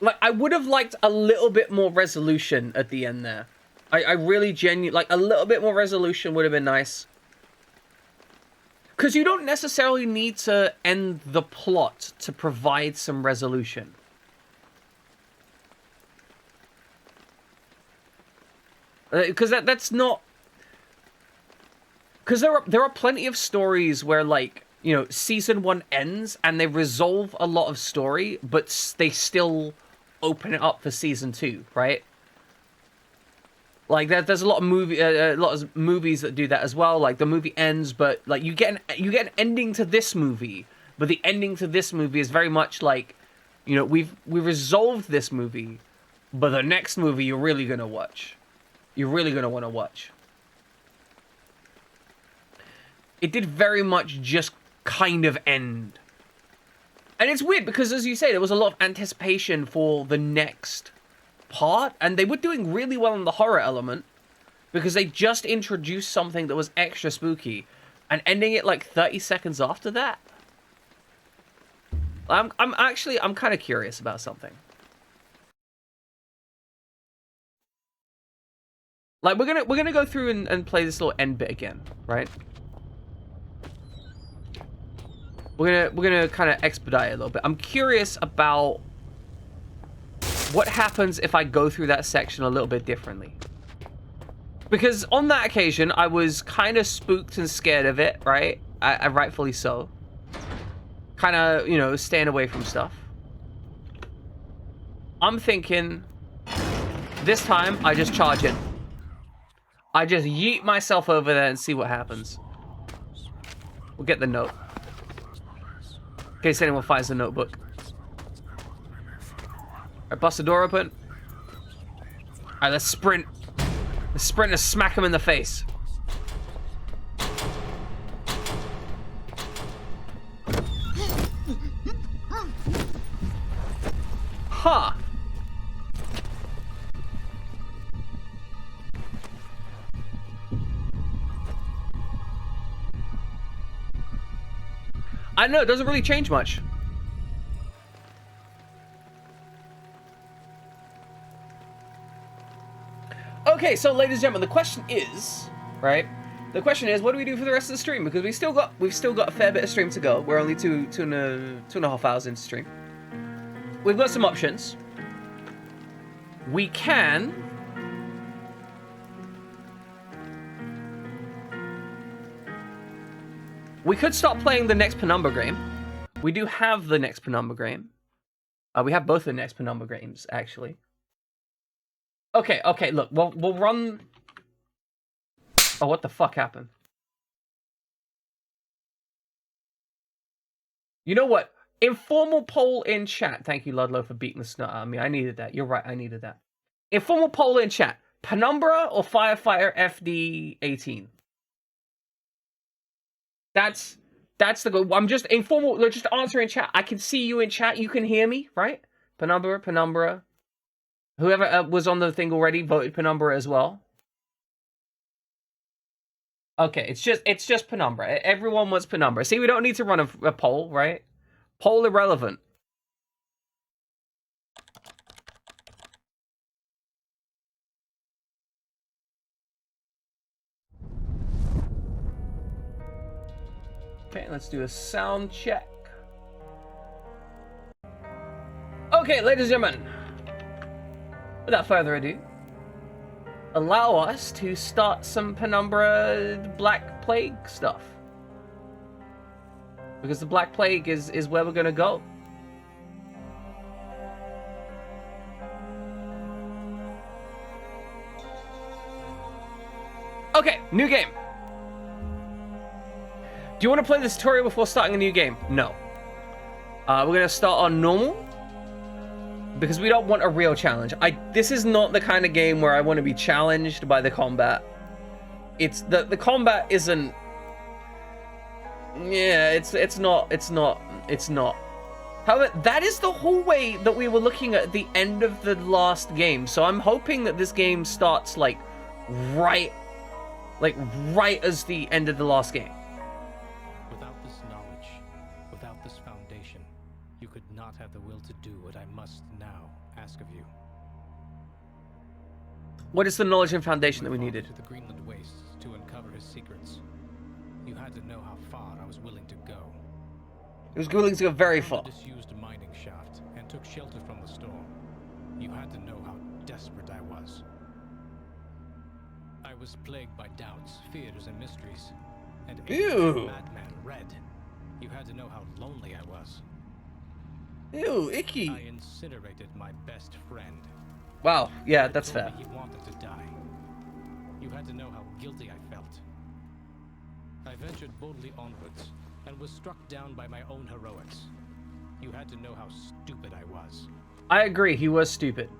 Like, I would have liked a little bit more resolution at the end there. I really genuinely... Like, a little bit more resolution would have been nice. Because you don't necessarily need to end the plot to provide some resolution. Because that's not... Because there are plenty of stories where, like, you know, season 1 ends and they resolve a lot of story, but they still open it up for season 2, right? Like there's a lot of movies that do that as well. Like the movie ends, but like you get an ending to this movie, but the ending to this movie is very much like, you know, we've resolved this movie, but the next movie you're really gonna watch. You're really gonna want to watch. It did very much just kind of end. And it's weird because, as you say, there was a lot of anticipation for the next part, and they were doing really well in the horror element because they just introduced something that was extra spooky, and ending it like 30 seconds after that. I'm kind of curious about something. Like we're gonna go through and play this little end bit again, right? We're gonna kind of expedite it a little bit. I'm curious about what happens if I go through that section a little bit differently. Because on that occasion, I was kind of spooked and scared of it, right? I rightfully so. Kind of, you know, staying away from stuff. I'm thinking this time I just charge in. I just yeet myself over there and see what happens. We'll get the note. In case anyone finds the notebook. Alright, bust the door open. Alright, let's sprint. Let's sprint and smack him in the face. Huh. I know, it doesn't really change much. Okay, so ladies and gentlemen, the question is, right? The question is, what do we do for the rest of the stream? Because we've still got a fair bit of stream to go. We're only two and a half hours into stream. We've got some options. We can we could start playing the next Penumbra game. We do have the next Penumbra game. We have both the next Penumbra games, actually. Okay, look, we'll run... Oh, what the fuck happened? You know what? Informal poll in chat. Thank you, Ludlow, for beating the snot out of me. I needed that. You're right, I needed that. Informal poll in chat. Penumbra or Firefighter FD18? That's the goal. I'm just informal. Just answer in chat. I can see you in chat. You can hear me, right? Penumbra. Whoever was on the thing already voted Penumbra as well. Okay, it's just Penumbra. Everyone wants Penumbra. See, we don't need to run a poll, right? Poll irrelevant. Okay, let's do a sound check. Okay, ladies and gentlemen, without further ado, allow us to start some Penumbra Black Plague stuff. Because the Black Plague is where we're gonna go. Okay, new game. Do you want to play the tutorial before starting a new game? No. We're gonna start on normal. Because we don't want a real challenge. This is not the kind of game where I want to be challenged by the combat. It's the combat isn't. Yeah, it's not. However, that is the whole way that we were looking at the end of the last game. So I'm hoping that this game starts like right as the end of the last game. Without this knowledge, without this foundation, you could not have the will to do what I must now ask of you. What is the knowledge and foundation that we needed? To the Greenland wastes to uncover his secrets. You had to know how far I was willing to go. It was willing to go very far. I disused a mining shaft and took shelter from the storm. You had to know how desperate I was. I was plagued by doubts, fears, and mysteries. And Ew. madman Red You had to know how lonely I was. Ew, icky. I incinerated my best friend. Wow, yeah, He that's told fair. me he wanted to die. You had to know how guilty I felt. I ventured boldly onwards and was struck down by my own heroics. You had to know how stupid I was. I agree, he was stupid.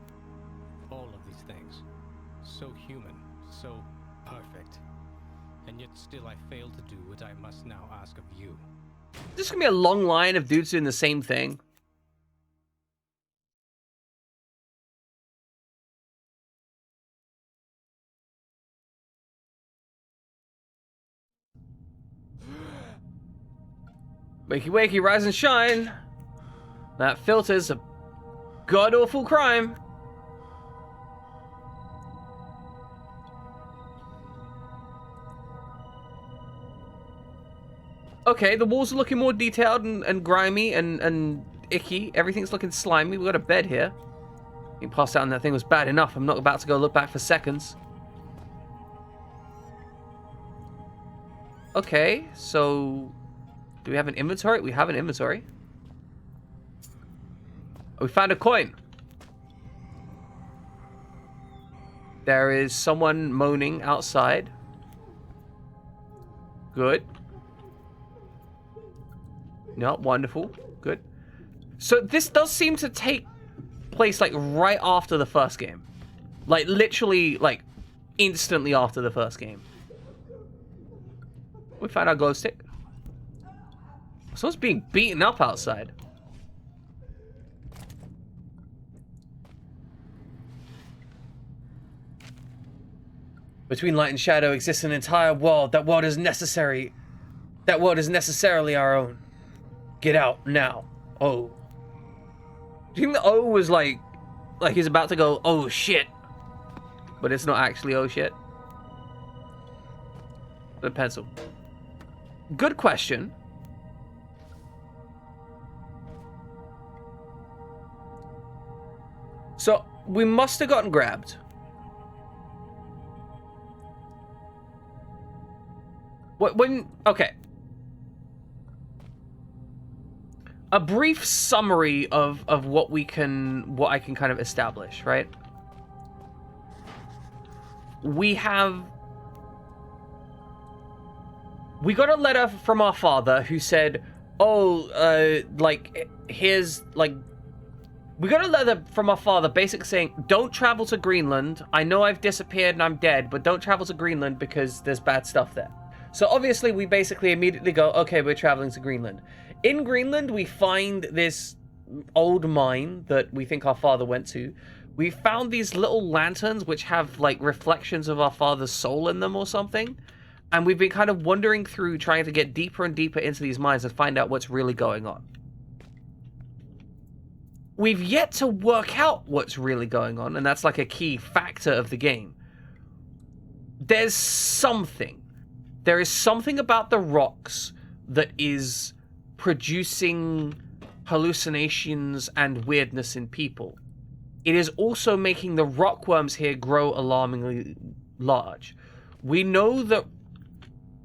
All of these things. So human, so perfect. And yet still I failed to do what I must now ask of you. This is gonna be a long line of dudes doing the same thing. Wakey wakey, rise and shine. That filter's a god-awful crime. Okay, the walls are looking more detailed and grimy and icky. Everything's looking slimy. We've got a bed here. Being passed out on that thing was bad enough. I'm not about to go look back for seconds. Okay, so... do we have an inventory? We have an inventory. Oh, we found a coin. There is someone moaning outside. Good. No, wonderful. Good. So this does seem to take place like right after the first game. Like literally like instantly after the first game. We found our glow stick. Someone's being beaten up outside. Between light and shadow exists an entire world. That world is necessary. That world is necessarily our own. Get out now. Oh. Do you think the O was like he's about to go, oh shit. But it's not actually oh shit. The pencil. Good question. So, we must have gotten grabbed. Okay. A brief summary of what I can kind of establish, right? We got a letter from our father who said, oh, here's, like, we got a letter from our father basically saying, don't travel to Greenland. I know I've disappeared and I'm dead, but don't travel to Greenland because there's bad stuff there. So obviously we basically immediately go, okay, we're traveling to Greenland. In Greenland, we find this old mine that we think our father went to. We found these little lanterns which have like reflections of our father's soul in them or something. And we've been kind of wandering through trying to get deeper and deeper into these mines and find out what's really going on. We've yet to work out what's really going on, and that's like a key factor of the game. There's something. There is something about the rocks that is producing hallucinations and weirdness in people. It is also making the rockworms here grow alarmingly large. We know that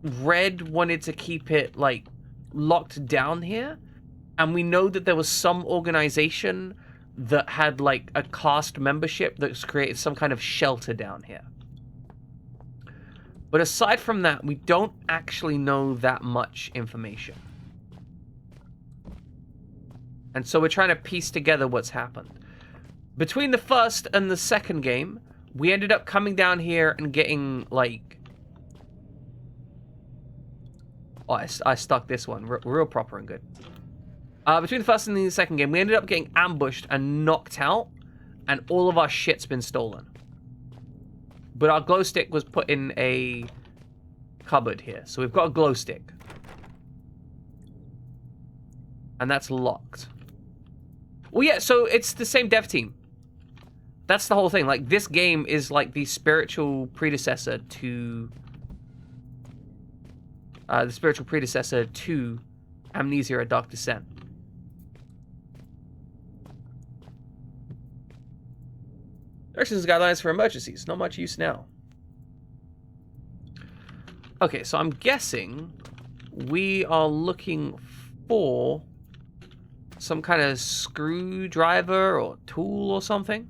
Red wanted to keep it, like, locked down here. And we know that there was some organization that had, like, a caste membership that's created some kind of shelter down here. But aside from that, we don't actually know that much information. And so we're trying to piece together what's happened. Between the first and the second game, we ended up coming down here and getting, like... oh, I stuck this one real proper and good. Between the first and the second game, we ended up getting ambushed and knocked out, and all of our shit's been stolen. But our glow stick was put in a cupboard here, so we've got a glow stick. And that's locked. Well, yeah, so it's the same dev team. That's the whole thing. Like, this game is like the spiritual predecessor to... Amnesia: A Dark Descent. Directions and guidelines for emergencies. Not much use now. Okay, so I'm guessing we are looking for some kind of screwdriver or tool or something.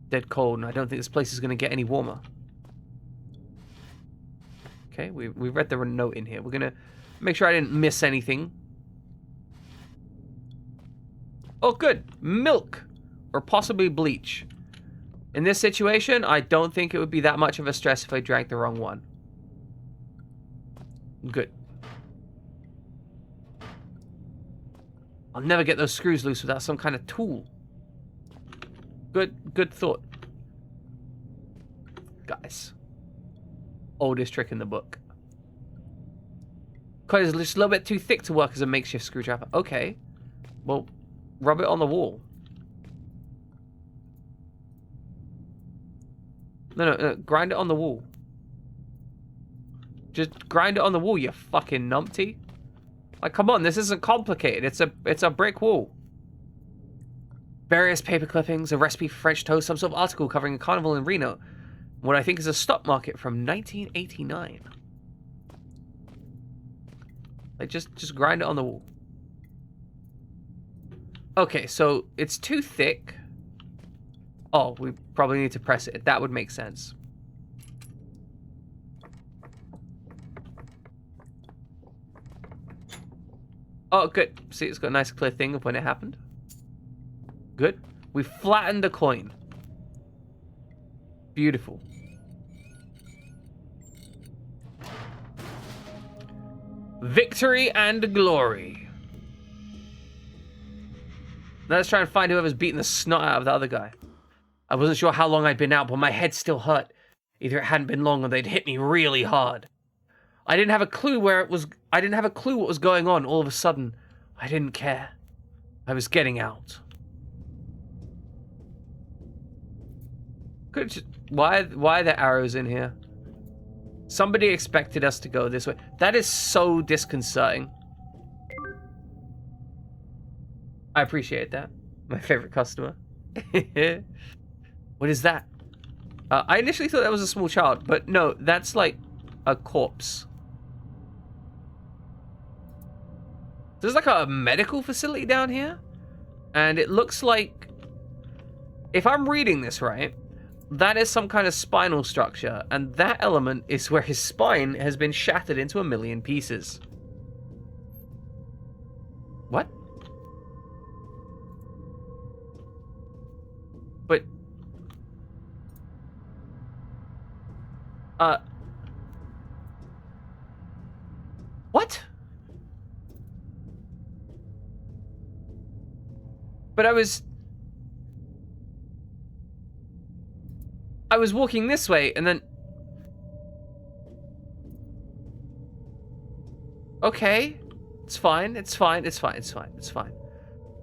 Dead cold, and I don't think this place is going to get any warmer. Okay, we read the note in here. We're going to make sure I didn't miss anything. Oh, good. Milk. Or possibly bleach. In this situation, I don't think it would be that much of a stress if I drank the wrong one. Good. I'll never get those screws loose without some kind of tool. Good thought. Guys. Oldest trick in the book. Because it's just a little bit too thick to work as a makeshift screwdriver. Okay. Well, rub it on the wall. No, grind it on the wall. Just grind it on the wall, you fucking numpty. Like, come on, this isn't complicated. It's a brick wall. Various paper clippings, a recipe for French toast, some sort of article covering a carnival in Reno. What I think is a stock market from 1989. Like, just grind it on the wall. Okay, so it's too thick. Oh, we probably need to press it. That would make sense. Oh, good. See, it's got a nice clear thing of when it happened. Good. We flattened the coin. Beautiful. Victory and glory. Now let's try and find whoever's beating the snot out of the other guy. I wasn't sure how long I'd been out, but my head still hurt. Either it hadn't been long or they'd hit me really hard. I didn't have a clue what was going on all of a sudden. I didn't care. I was getting out. Why are there arrows in here? Somebody expected us to go this way. That is so disconcerting. I appreciate that. My favorite customer. What is that? I initially thought that was a small child, but no, that's like a corpse. There's like a medical facility down here, and it looks like, if I'm reading this right, that is some kind of spinal structure, and that element is where his spine has been shattered into a million pieces. What? But... What? But I was walking this way, and then... Okay. It's fine, it's fine, it's fine, it's fine, it's fine.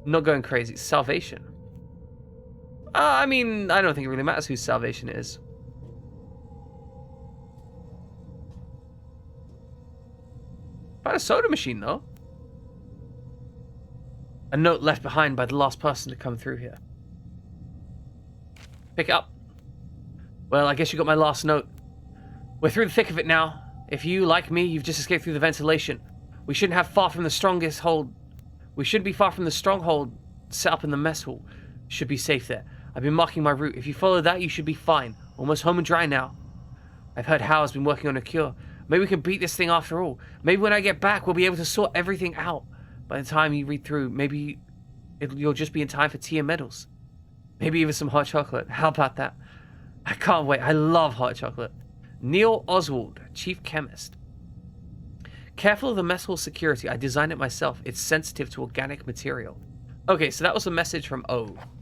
I'm not going crazy. Salvation. I mean, I don't think it really matters whose salvation it is. Found a soda machine, though. A note left behind by the last person to come through here. Pick it up. Well, I guess you got my last note. We're through the thick of it now. If you, like me, you've just escaped through the ventilation. We shouldn't be far from the stronghold set up in the mess hall. Should be safe there. I've been marking my route. If you follow that, you should be fine. Almost home and dry now. I've heard Howard's been working on a cure. Maybe we can beat this thing after all. Maybe when I get back, we'll be able to sort everything out. By the time you read through, maybe you'll just be in time for tea and medals. Maybe even some hot chocolate. How about that? I can't wait. I love hot chocolate. Neil Oswald, Chief Chemist. Careful of the mess hall security. I designed it myself. It's sensitive to organic material. Okay, so that was a message from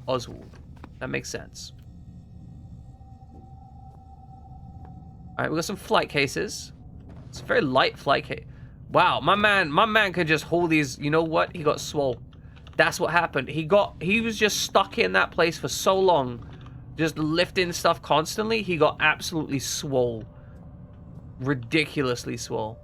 Oswald. That makes sense. Alright, we got some flight cases. It's a very light flight case. Wow, my man could just hold these. You know what? He got swole. That's what happened. He was just stuck in that place for so long, just lifting stuff constantly. He got absolutely swole. Ridiculously swole.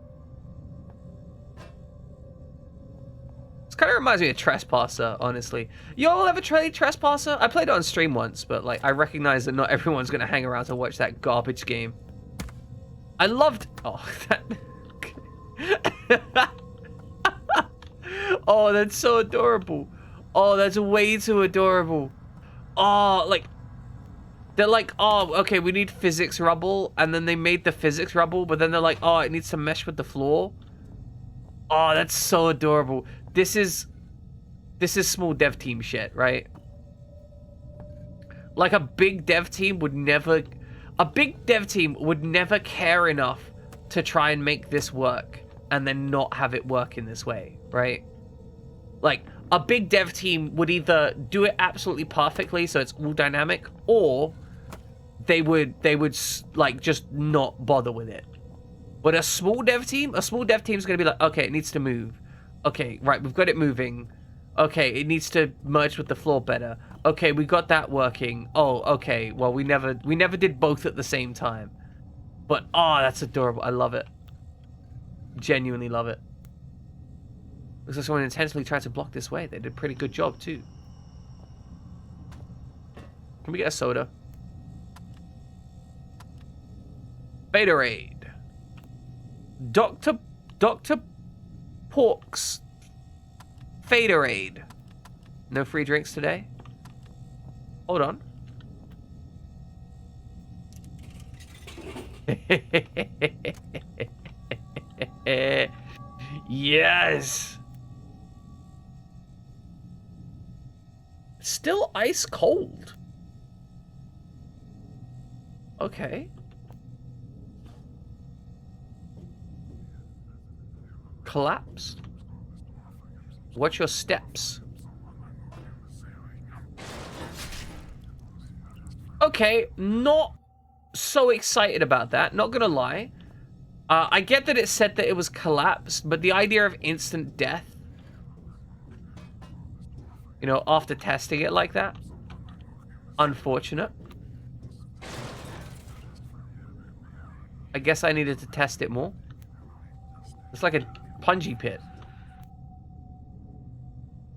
This kind of reminds me of Trespasser, honestly. Y'all ever tried Trespasser? I played it on stream once, but like I recognize that not everyone's gonna hang around to watch that garbage game. I loved... Oh, that... Oh, that's so adorable. Oh, that's way too adorable. Oh, like, they're like, oh, okay, we need physics rubble, and then they made the physics rubble, but then they're like, oh, it needs to mesh with the floor. Oh, that's so adorable. This is small dev team shit, right? Like a big dev team would never care enough to try and make this work and then not have it work in this way, right? Like, a big dev team would either do it absolutely perfectly so it's all dynamic, or they would like just not bother with it. But a small dev team's gonna be like, okay, it needs to move. Okay, right, we've got it moving. Okay, it needs to merge with the floor better. Okay, we got that working. Oh, okay, well, we never did both at the same time. But, oh, that's adorable. I love it. Genuinely love it. Looks like someone intentionally tried to block this way. They did a pretty good job, too. Can we get a soda? Faderade. Dr. Pork's Faderade. No free drinks today? Hold on. Yes. Still ice cold. Okay. Collapsed. Watch your steps. Okay, not so excited about that, not gonna lie. I get that it said that it was collapsed, but the idea of instant death, you know, after testing it like that, unfortunate. I guess I needed to test it more. It's like a punji pit.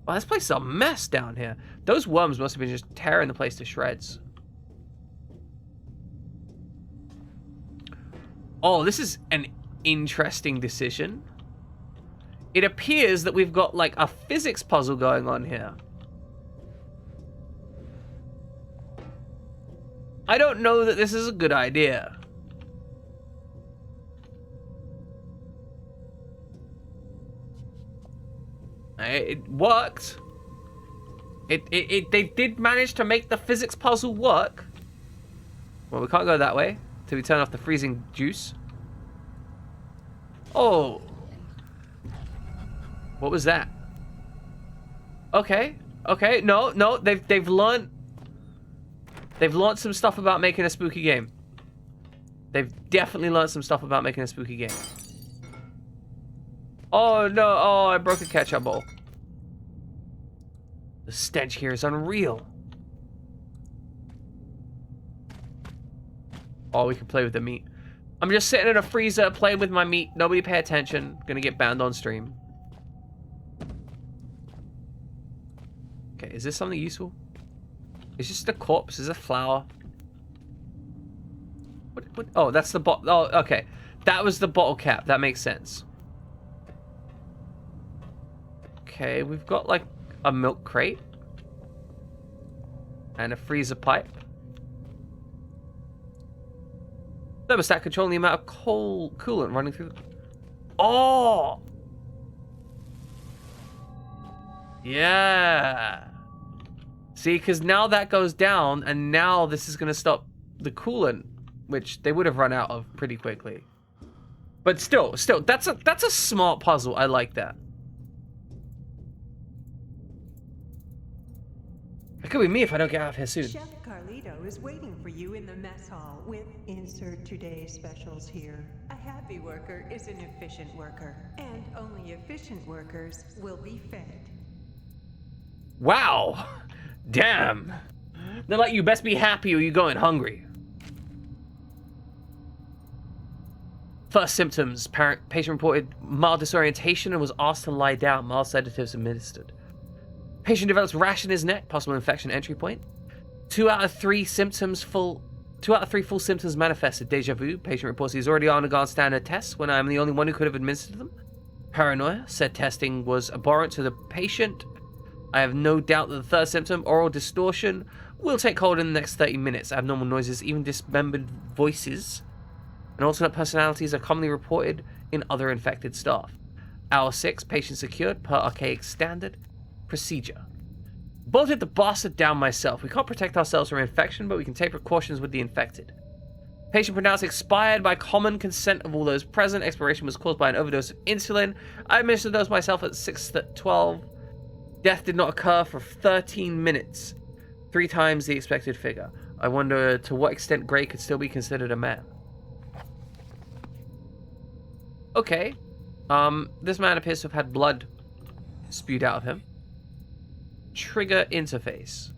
Oh, this place is a mess down here. Those worms must have been just tearing the place to shreds. Oh, this is an interesting decision. It appears that we've got like a physics puzzle going on here. I don't know that this is a good idea. It worked. They did manage to make the physics puzzle work. Well, we can't go that way till we turn off the freezing juice. Oh. What was that? Okay. Okay. No, they've learned some stuff about making a spooky game. They've definitely learned some stuff about making a spooky game. Oh no, oh, I broke a ketchup bowl. The stench here is unreal. Oh, we can play with the meat. I'm just sitting in a freezer playing with my meat. Nobody pay attention. Gonna get banned on stream. Okay, is this something useful? It's just a corpse. Is a flower. What? Oh, that's the bottle. Oh, okay. That was the bottle cap. That makes sense. Okay, we've got like a milk crate. And a freezer pipe. Thermostat controlling the amount of coolant running through the... Oh! Yeah. See, because now that goes down, and now this is going to stop the coolant, which they would have run out of pretty quickly. But still, that's a smart puzzle. I like that. It could be me if I don't get out of here soon. Chef Carlito is waiting for you in the mess hall with insert today's specials here. A happy worker is an efficient worker, and only efficient workers will be fed. Wow. Damn. They're like, you best be happy or you're going hungry. First symptoms. Patient reported mild disorientation and was asked to lie down. Mild sedatives administered. Patient develops rash in his neck, possible infection entry point. 2 out of 3 full symptoms manifested. Deja vu. Patient reports he's already undergone standard tests when I'm the only one who could have administered them. Paranoia. Said testing was abhorrent to the patient. I have no doubt that the third symptom, oral distortion, will take hold in the next 30 minutes. Abnormal noises, even dismembered voices, and alternate personalities are commonly reported in other infected staff. Hour 6, patient secured, per archaic standard. Procedure. Bolted the bastard down myself. We can't protect ourselves from infection, but we can take precautions with the infected. Patient pronounced expired by common consent of all those present. Expiration was caused by an overdose of insulin. I administered those myself at 6:12. Death did not occur for 13 minutes. 3 times the expected figure. I wonder to what extent Gray could still be considered a man. Okay. This man appears to have had blood spewed out of him. Trigger interface.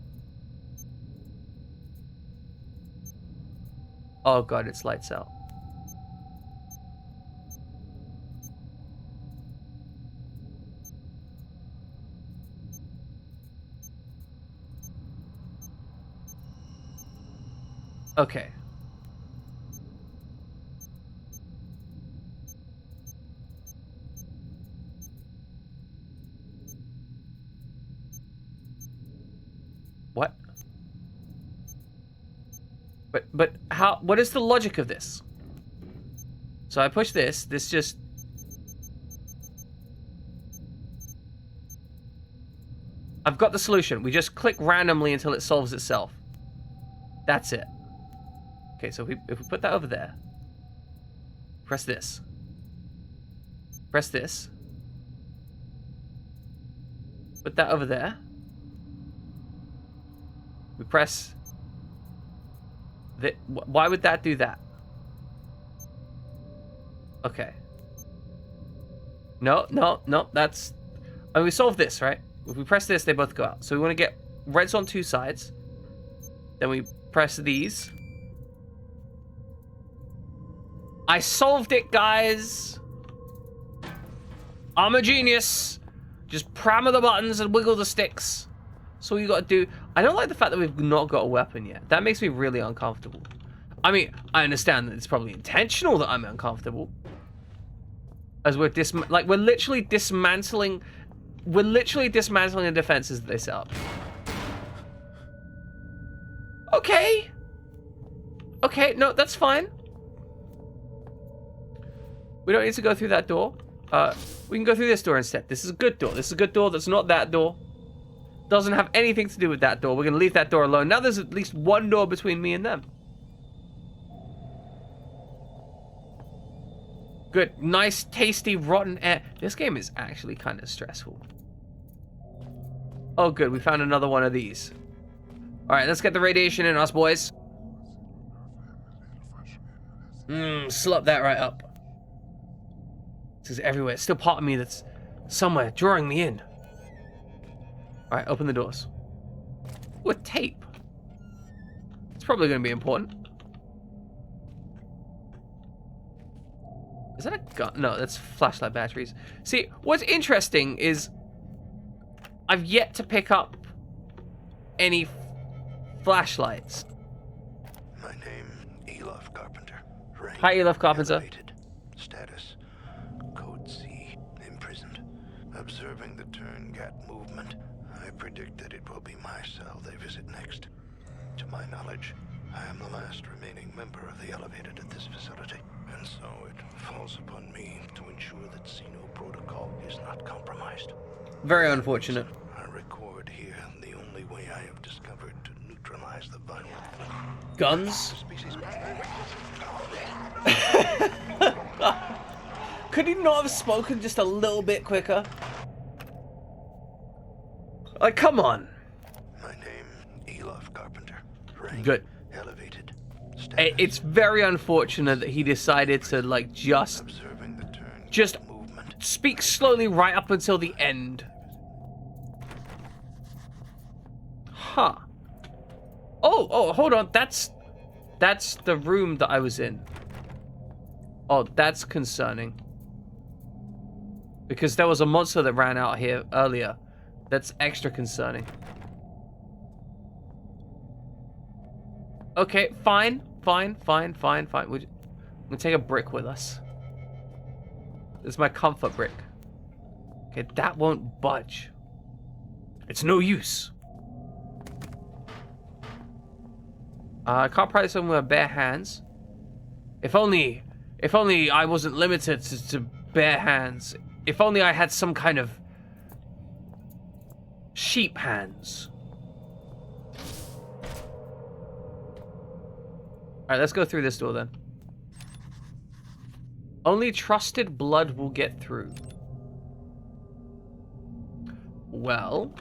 Oh god, it's lights out. Okay. What? But how, what is the logic of this? So I push this just... I've got the solution. We just click randomly until it solves itself. That's it. Okay, so if we put that over there, press this. Press this. Put that over there. We press... Why would that do that? Okay. No, that's... I mean, we solve this, right? If we press this, they both go out. So we want to get reds on 2 sides. Then we press these. I solved it, guys! I'm a genius! Just prammer the buttons and wiggle the sticks. That's all you gotta do. I don't like the fact that we've not got a weapon yet. That makes me really uncomfortable. I mean, I understand that it's probably intentional that I'm uncomfortable. As we're we're literally dismantling... We're literally dismantling the defenses that they set up. Okay. Okay, no, that's fine. We don't need to go through that door. We can go through this door instead. This is a good door. This is a good door. That's not that door. Doesn't have anything to do with that door. We're going to leave that door alone. Now there's at least one door between me and them. Good. Nice, tasty, rotten air. This game is actually kind of stressful. Oh, good. We found another one of these. All right, let's get the radiation in us, boys. Slurp that right up. This is everywhere. It's still part of me that's somewhere drawing me in. All right, open the doors. Ooh, a tape. It's probably going to be important. Is that a gun? No, that's flashlight batteries. See, what's interesting is I've yet to pick up any flashlights. My name, Elof Carpenter. Rank, Hi, Elof Carpenter. elevated. Status, Code C, imprisoned. Observing the turn-gat movement, I predict that it will be my cell they visit next. To my knowledge, I am the last remaining member of the elevated at this facility, and so it falls upon me to ensure that Xeno protocol is not compromised. Very unfortunate. I record here the only way I have discovered to neutralize the viral. Guns? Could he not have spoken just a little bit quicker? Like, come on. My name, Elof Carpenter. Rank, Good. elevated. Status, It's very unfortunate that he decided to, like, just observing the turn movement. speak slowly right up until the end. Huh. Oh, hold on. That's the room that I was in. Oh, that's concerning. Because there was a monster that ran out here earlier. That's extra concerning. Okay, fine. We're gonna take a brick with us. This is my comfort brick. Okay, that won't budge. It's no use. I can't pry this open with bare hands. If only I wasn't limited to bare hands. If only I had some kind of sheep hands. Alright, let's go through this door then. Only trusted blood will get through. Well.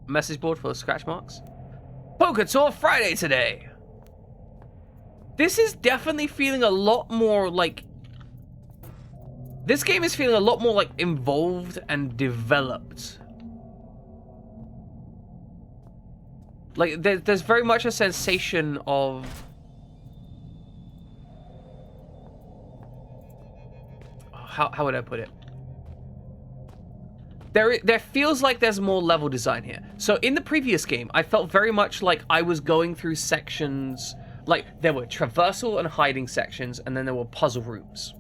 Message board full of scratch marks. Poker Tour Friday today. This is definitely feeling a lot more like... This game is feeling a lot more like involved and developed. Like, there's very much a sensation of... How would I put it? There feels like there's more level design here. So in the previous game, I felt very much like I was going through sections... Like, there were traversal and hiding sections, and then there were puzzle rooms.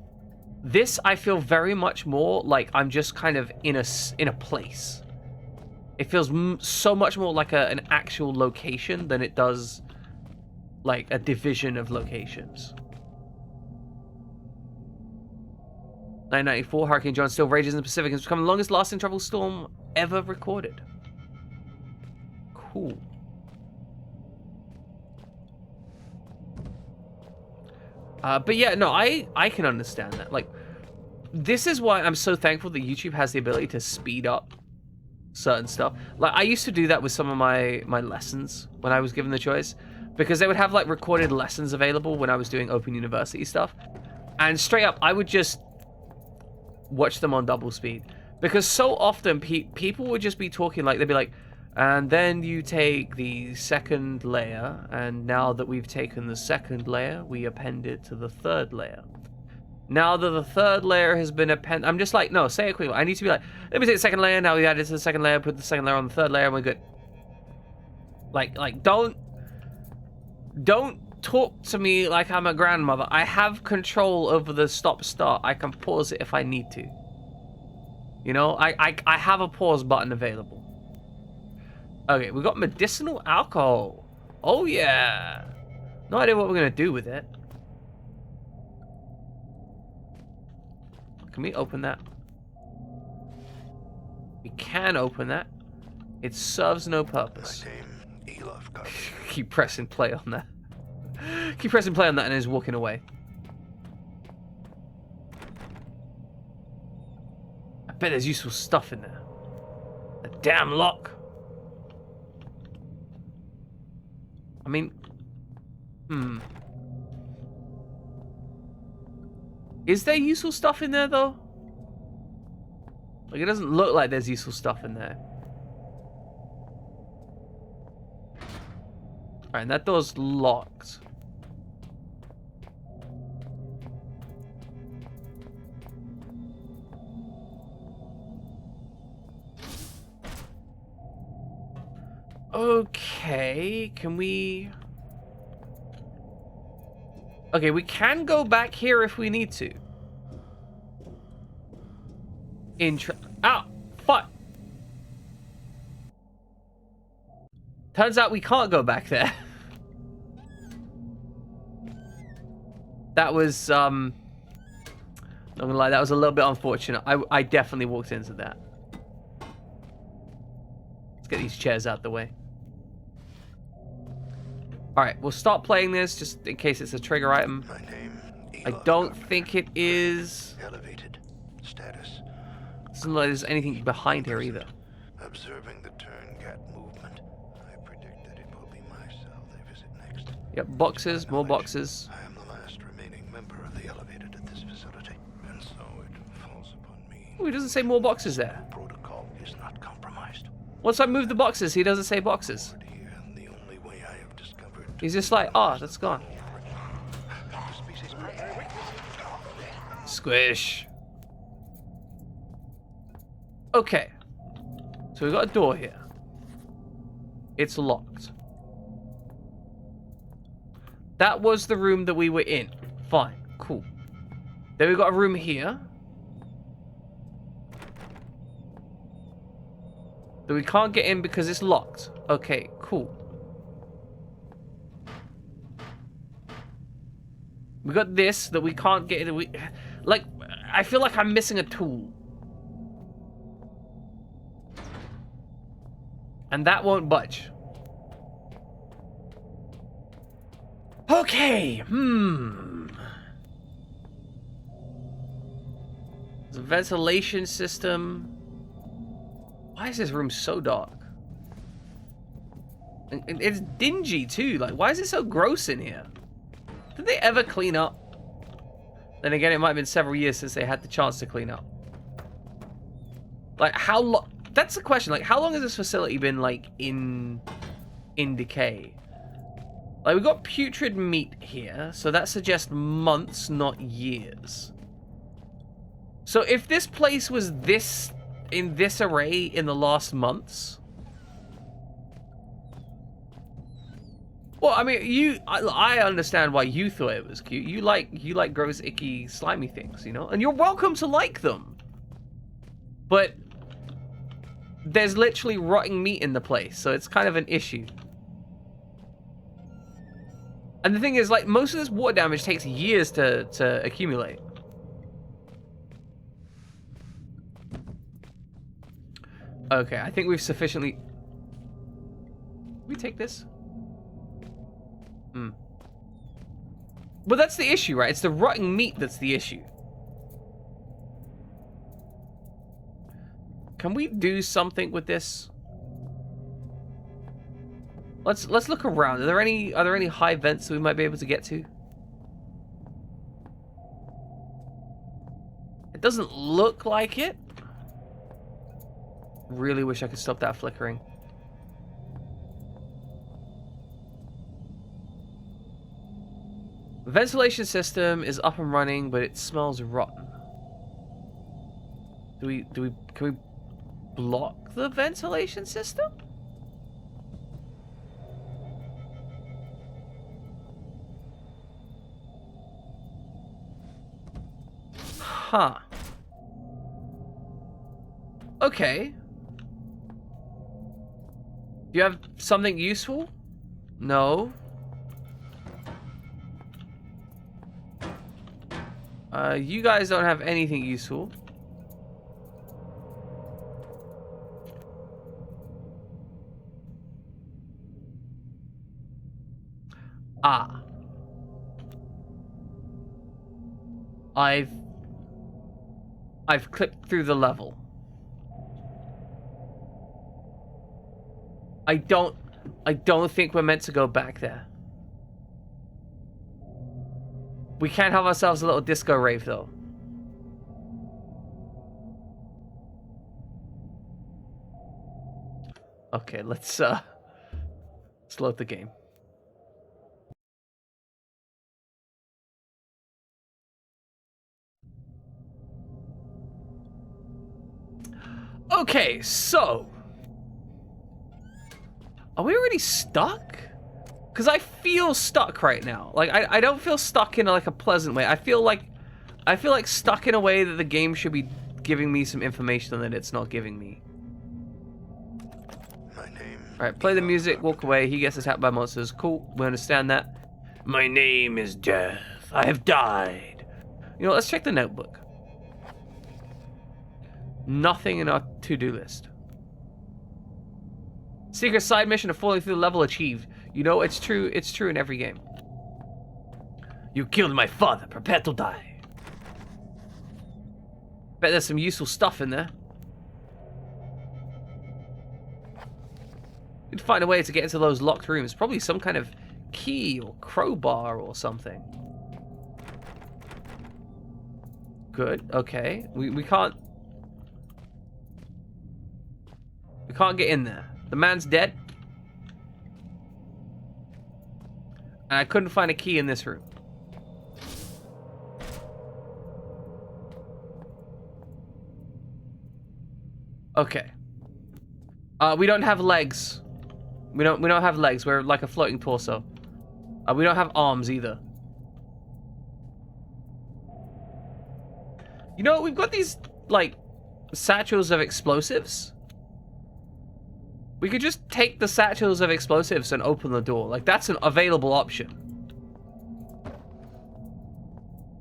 This, I feel very much more like I'm just kind of in a place. It feels so much more like an actual location than it does like a division of locations. 994, Hurricane John still rages in the Pacific and has become the longest lasting tropical storm ever recorded. Cool. But yeah, no, I can understand that. Like, this is why I'm so thankful that YouTube has the ability to speed up certain stuff. Like, I used to do that with some of my lessons when I was given the choice, because they would have like recorded lessons available when I was doing Open University stuff, and straight up I would just watch them on double speed, because so often people would just be talking, like they'd be like, and then you take the second layer, and now that we've taken the second layer, we append it to the third layer. Now that the third layer has been appended, I'm just like, no, say it quickly. I need to be like, let me take the second layer, now we add it to the second layer, put the second layer on the third layer, and we're good. Like, don't talk to me like I'm a grandmother. I have control over the stop-start. I can pause it if I need to. You know, I have a pause button available. Okay, we got medicinal alcohol. Oh yeah. No idea what we're gonna do with it. Can we open that? We can open that. It serves no purpose. Keep pressing play on that. Keep pressing play on that and he's walking away. I bet there's useful stuff in there. A damn lock. I mean, is there useful stuff in there though? Like, it doesn't look like there's useful stuff in there. Alright, and that door's locked. Okay, can we... Okay, we can go back here if we need to. Ow! Fuck! Turns out we can't go back there. That was, not gonna lie, that was a little bit unfortunate. I definitely walked into that. Let's get these chairs out the way. Alright, we'll stop playing this just in case it's a trigger item. I don't think it is. Elevated status. Doesn't look like there's anything behind here either. Observing the turn-cat movement, I predict that it will be my cell they visit next. Yep, boxes, more boxes. I am the last remaining member of the Elevated at this facility, and so it falls upon me. Oh, he doesn't say more boxes there. Protocol is not compromised. Once I move the boxes, he doesn't say boxes. Here, the only way I have discovered. He's just like, oh, that's gone. Squish. Okay. So we've got a door here. It's locked. That was the room that we were in. Fine. Cool. Then we've got a room here. That we can't get in because it's locked. Okay, cool. We got this that we can't get in. Like, I feel like I'm missing a tool. And that won't budge. Okay, There's a ventilation system. Why is this room so dark? And it's dingy too. Like, why is it so gross in here? Did they ever clean up? Then again, it might have been several years since they had the chance to clean up. Like, how long? That's the question. Like, how long has this facility been, like, in decay? Like, we've got putrid meat here, so that suggests months, not years. So if this place was in this array in the last months... Well, I mean, I understand why you thought it was cute. You like gross, icky, slimy things, you know? And you're welcome to like them. But there's literally rotting meat in the place, so it's kind of an issue. And the thing is, like, most of this water damage takes years to accumulate. Okay, I think we've sufficiently... we take this? But that's the issue, right? It's the rotting meat that's the issue. Can we do something with this? Let's look around. Are there any high vents that we might be able to get to? It doesn't look like it. Really wish I could stop that flickering. The ventilation system is up and running, but it smells rotten. Can we block the ventilation system? Huh. Okay. Do you have something useful? No. You guys don't have anything useful. Ah. I've clipped through the level. I don't think we're meant to go back there. We can't have ourselves a little disco rave, though. Okay, let's load the game. Okay, so are we already stuck? Because I feel stuck right now. Like, I don't feel stuck in like a pleasant way. I feel like stuck in a way that the game should be giving me some information that it's not giving me. My name. Alright, play the music, walk away. He gets attacked by monsters. Cool, we understand that. My name is Death. I have died. You know, let's check the notebook. Nothing in our to-do list. Secret side mission of falling through the level achieved. You know, it's true in every game. You killed my father, prepare to die. Bet there's some useful stuff in there. We'd find a way to get into those locked rooms. Probably some kind of key or crowbar or something. Good, okay. We can't get in there. The man's dead. And I couldn't find a key in this room. Okay. We don't have legs. We don't have legs. We're like a floating torso. We don't have arms either. You know, we've got these like satchels of explosives. We could just take the satchels of explosives and open the door. Like, that's an available option.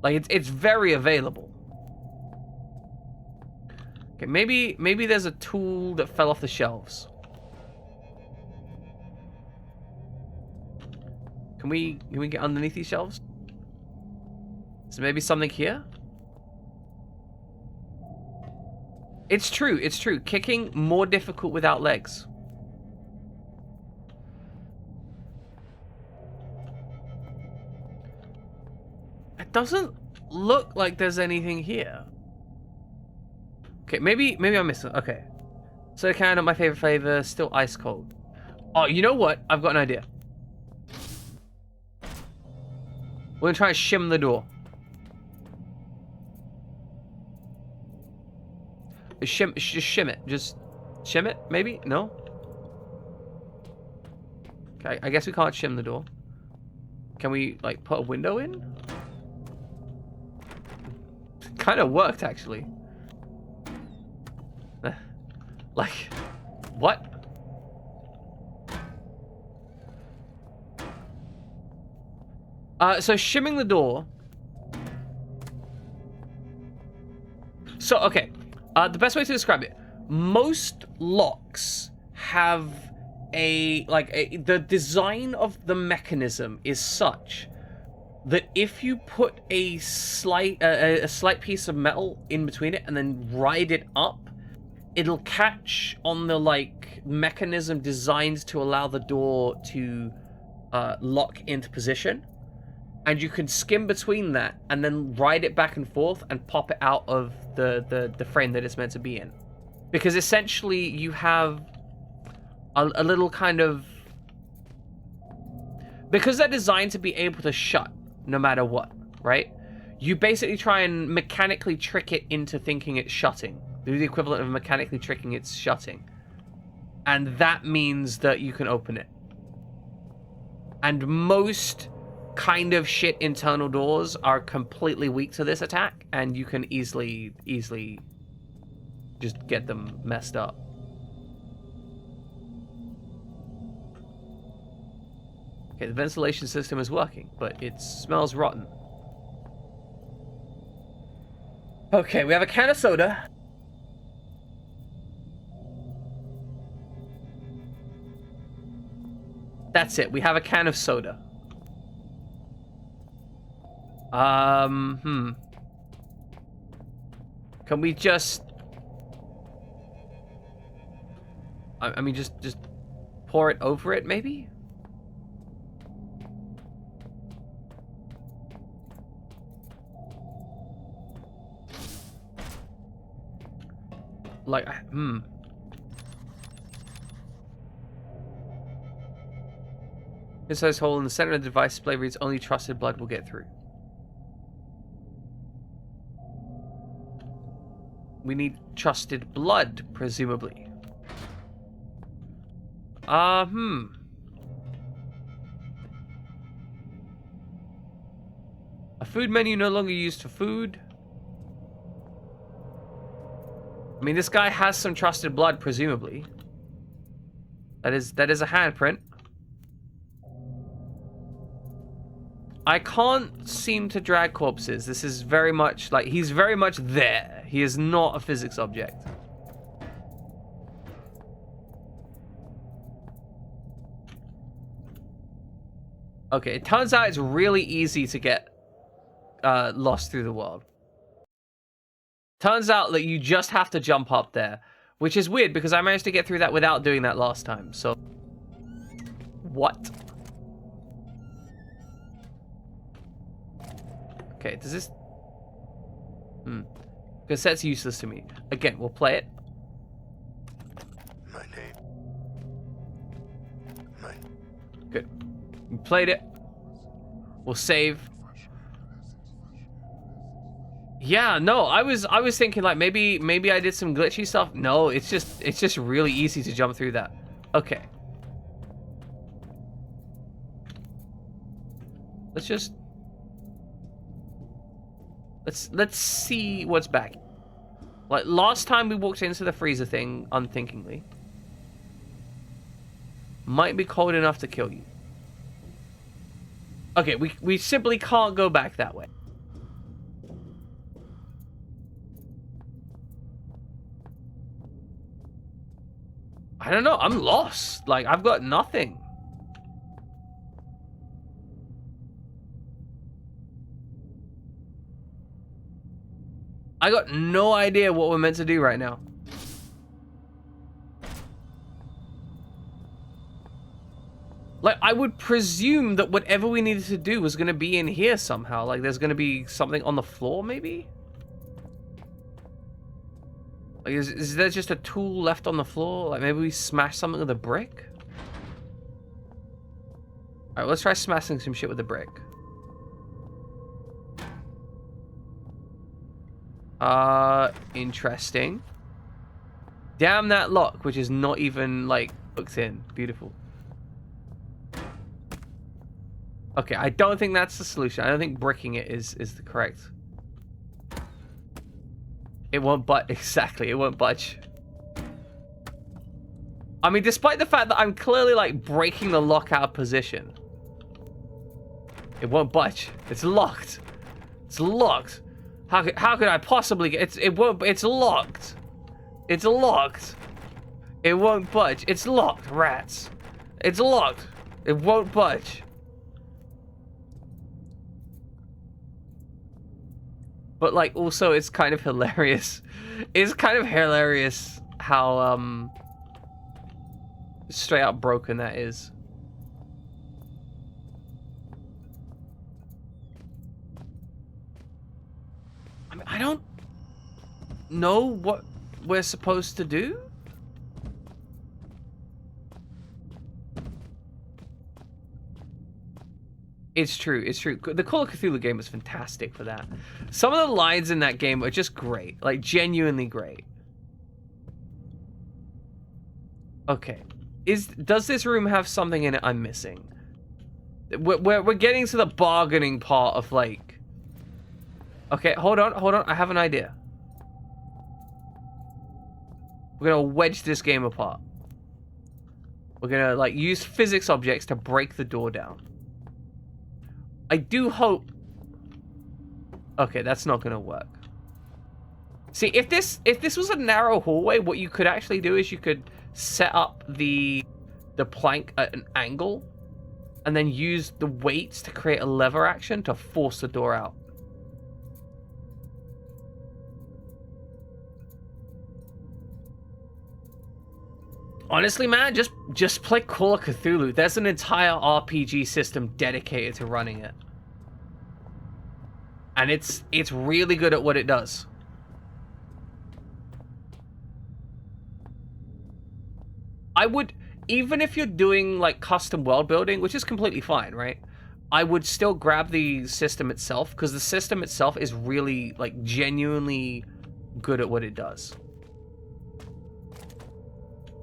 Like, it's very available. Okay, maybe there's a tool that fell off the shelves. Can we get underneath these shelves? Is there maybe something here? It's true, it's true. Kicking more difficult without legs. It doesn't look like there's anything here. Okay, maybe I'm missing. Okay. So can not my favorite flavor, still ice cold. Oh, you know what? I've got an idea. We're gonna try and shim the door. Just shim it. Just shim it, maybe? No? Okay, I guess we can't shim the door. Can we, like, put a window in? Kind of worked, actually. Like, what? So shimming the door. So, okay. The best way to describe it. Most locks have the design of the mechanism is such that if you put a slight piece of metal in between it and then ride it up, it'll catch on the, like, mechanism designed to allow the door to lock into position. And you can skim between that and then ride it back and forth and pop it out of the frame that it's meant to be in. Because essentially you have a little kind of... Because they're designed to be able to shut no matter what, right? You basically try and mechanically trick it into thinking it's shutting. Do the equivalent of mechanically tricking its shutting. And that means that you can open it. And most kind of shit internal doors are completely weak to this attack, and you can easily just get them messed up. Okay, the ventilation system is working, but it smells rotten. Okay, we have a can of soda. That's it, we have a can of soda. Can we just... I mean, just pour it over it, maybe? Like, This size hole in the center of the device display reads, only trusted blood will get through. We need trusted blood, presumably. A food menu no longer used for food. I mean, this guy has some trusted blood, presumably. That is a handprint. I can't seem to drag corpses. This is very much like, he's very much there. He is not a physics object. Okay, it turns out it's really easy to get lost through the world. Turns out that you just have to jump up there, which is weird because I managed to get through that without doing that last time, so... What? Okay, does this... Cassette's useless to me. Again, we'll play it. My name. Good. We played it. We'll save. Yeah, no, I was thinking like maybe I did some glitchy stuff. No, it's just really easy to jump through that. Okay. Let's see what's back. Like last time we walked into the freezer thing unthinkingly. might be cold enough to kill you. Okay, we simply can't go back that way. I don't know. I'm lost. Like, I've got nothing. I got no idea what we're meant to do right now. Like, I would presume that whatever we needed to do was going to be in here somehow. Like, there's going to be something on the floor, maybe? Like, is there just a tool left on the floor? Like, maybe we smash something with a brick? Alright, let's try smashing some shit with a brick. Interesting. Damn that lock, which is not even, like, hooked in. Beautiful. Okay, I don't think that's the solution. I don't think bricking it is the correct. It won't budge. Exactly, it won't budge. I mean, despite the fact that I'm clearly, like, breaking the lock out of position. It won't budge. It's locked. It's locked. How could I possibly get... It's locked. It's locked. It won't budge. It's locked, rats. It's locked. It won't budge. But, like, also, it's kind of hilarious. It's kind of hilarious how, straight up broken that is. I mean, I don't know what we're supposed to do. It's true, it's true. The Call of Cthulhu game was fantastic for that. Some of the lines in that game are just great. Like, genuinely great. Okay. Does this room have something in it I'm missing? We're getting to the bargaining part of, like... Okay, hold on. I have an idea. We're gonna wedge this game apart. We're gonna, like, use physics objects to break the door down. I do hope... Okay, that's not gonna work. See, if this was a narrow hallway, what you could actually do is you could set up the plank at an angle and then use the weights to create a lever action to force the door out. Honestly, man, just play Call of Cthulhu. There's an entire RPG system dedicated to running it. And it's really good at what it does. I would, even if you're doing, like, custom world building, which is completely fine, right? I would still grab the system itself, because the system itself is really, like, genuinely good at what it does.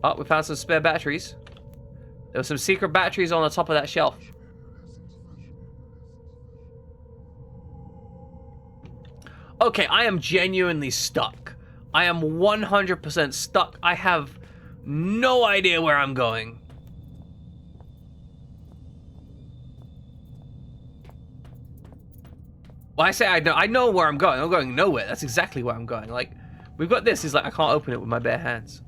Oh, we found some spare batteries. There were some secret batteries on the top of that shelf. Okay, I am genuinely stuck. I am 100% stuck. I have no idea where I'm going. Well, I say I know where I'm going. I'm going nowhere. That's exactly where I'm going. Like, we've got this. It's like, I can't open it with my bare hands.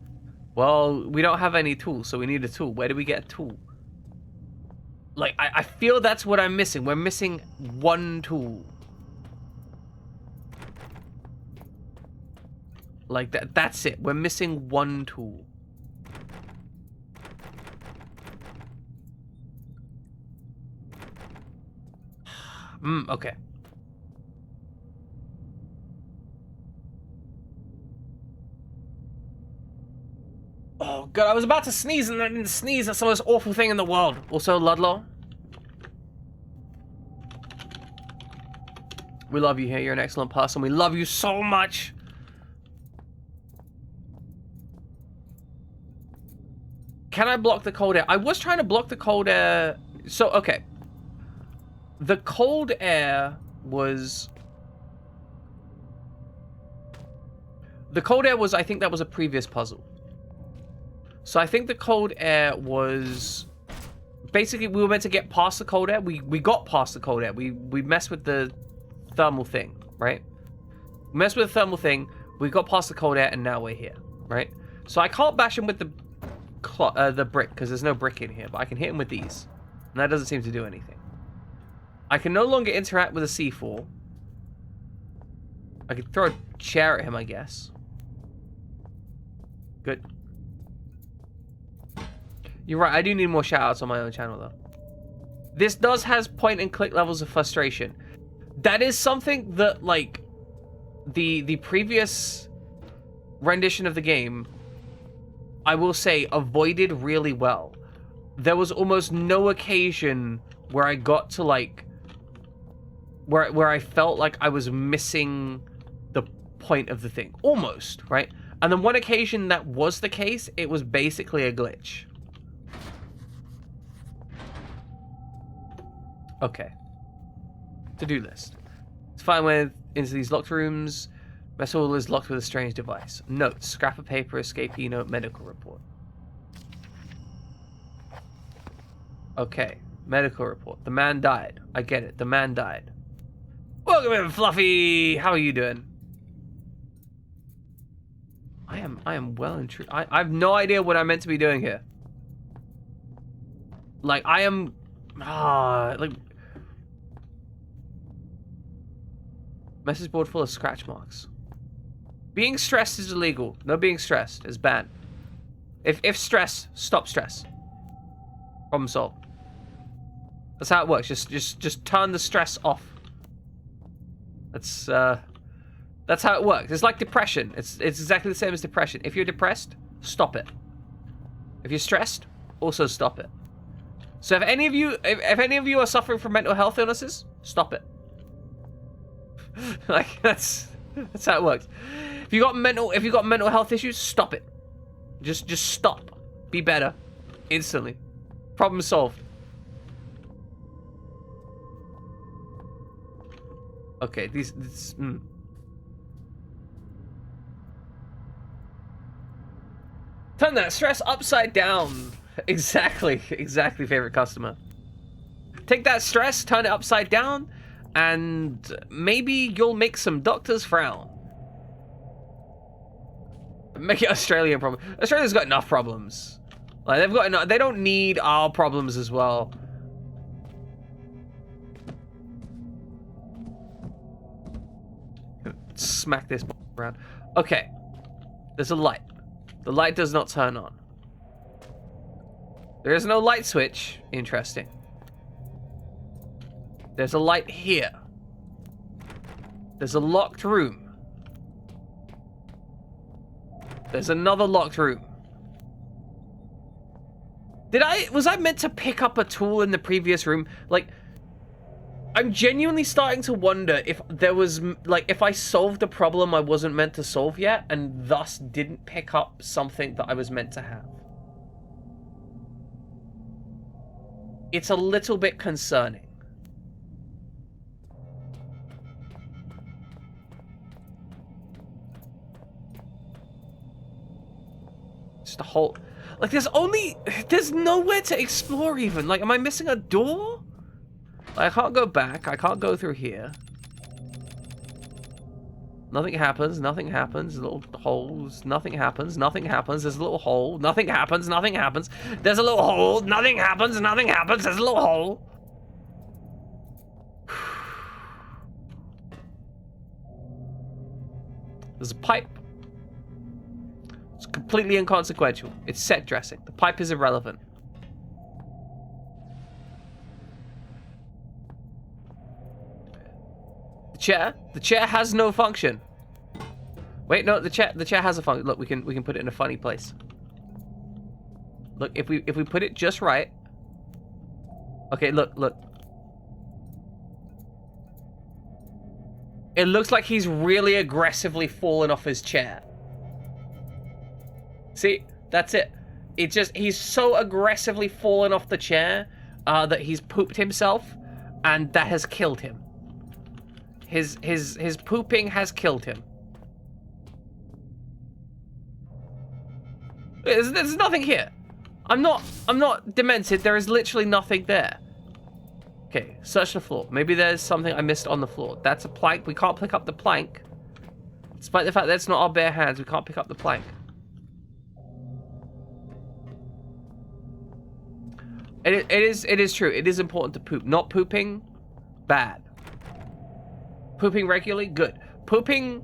Well, we don't have any tools, so we need a tool. Where do we get a tool? Like, I feel that's what I'm missing. We're missing one tool. Like, that's it. We're missing one tool. Okay. Oh, God, I was about to sneeze and I didn't sneeze. That's the most awful thing in the world. Also, Ludlow. We love you here. You're an excellent person. We love you so much. Can I block the cold air? I was trying to block the cold air. So, okay. The cold air was... The cold air was, I think that was a previous puzzle. So I think the cold air was basically we were meant to get past the cold air. We got past the cold air. We messed with the thermal thing, right? We messed with the thermal thing. We got past the cold air, and now we're here, right? So I can't bash him with the brick because there's no brick in here, but I can hit him with these, and that doesn't seem to do anything. I can no longer interact with a C4. I could throw a chair at him, I guess. Good. You're right, I do need more shoutouts on my own channel, though. This does has point and click levels of frustration. That is something that, like, the previous rendition of the game, I will say, avoided really well. There was almost no occasion where I got to, like, where I felt like I was missing the point of the thing. Almost, right? And then one occasion that was the case, it was basically a glitch. Okay. To-do list. Let's find way into these locked rooms. Vessel is locked with a strange device. Note, scrap of paper, escapee note, medical report. Okay, medical report. The man died. I get it. The man died. Welcome in, Fluffy. How are you doing? I am well and true. I have no idea what I'm meant to be doing here. Like, I am... like... Message board full of scratch marks. Being stressed is illegal. No being stressed is banned. If stress, stop stress. Problem solved. That's how it works. Just turn the stress off. That's how it works. It's like depression. It's exactly the same as depression. If you're depressed, stop it. If you're stressed, also stop it. So if any of you are suffering from mental health illnesses, stop it. Like that's how it works. If you got mental health issues, stop it. Just stop. Be better. Instantly. Problem solved. Okay, Turn that stress upside down. Exactly, favorite customer. Take that stress, turn it upside down, and maybe you'll make some doctors frown. Make it Australian problem. Australia's got enough problems. Like they've got enough. They don't need our problems as well. Smack this around. Okay. There's a light. The light does not turn on. There is no light switch. Interesting. There's a light here. There's a locked room. There's another locked room. Was I meant to pick up a tool in the previous room? Like, I'm genuinely starting to wonder if there was, like, if I solved a problem I wasn't meant to solve yet, and thus didn't pick up something that I was meant to have. It's a little bit concerning. Just a whole... Like, there's nowhere to explore even. Like, am I missing a door? I can't go back. I can't go through here. Nothing happens. Nothing happens. Little holes. Nothing happens. Nothing happens. There's a little hole. Nothing happens. Nothing happens. There's a little hole. Nothing happens. Nothing happens. There's a little hole. There's a pipe. It's completely inconsequential. It's set dressing. The pipe is irrelevant. The chair has no function. Wait, no, the chair has a function. Look, we can put it in a funny place. Look, if we put it just right. Okay, look. It looks like he's really aggressively fallen off his chair. See, that's it. He's so aggressively fallen off the chair that he's pooped himself, and that has killed him. His pooping has killed him. There's nothing here. I'm not demented. There is literally nothing there. Okay, search the floor. Maybe there's something I missed on the floor. That's a plank. We can't pick up the plank. Despite the fact that it's not our bare hands, we can't pick up the plank. It is true. It is important to poop. Not pooping, bad. Pooping regularly, good. Pooping,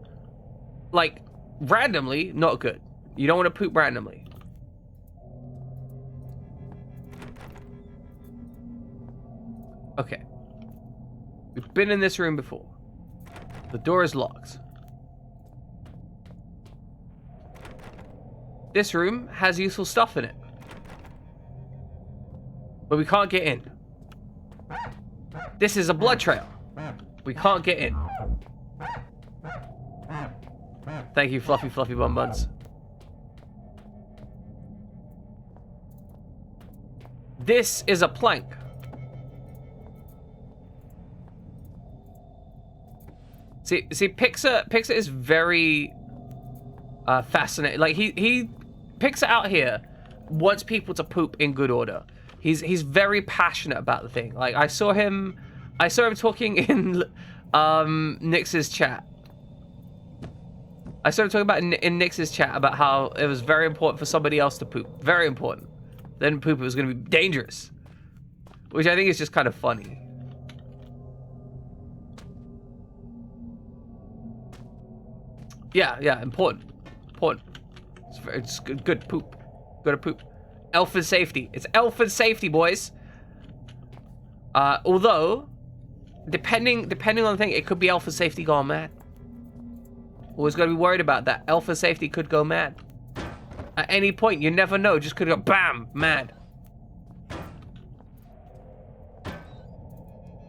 like, randomly, not good. You don't want to poop randomly. Okay. We've been in this room before. The door is locked. This room has useful stuff in it. But we can't get in. This is a blood trail. We can't get in. Thank you, Fluffy Fluffy Bum Buns. This is a plank. See, Pixar is very fascinating. Like he Pixar out here wants people to poop in good order. He's very passionate about the thing. Like I saw him talking in Nix's chat. I saw him talking about in Nix's chat about how it was very important for somebody else to poop. Very important. Then poop was going to be dangerous, which I think is just kind of funny. Yeah, important. It's good poop. Gotta poop. Elf and safety. It's elf and safety, boys. Although, depending on the thing, it could be elf and safety gone mad. Always gotta be worried about that. Elf and safety could go mad. At any point, you never know. Just could go BAM! Mad.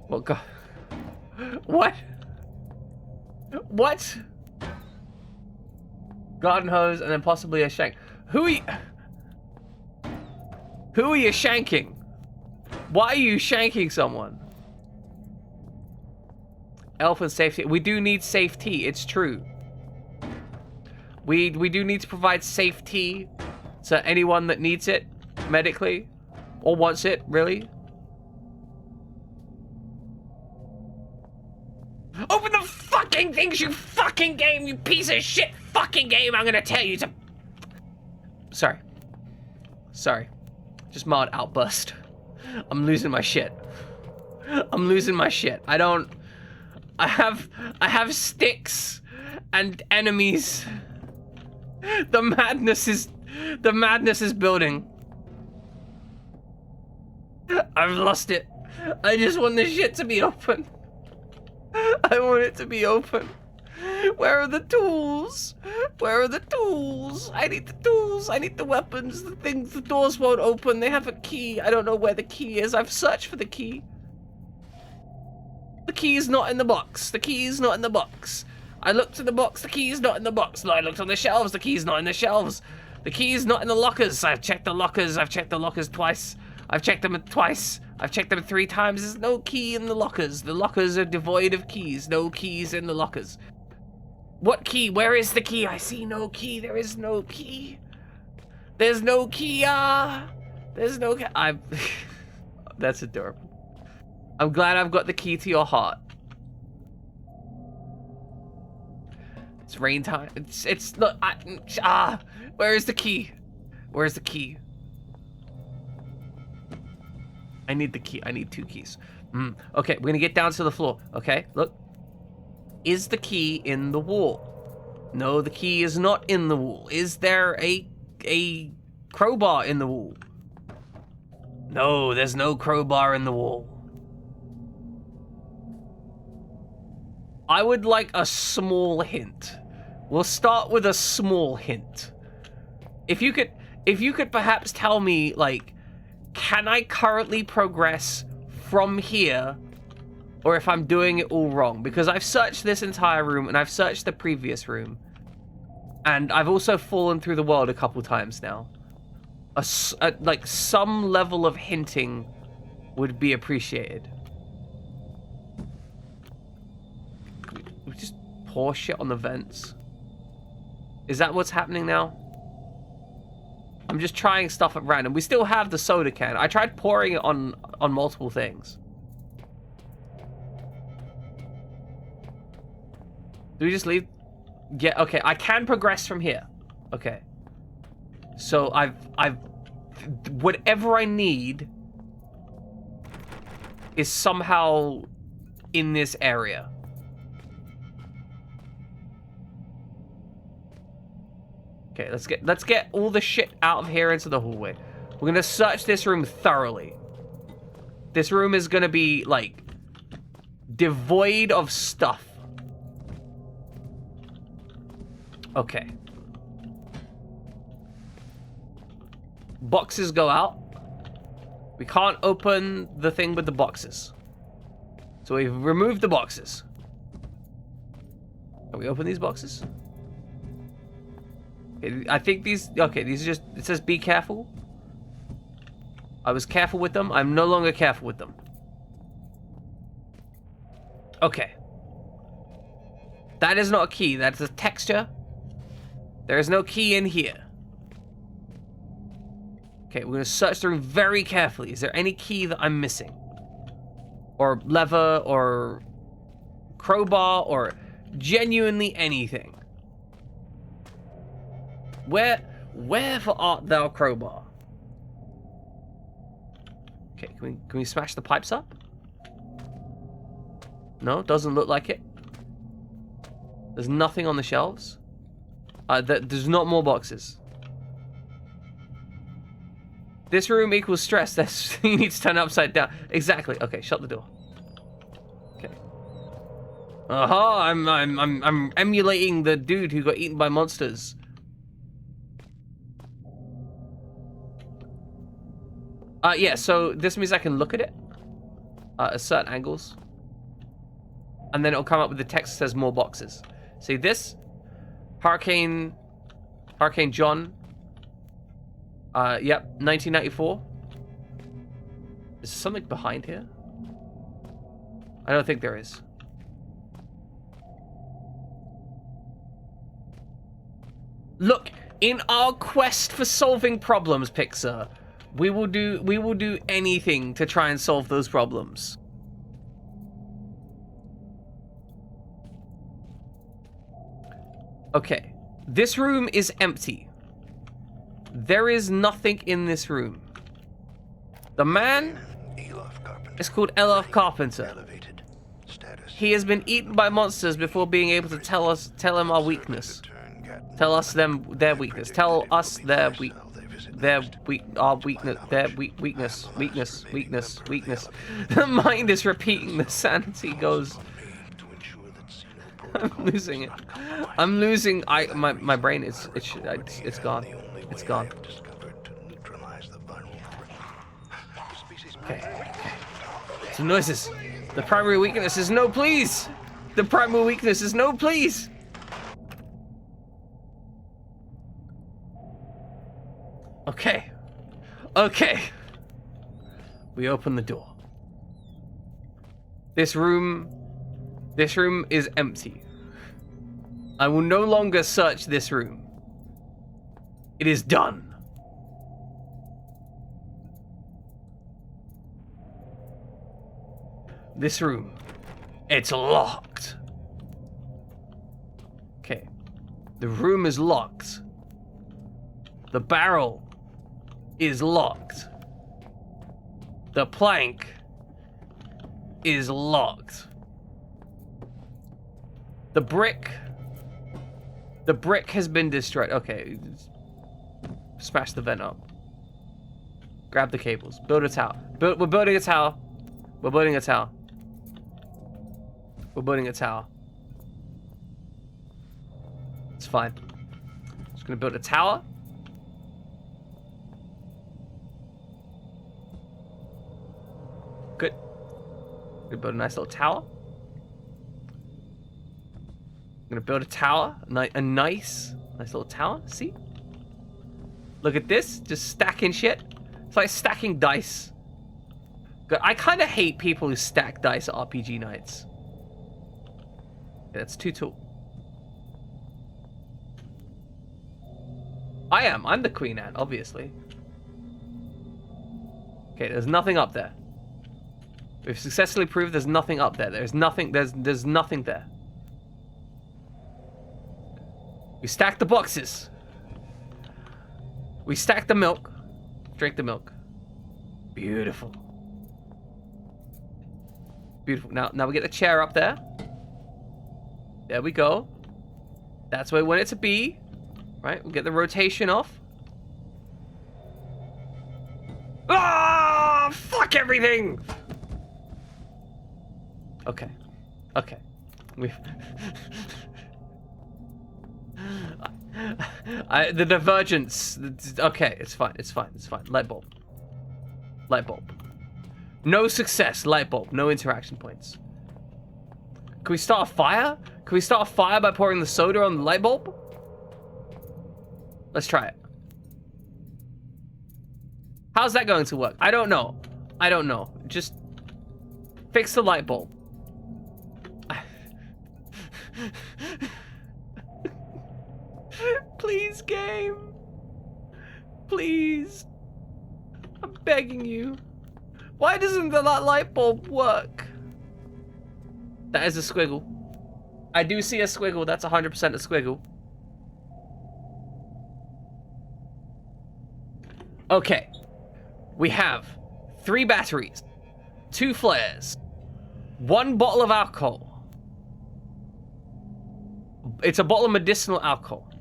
Well, God. What? What? Garden hose and then possibly a shank. Who are you shanking? Why are you shanking someone? Elf and safety. We do need safety. It's true. We do need to provide safety to anyone that needs it medically or wants it, really. Open the fucking things, you fucking game, you piece of shit fucking game. I'm gonna tell you to... Sorry. Just mild outburst. I'm losing my shit. I have sticks and enemies. The madness is building. I've lost it. I just want this shit to be open. I want it to be open. Where are the tools? I need the tools. I need the weapons. The things, the doors won't open. They have a key. I don't know where the key is. I've searched for the key. The key is not in the box. I looked in the box. The key is not in the box. No, I looked on the shelves. The key is not in the shelves. The key is not in the lockers. I've checked the lockers. Twice. I've checked them twice. I've checked them 3 times. There's no key in the lockers. The lockers are devoid of keys. No keys in the lockers. What key? Where is the key? I see no key. There is no key. There's no key. There's no key. That's adorable. I'm glad I've got the key to your heart. It's rain time. It's look. Where is the key? Where's the key? I need the key. I need 2 keys. Okay, we're gonna get down to the floor. Okay, look. Is the key in the wall? No, the key is not in the wall. Is there a crowbar in the wall? No, there's no crowbar in the wall. I would like a small hint. We'll start with a small hint. If you could perhaps tell me, like, can I currently progress from here, or if I'm doing it all wrong? Because I've searched this entire room, and I've searched the previous room, and I've also fallen through the world a couple times now. Like, some level of hinting would be appreciated. We just pour shit on the vents. Is that what's happening now? I'm just trying stuff at random. We still have the soda can. I tried pouring it on multiple things. Do we just leave? Yeah, okay. I can progress from here. Okay. So I've whatever I need is somehow in this area. Okay, let's get all the shit out of here into the hallway. We're gonna search this room thoroughly. This room is gonna be like devoid of stuff. Okay. Boxes go out. We can't open the thing with the boxes. So we've removed the boxes. Can we open these boxes? Okay, I think these... Okay, these are just... It says be careful. I was careful with them. I'm no longer careful with them. Okay. That is not a key. That's a texture. There is no key in here. Okay, we're gonna search the room very carefully. Is there any key that I'm missing? Or lever, or crowbar, or genuinely anything? Where art thou, crowbar? Okay, can we smash the pipes up? No, doesn't look like it. There's nothing on the shelves. There's not more boxes. This room equals stress. That's you need to turn it upside down. Exactly. Okay, shut the door. Okay. Aha! I'm emulating the dude who got eaten by monsters. Yeah. So this means I can look at it at certain angles, and then it'll come up with the text that says more boxes. See this? Hurricane John. Yep, 1994. Is there something behind here? I don't think there is. Look, in our quest for solving problems, Pixar, we will do anything to try and solve those problems. Okay, this room is empty. There is nothing in this room. The man is called Elof Carpenter. He has been eaten by monsters before being able to tell him our weakness. Tell us their weakness. Tell us their weakness. The mind is repeating. The sanity goes. I'm losing it. I'm losing. My brain is it's gone. It's gone. Okay. Some noises. The primary weakness is no please. The primary weakness is no please. Okay. Okay. We open the door. This room is empty. I will no longer search this room. It is done. This room, it's locked. Okay. The room is locked. The barrel is locked. The plank is locked. The brick has been destroyed. Okay. Smash the vent up. Grab the cables. Build a tower. We're building a tower. We're building a tower. We're building a tower. It's fine. Just gonna build a tower. Good. Gonna build a nice little tower. I'm gonna build a tower. A nice little tower. See? Look at this. Just stacking shit. It's like stacking dice. Good. I kind of hate people who stack dice at RPG nights. Okay, that's 2 tools. I am. I'm the queen ant, obviously. Okay, there's nothing up there. We've successfully proved there's nothing up there. There's nothing there. We stacked the boxes. We stacked the milk. Drink the milk. Beautiful. Beautiful. Now we get the chair up there. There we go. That's where we want it to be. Right? We'll get the rotation off. Ah! Fuck everything! Okay. Okay. We've... the divergence... Okay, it's fine. It's fine. It's fine. Light bulb. Light bulb. No success. Light bulb. No interaction points. Can we start a fire? Can we start a fire by pouring the soda on the light bulb? Let's try it. How's that going to work? I don't know. I don't know. Just fix the light bulb. Please, game. Please. I'm begging you. Why doesn't that light bulb work? That is a squiggle. I do see a squiggle. That's 100% a squiggle. Okay. We have 3 batteries, 2 flares, 1 bottle of alcohol. It's a bottle of medicinal alcohol.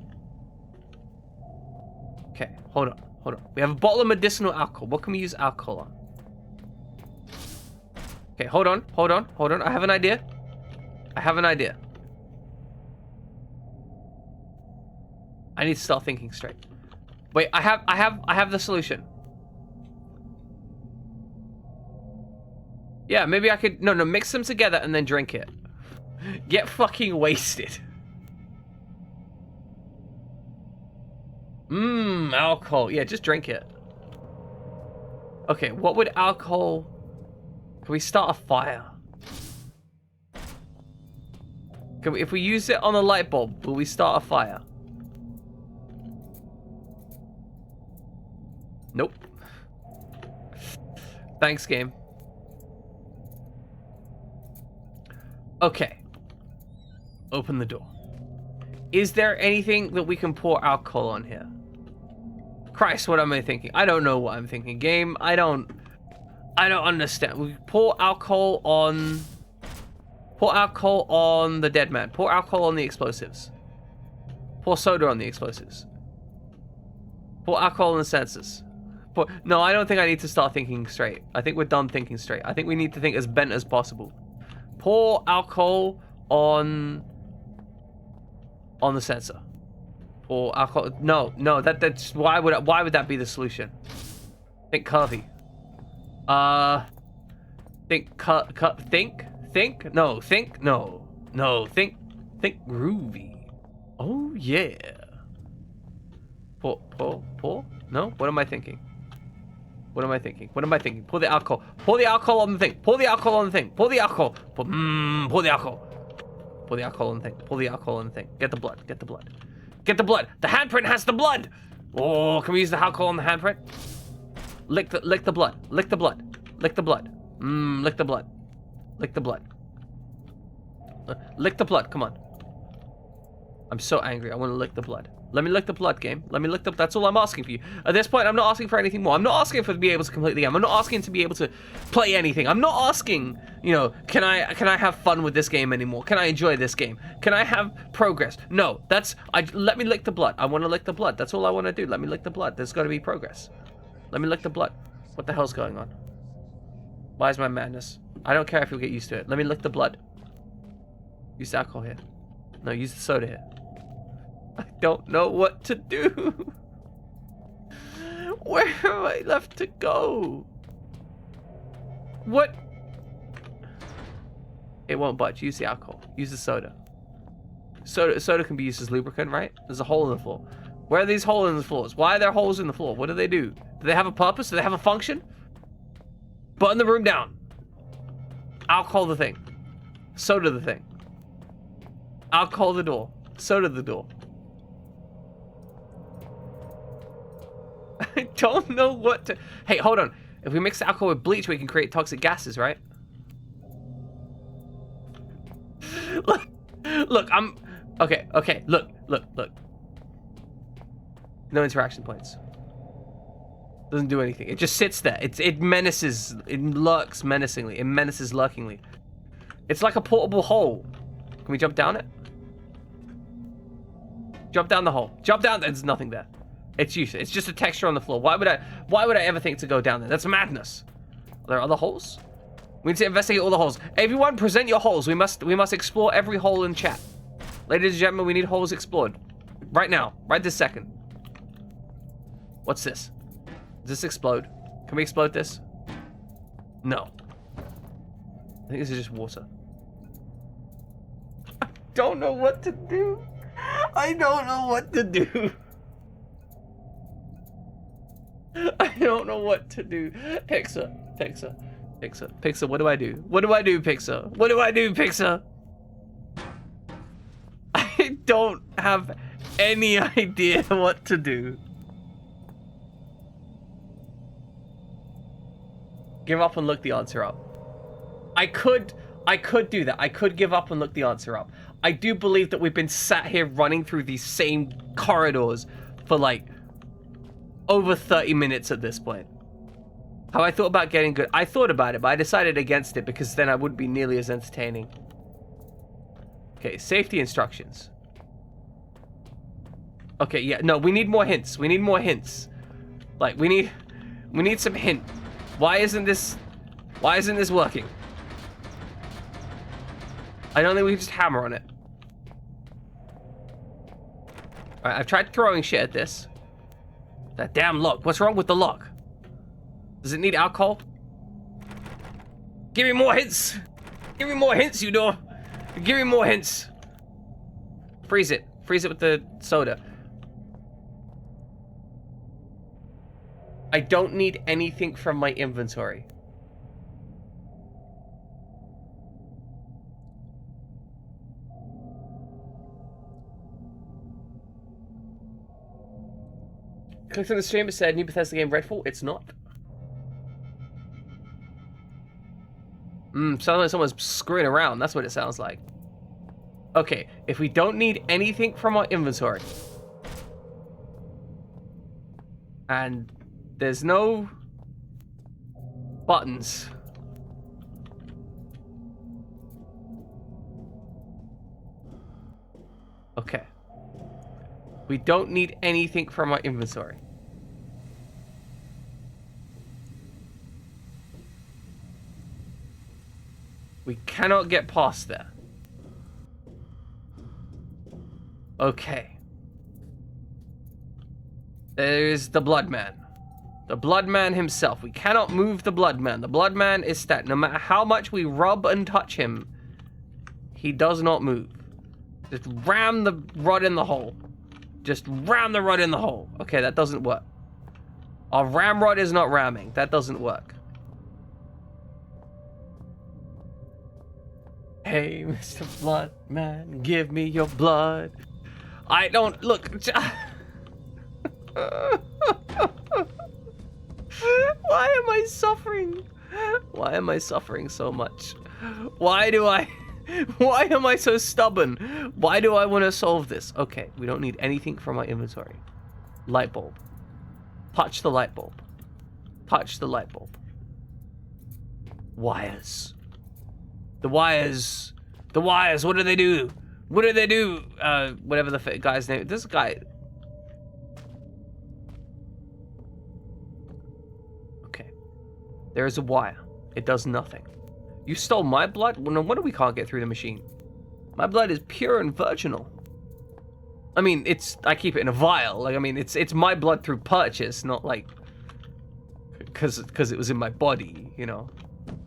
Okay, hold on. We have a bottle of medicinal alcohol. What can we use alcohol on? Okay, hold on. I have an idea. I need to start thinking straight. Wait, I have the solution. Yeah, maybe I could... No, mix them together and then drink it. Get fucking wasted. Alcohol. Yeah, just drink it. Okay, what would alcohol... Can we start a fire? If we use it on a light bulb, will we start a fire? Nope. Thanks, game. Okay. Open the door. Is there anything that we can pour alcohol on here? Christ, what am I thinking? I don't know what I'm thinking, game. I don't understand. We pour alcohol on the dead man. Pour alcohol on the explosives. Pour soda on the explosives. Pour alcohol on the sensors. No, I don't think I need to start thinking straight. I think we're done thinking straight. I think we need to think as bent as possible. Pour alcohol on the sensor. Pour alcohol. No. That's why would that be the solution? Think curvy. Think groovy. Oh yeah. Pour. No. What am I thinking? Pour the alcohol. Pour the alcohol on the thing. Pour the alcohol on the thing. Pour the alcohol. Pour the alcohol. Pour the alcohol on the thing. Pour the alcohol on the thing. Get the blood. The handprint has the blood. Oh, can we use the alcohol on the handprint? Lick the blood. Lick the blood. Lick the blood. Come on. I'm so angry. I want to lick the blood. Let me lick the blood, game. That's all I'm asking for you. At this point, I'm not asking for anything more. I'm not asking for to be able to complete the game. I'm not asking to be able to play anything. I'm not asking, can I have fun with this game anymore? Can I enjoy this game? Can I have progress? No, let me lick the blood. I want to lick the blood. That's all I want to do. Let me lick the blood. There's got to be progress. Let me lick the blood. What the hell's going on? Why is my madness? I don't care if you'll get used to it. Let me lick the blood. Use the alcohol here. No, use the soda here. I don't know what to do. Where am I left to go? What? It won't budge. Use the alcohol. Use the soda. Soda can be used as lubricant, right? There's a hole in the floor. Where are these holes in the floors? Why are there holes in the floor? What do they do? Do they have a purpose? Do they have a function? Button the room down. Alcohol the thing. Soda the thing. Alcohol the door. Soda the door. I don't know what to... Hey, hold on. If we mix alcohol with bleach, we can create toxic gases, right? Look, I'm... Okay, look. No interaction points. Doesn't do anything. It just sits there. It menaces. It lurks menacingly. It menaces lurkingly. It's like a portable hole. Can we jump down it? Jump down the hole. Jump down. There's nothing there. It's useless. It's just a texture on the floor. Why would I ever think to go down there? That's madness. Are there other holes? We need to investigate all the holes. Everyone, present your holes. We must explore every hole in chat. Ladies and gentlemen, we need holes explored. Right now. Right this second. What's this? Does this explode? Can we explode this? No. I think this is just water. I don't know what to do. I don't know what to do. I don't know what to do. Pixar, what do I do? What do I do, Pixar? What do I do, Pixar? I don't have any idea what to do. Give up and look the answer up. I could do that. I could give up and look the answer up. I do believe that we've been sat here running through these same corridors for like over 30 minutes at this point. How I thought about getting good. I thought about it, but I decided against it because then I wouldn't be nearly as entertaining. Okay, safety instructions. Okay, yeah, no, we need more hints. We need more hints. Like, we need some hint. Why isn't this working? I don't think we can just hammer on it. Alright, I've tried throwing shit at this. That damn lock. What's wrong with the lock? Does it need alcohol? Give me more hints. Give me more hints, you know. Give me more hints. Freeze it. Freeze it with the soda. I don't need anything from my inventory. Clicked on the stream, it said new Bethesda game Redfall. It's not. Sounds like someone's screwing around. That's what it sounds like. Okay, if we don't need anything from our inventory. And there's no buttons. Okay. We don't need anything from our inventory. We cannot get past there. Okay. There's the Blood Man. The Blood Man himself. We cannot move the Blood Man. The Blood Man is static. No matter how much we rub and touch him, he does not move. Just ram the rod in the hole. Just ram the rod in the hole. Okay, that doesn't work. Our ramrod is not ramming. That doesn't work. Hey, Mr. Blood Man, give me your blood. I don't... Look... Why am I suffering? Why am I suffering so much? Why am I so stubborn? Why do I want to solve this? Okay, we don't need anything from our inventory. Light bulb. Touch the light bulb. Touch the light bulb. Wires. The wires. The wires, what do they do? What do they do? Whatever the guy's name. This guy... Okay. There is a wire. It does nothing. You stole my blood? Well, no wonder we can't get through the machine. My blood is pure and virginal. I mean, I keep it in a vial. Like, I mean, it's my blood through purchase, not like... Because it was in my body, you know?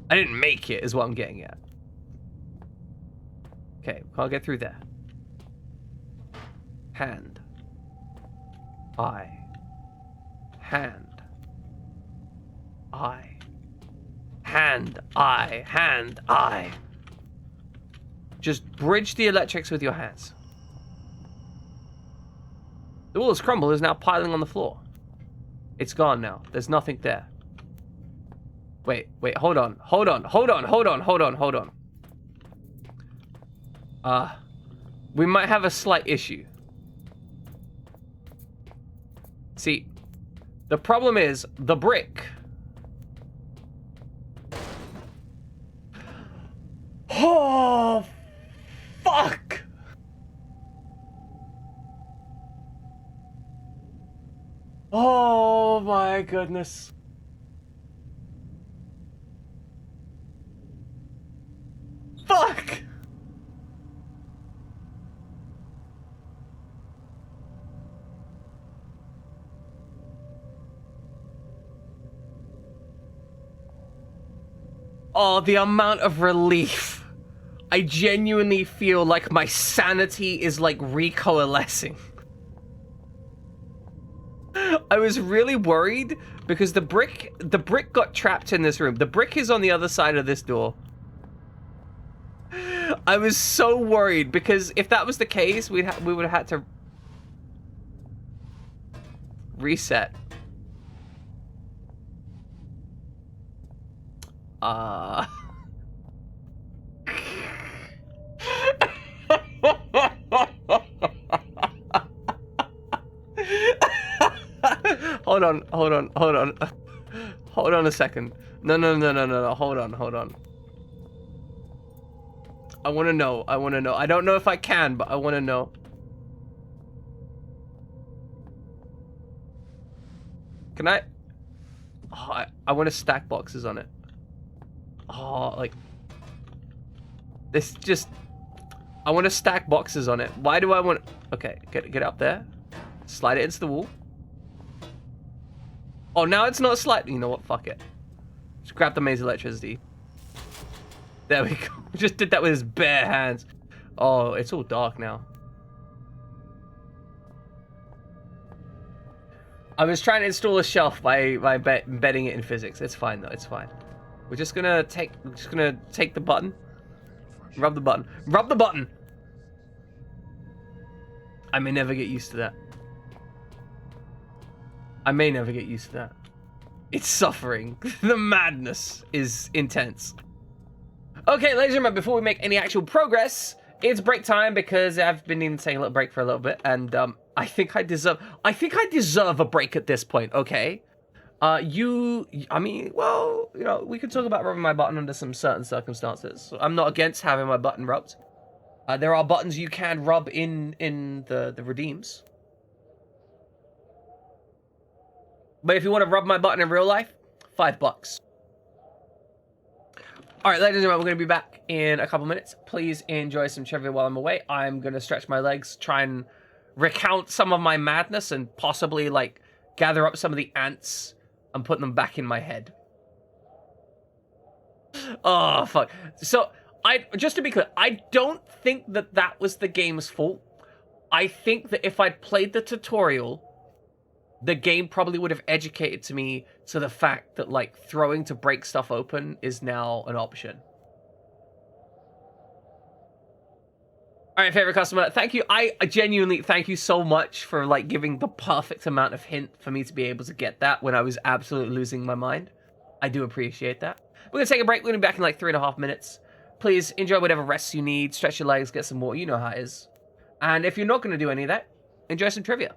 I didn't make it, is what I'm getting at. Okay, can't get through there. Hand. Eye. Hand. Eye. Hand, eye, hand, eye. Just bridge the electrics with your hands. The wall has crumbled, is now piling on the floor. It's gone now. There's nothing there. Wait, hold on. We might have a slight issue. See, the problem is the brick. Oh, fuck! Oh my goodness. Fuck! Oh, the amount of relief. I genuinely feel like my sanity is like recoalescing. I was really worried because the brick got trapped in this room. The brick is on the other side of this door. I was so worried because if that was the case, we would have had to reset. Hold on a second. No. Hold on. I want to know. I don't know if I can, but I want to know. Can I? Oh, I want to stack boxes on it. Oh, like this just. I want to stack boxes on it. Why do I want? Okay, get up there. Slide it into the wall. Oh, now it's not sliding. You know what? Fuck it. Just grab the maze electricity. There we go. Just did that with his bare hands. Oh, it's all dark now. I was trying to install a shelf by embedding it in physics. It's fine though. It's fine. We're just gonna take the button. Rub the button. Rub the button. I may never get used to that. I may never get used to that. It's suffering. The madness is intense. Okay, ladies and gentlemen, before we make any actual progress, it's break time because I've been needing to take a little break for a little bit, and I think I deserve a break at this point. Okay, I mean, well, you know, we could talk about rubbing my button under some certain circumstances. I'm not against having my button rubbed. There are buttons you can rub in the redeems. But if you want to rub my button in real life, $5. All right, ladies and gentlemen, we're going to be back in a couple minutes. Please enjoy some trivia while I'm away. I'm going to stretch my legs, try and recount some of my madness, and possibly, like, gather up some of the ants and put them back in my head. Oh, fuck. So, just to be clear, I don't think that was the game's fault. I think that if I'd played the tutorial, the game probably would have educated to me to the fact that, like, throwing to break stuff open is now an option. All right, favorite customer, thank you. I genuinely thank you so much for, like, giving the perfect amount of hint for me to be able to get that when I was absolutely losing my mind. I do appreciate that. We're going to take a break. We're going to be back in, like, 3.5 minutes. Please enjoy whatever rests you need. Stretch your legs, get some water. You know how it is. And if you're not going to do any of that, enjoy some trivia.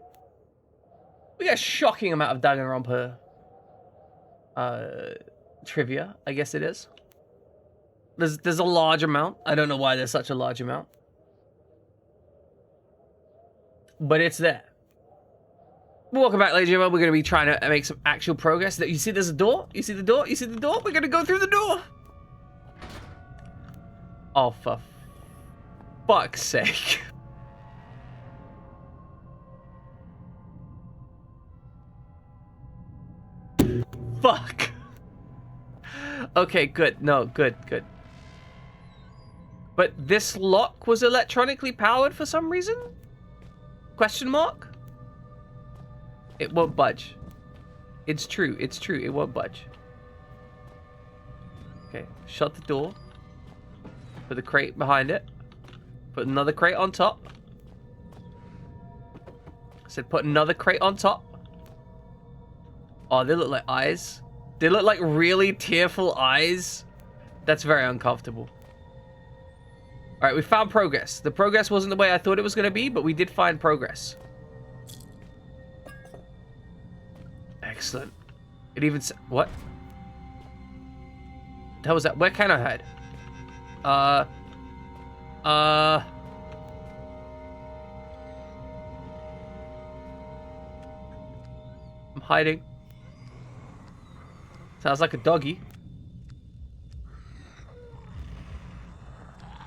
We got a shocking amount of Danganronpa trivia, I guess it is. There's a large amount. I don't know why there's such a large amount. But it's there. Welcome back, ladies and gentlemen. We're going to be trying to make some actual progress. You see there's a door? You see the door? You see the door? We're going to go through the door. Oh, for fuck's sake. Fuck. Okay, good. No, good. But this lock was electronically powered for some reason? Question mark? It won't budge. It's true. It won't budge. Okay, shut the door. Put the crate behind it. Put another crate on top. I said put another crate on top. Oh, they look like eyes. They look like really tearful eyes. That's very uncomfortable. All right, we found progress. The progress wasn't the way I thought it was going to be, but we did find progress. Excellent. It even said, what? How was that? Where can I hide? I'm hiding. Sounds like a doggy.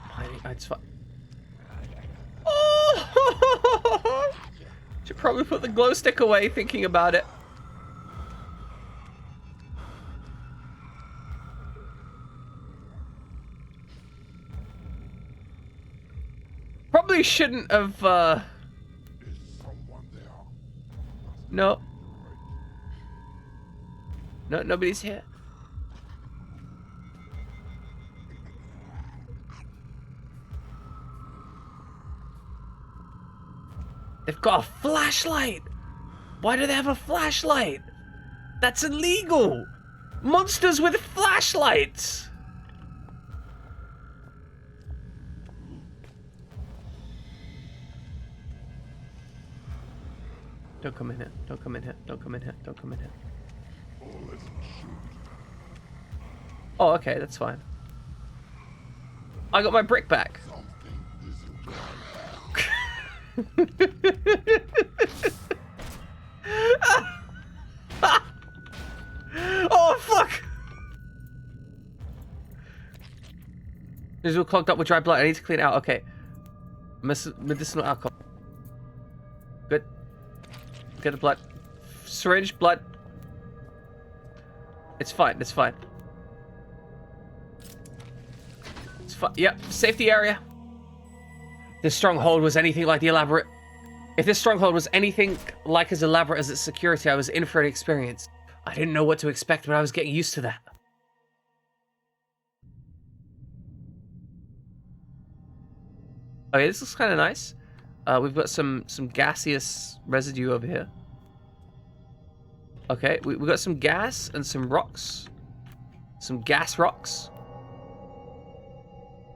I'm hiding. It's fine. Oh! Should probably put the glow stick away thinking about it. Probably shouldn't have, No. No, nobody's here. They've got a flashlight! Why do they have a flashlight? That's illegal! Monsters with flashlights! Don't come in here. Don't come in here. Don't come in here. Don't come in here. Oh, okay, that's fine. I got my brick back. Oh, fuck! This is all clogged up with dry blood. I need to clean it out. Okay. Medicinal alcohol. Good. Get the blood. Syringe, blood. It's fine. It's fine. It's fine. Yep. Safety area. This stronghold was anything like the elaborate... If this stronghold was anything like as elaborate as its security, I was in for an experience. I didn't know what to expect, but I was getting used to that. Okay, this looks kind of nice. We've got some gaseous residue over here. Okay, we've got some gas and some rocks. Some gas rocks.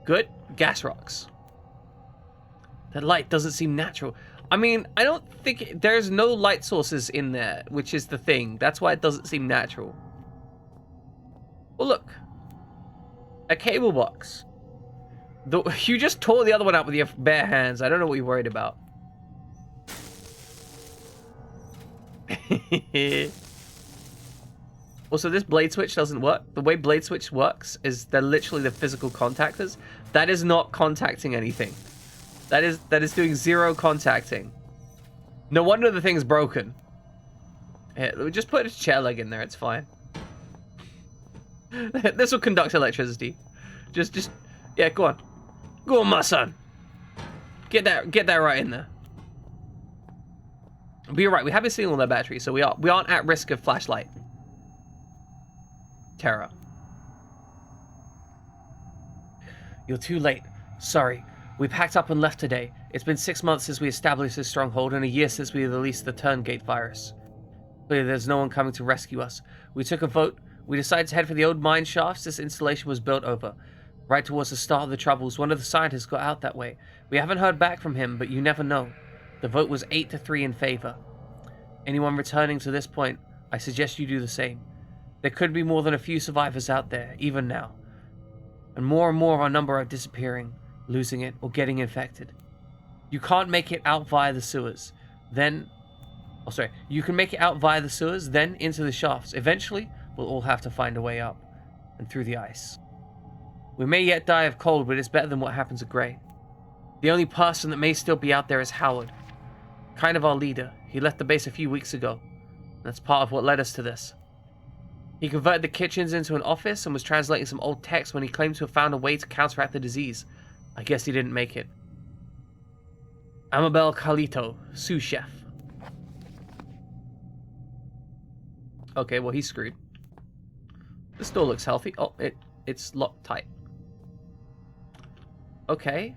Good. Gas rocks. That light doesn't seem natural. I mean, I don't think... There's no light sources in there, which is the thing. That's why it doesn't seem natural. Well, look. A cable box. You just tore the other one out with your bare hands. I don't know what you're worried about. Also, this blade switch doesn't work. The way blade switch works is they're literally the physical contactors. That is not contacting anything. That is doing zero contacting. No wonder the thing's broken. Here, we just put a chair leg in there. It's fine. This will conduct electricity. Just, yeah, go on. Go on, my son. Get that right in there. But you're right. We haven't seen all their batteries, so we aren't at risk of flashlight terror. You're too late. Sorry. We packed up and left today. It's been 6 months since we established this stronghold and a year since we released the Turngate virus. Clearly, there's no one coming to rescue us. We took a vote. We decided to head for the old mine shafts this installation was built over. Right towards the start of the troubles, one of the scientists got out that way. We haven't heard back from him, but you never know. The vote was 8-3 in favor. Anyone returning to this point, I suggest you do the same. There could be more than a few survivors out there, even now. And more of our number are disappearing, losing it, or getting infected. You can't make it out via the sewers. You can make it out via the sewers, then into the shafts. Eventually, we'll all have to find a way up, and through the ice. We may yet die of cold, but it's better than what happens at Grey. The only person that may still be out there is Howard. Kind of our leader. He left the base a few weeks ago. That's part of what led us to this. He converted the kitchens into an office and was translating some old text when he claimed to have found a way to counteract the disease. I guess he didn't make it. Amabel Carlito, sous chef. Okay, well, he's screwed. This door looks healthy. Oh, it's locked tight. Okay.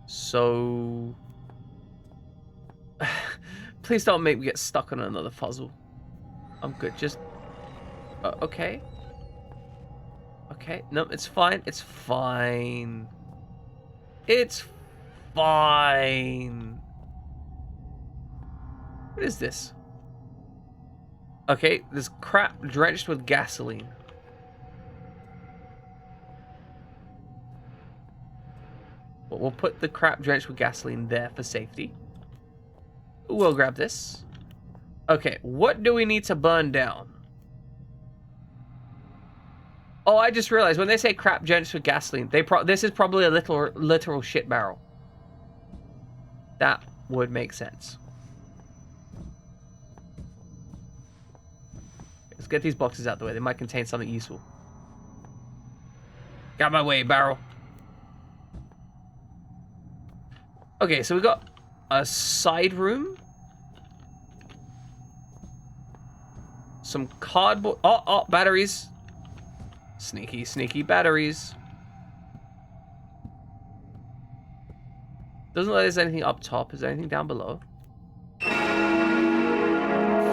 So... Please don't make me get stuck on another puzzle. I'm good. Just Okay. Okay, no, it's fine. It's fine. It's fine. What is this? Okay, there's crap drenched with gasoline. But we'll put the crap drenched with gasoline there for safety. We'll grab this. Okay, what do we need to burn down? Oh, I just realized when they say crap drenched with gasoline, this is probably a literal shit barrel. That would make sense. Let's get these boxes out the way. They might contain something useful. Get out my way, barrel. Okay, so we got a side room. Some cardboard. Oh, batteries. Sneaky, sneaky batteries. Doesn't look like there's anything up top. Is there anything down below?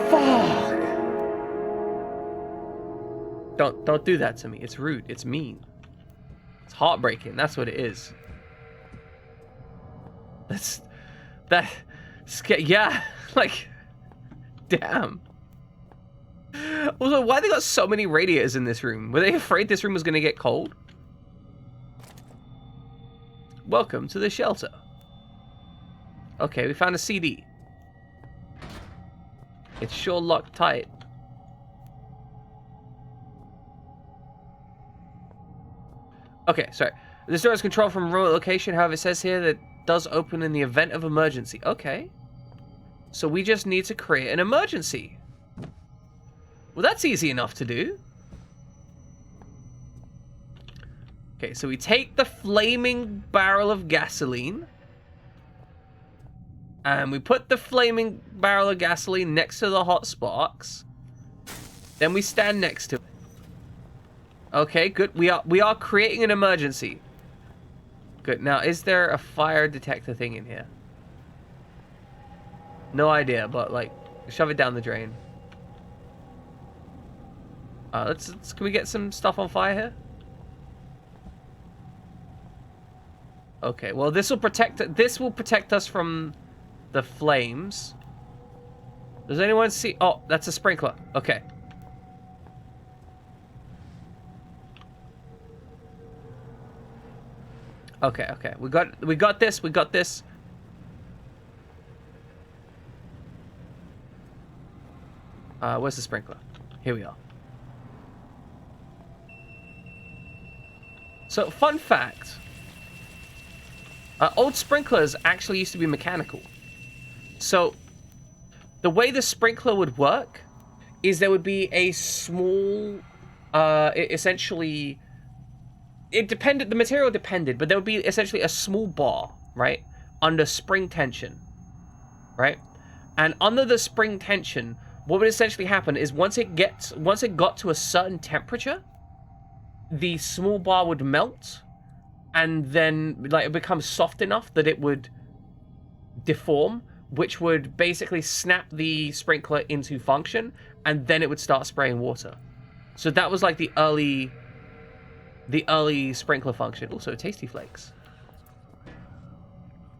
Fuck! Don't do that to me. It's rude. It's mean. It's heartbreaking. That's what it is. Yeah, like, damn. Also, why they got so many radiators in this room? Were they afraid this room was gonna get cold? Welcome to the shelter. Okay, we found a CD. It's sure locked tight. Okay, sorry. This door is controlled from a remote location. However, it says here that it does open in the event of emergency. Okay. So we just need to create an emergency. Well, that's easy enough to do. Okay, so we take the flaming barrel of gasoline. And we put the flaming barrel of gasoline next to the hot sparks. Then we stand next to it. Okay, good. We are creating an emergency. Good. Now, is there a fire detector thing in here? No idea, but like, shove it down the drain. Can we get some stuff on fire here? Okay. Well, this will protect us from the flames. Does anyone see? Oh, that's a sprinkler. Okay. Okay. We got this. Where's the sprinkler? Here we are. So, fun fact. Old sprinklers actually used to be mechanical. So, the way the sprinkler would work is there would be a small, essentially, the material depended, but there would be essentially a small bar, right, under spring tension, right? And under the spring tension, what would essentially happen is once it got to a certain temperature, the small bar would melt, and then like it becomes soft enough that it would deform, which would basically snap the sprinkler into function, and then it would start spraying water. So that was like the early sprinkler function. Also, tasty flakes.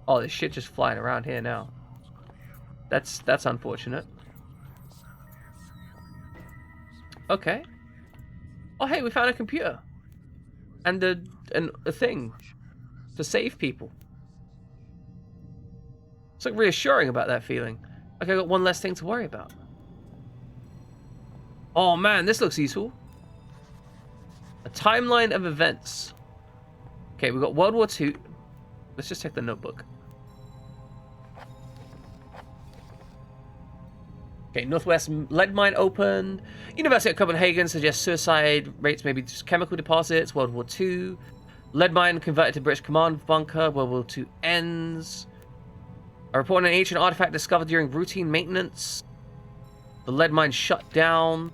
Oh, this shit just flying around here now. That's unfortunate. Okay. Oh, hey, we found a computer. And a thing to save people. It's like reassuring about that feeling. Like I got one less thing to worry about. Oh man, this looks useful. A timeline of events. Okay, we've got World War II. Let's just check the notebook. Okay, Northwest lead mine opened. University of Copenhagen suggests suicide rates may be just chemical deposits. World War II. Lead mine converted to British command bunker. World War II ends. A report on an ancient artifact discovered during routine maintenance. The lead mine shut down.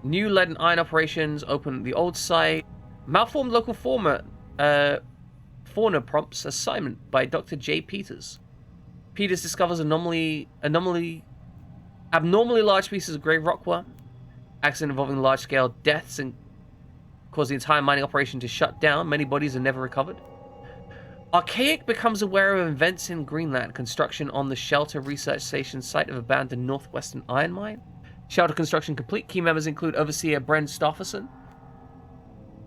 New lead and iron operations open at the old site. Malformed local fauna prompts assignment by Dr. J. Peters. Peters discovers abnormally large pieces of grey rockworm. Accident involving large-scale deaths and caused the entire mining operation to shut down. Many bodies are never recovered. Archaic becomes aware of events in Greenland. Construction on the Shelter Research Station site of abandoned northwestern iron mine. Shelter construction complete. Key members include Overseer Bren Stofferson.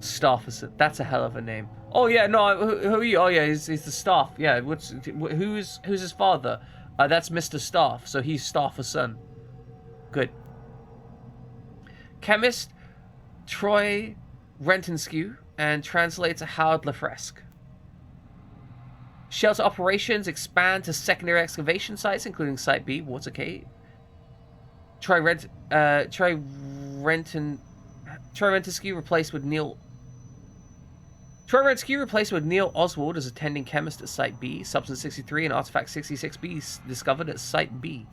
Stofferson. That's a hell of a name. Oh, yeah, no, who are you? Oh, yeah, he's the staff. Yeah, who's his father? That's Mr. Staff, so he's Stofferson. Good. Chemist Troy Rentenskew and translator Howard Lefresque. Shelter operations expand to secondary excavation sites, including Site B, Watergate. Troy Rentenskew replaced with Neil Oswald as attending chemist at Site B. Substance 63 and Artifact 66B discovered at Site B.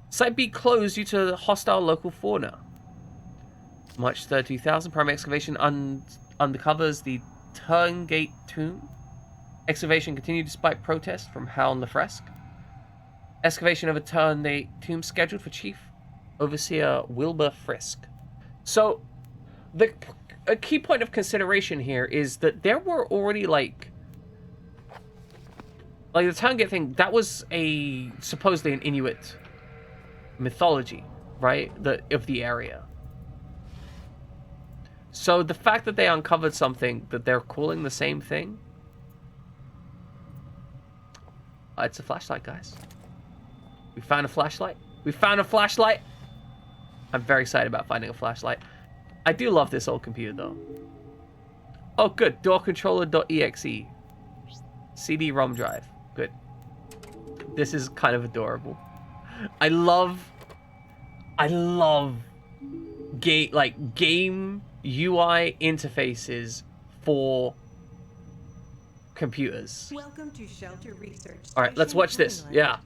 Site B closed due to hostile local fauna. March 3rd, 2000. Primary excavation uncovers the Turngate tomb. Excavation continued despite protest from Hal Lefresque. Excavation of a Turngate tomb scheduled for Chief Overseer Wilbur Frisk. So, a key point of consideration here is that there were already like the Turngate thing. That was supposedly an Inuit mythology, right? Of the area. So the fact that they uncovered something that they're calling the same thing, it's a flashlight, guys. We found a flashlight. We found a flashlight. I'm very excited about finding a flashlight. I do love this old computer, though. Oh, good. Doorcontroller.exe. CD-ROM drive. Good. This is kind of adorable. I love game UI interfaces for computers. Welcome to Shelter Research Station. All right, let's watch this. Greenland. Yeah.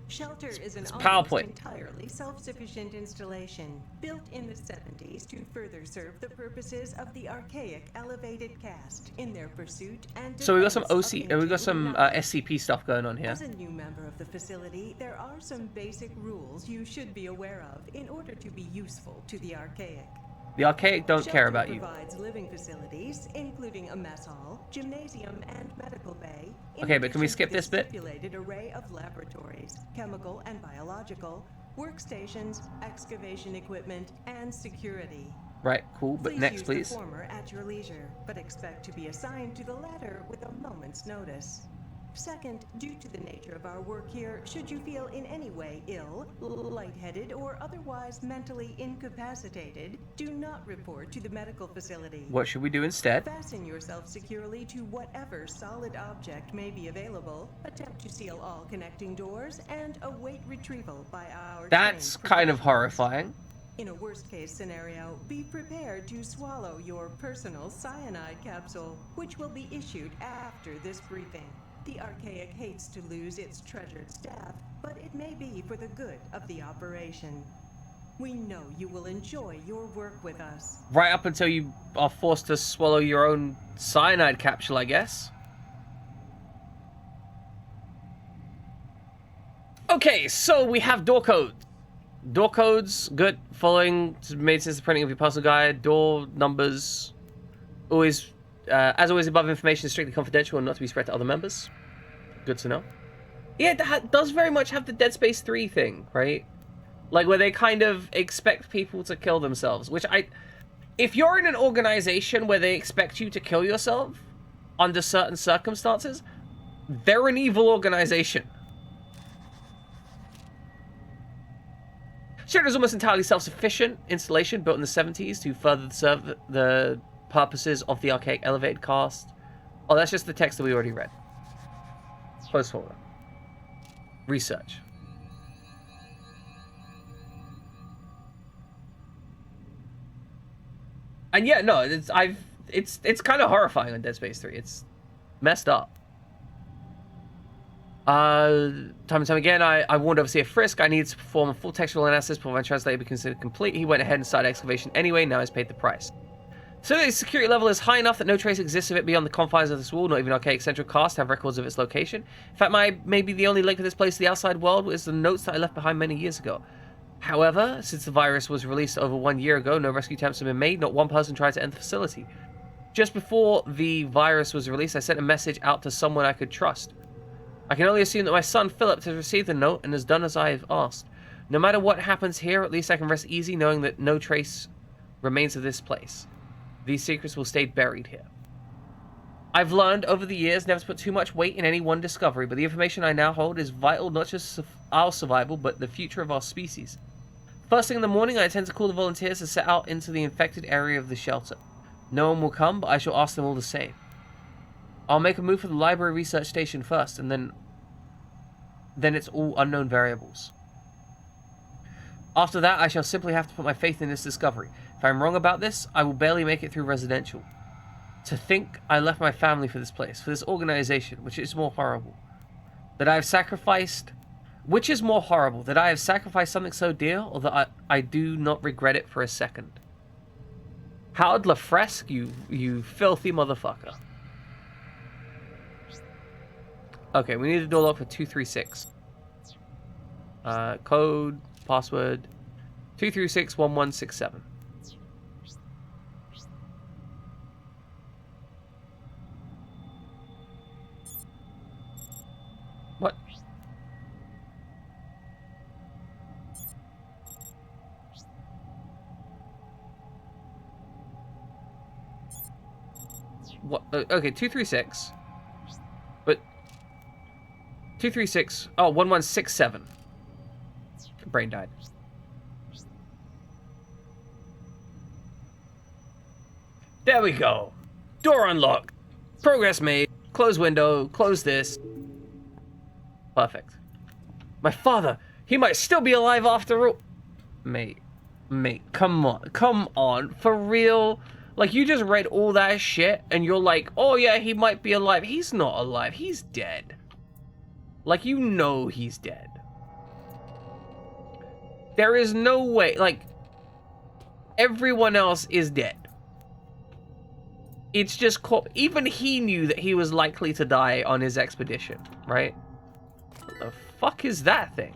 Shelter is an PowerPoint. almost entirely self-sufficient installation built in the 70s to further serve the purposes of the archaic elevated caste in their pursuit and So we got some defense OC, of we got some ancient SCP stuff going on here. As a new member of the facility, there are some basic rules you should be aware of in order to be useful to the archaic. The Archaic don't care Shelter about you. provides living facilities, including a mess hall, gymnasium, and medical bay. in Okay, but can we addition to skip the this bit? stipulated array of laboratories, chemical and biological, workstations, excavation equipment, and security. Right, cool. But next, use please. the former at your leisure, but expect to be assigned to the latter with a moment's notice. Second, due to the nature of our work here, should you feel in any way ill, lightheaded, or otherwise mentally incapacitated, do not report to the medical facility. What should we do instead? Fasten yourself securely to whatever solid object may be available, attempt to seal all connecting doors, and await retrieval by our That's trained kind of professionals. horrifying. In a worst-case scenario, be prepared to swallow your personal cyanide capsule, which will be issued after this briefing. The Archaic hates to lose its treasured staff, but it may be for the good of the operation. We know you will enjoy your work with us. Right up until you are forced to swallow your own cyanide capsule, I guess. Okay, so we have door codes. Door codes, good. Following made since the printing of your personal guide. Door numbers, always, as always, above information is strictly confidential and not to be spread to other members. Good to know. Yeah, that does very much have the Dead Space 3 thing, right? Like, where they kind of expect people to kill themselves, which if you're in an organization where they expect you to kill yourself under certain circumstances, they're an evil organization. Shelter is almost entirely self-sufficient installation built in the 70s to further serve the purposes of the Archaic elevated cast. Oh, that's just the text that we already read. Close folder. Research. And yeah, no, it's kind of horrifying on Dead Space 3. It's messed up. Time and time again, I warned Overseer Frisk I needed to perform a full textual analysis before my translator be considered complete. He went ahead and started excavation anyway, now he's paid the price. So the security level is high enough that no trace exists of it beyond the confines of this wall, not even Archaic Central Cast have records of its location. In fact, maybe the only link with this place to the outside world is the notes that I left behind many years ago. However, since the virus was released over 1 year ago, no rescue attempts have been made, not one person tried to enter the facility. Just before the virus was released, I sent a message out to someone I could trust. I can only assume that my son Philip has received the note and has done as I have asked. No matter what happens here, at least I can rest easy knowing that no trace remains of this place. These secrets will stay buried here. I've learned over the years never to put too much weight in any one discovery, but the information I now hold is vital not just our survival, but the future of our species. First thing in the morning, I intend to call the volunteers to set out into the infected area of the shelter. No one will come, but I shall ask them all the same. I'll make a move for the library research station first, and then it's all unknown variables. After that, I shall simply have to put my faith in this discovery. If I'm wrong about this, I will barely make it through residential. To think I left my family for this place, for this organization, which is more horrible. That I have sacrificed... Which is more horrible, that I have sacrificed something so dear, or that I do not regret it for a second? Howard LaFresque, you filthy motherfucker. Okay, we need a door lock for 236. Code, password, 236-1167. What? What? Okay, 236. But 236. Oh, 1167. Brain died. There we go. Door unlocked. Progress made. Close window. Close this. Perfect. My father. He might still be alive after all. Mate, come on. For real? Like, you just read all that shit, and you're like, oh yeah, he might be alive. He's not alive. He's dead. Like, you know he's dead. There is no way, like, everyone else is dead. It's just, even he knew that he was likely to die on his expedition, right? What the fuck is that thing?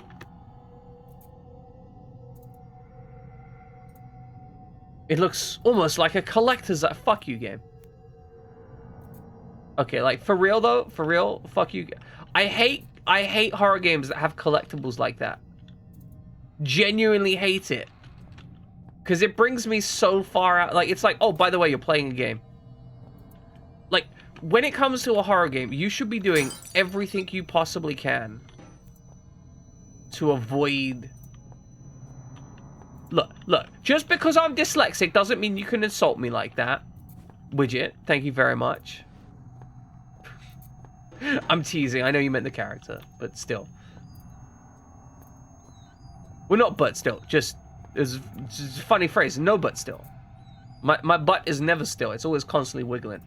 It looks almost like a collector's fuck you game. Okay, like, for real though, for real, fuck you. I hate horror games that have collectibles like that. Genuinely hate it. Because it brings me so far out. Like, it's like, oh, by the way, you're playing a game. Like, when it comes to a horror game, you should be doing everything you possibly can to avoid... Look, just because I'm dyslexic doesn't mean you can insult me like that. Widget, thank you very much. I'm teasing, I know you meant the character, but still. Well, not but still, just a funny phrase, no but still. My butt is never still, it's always constantly wiggling.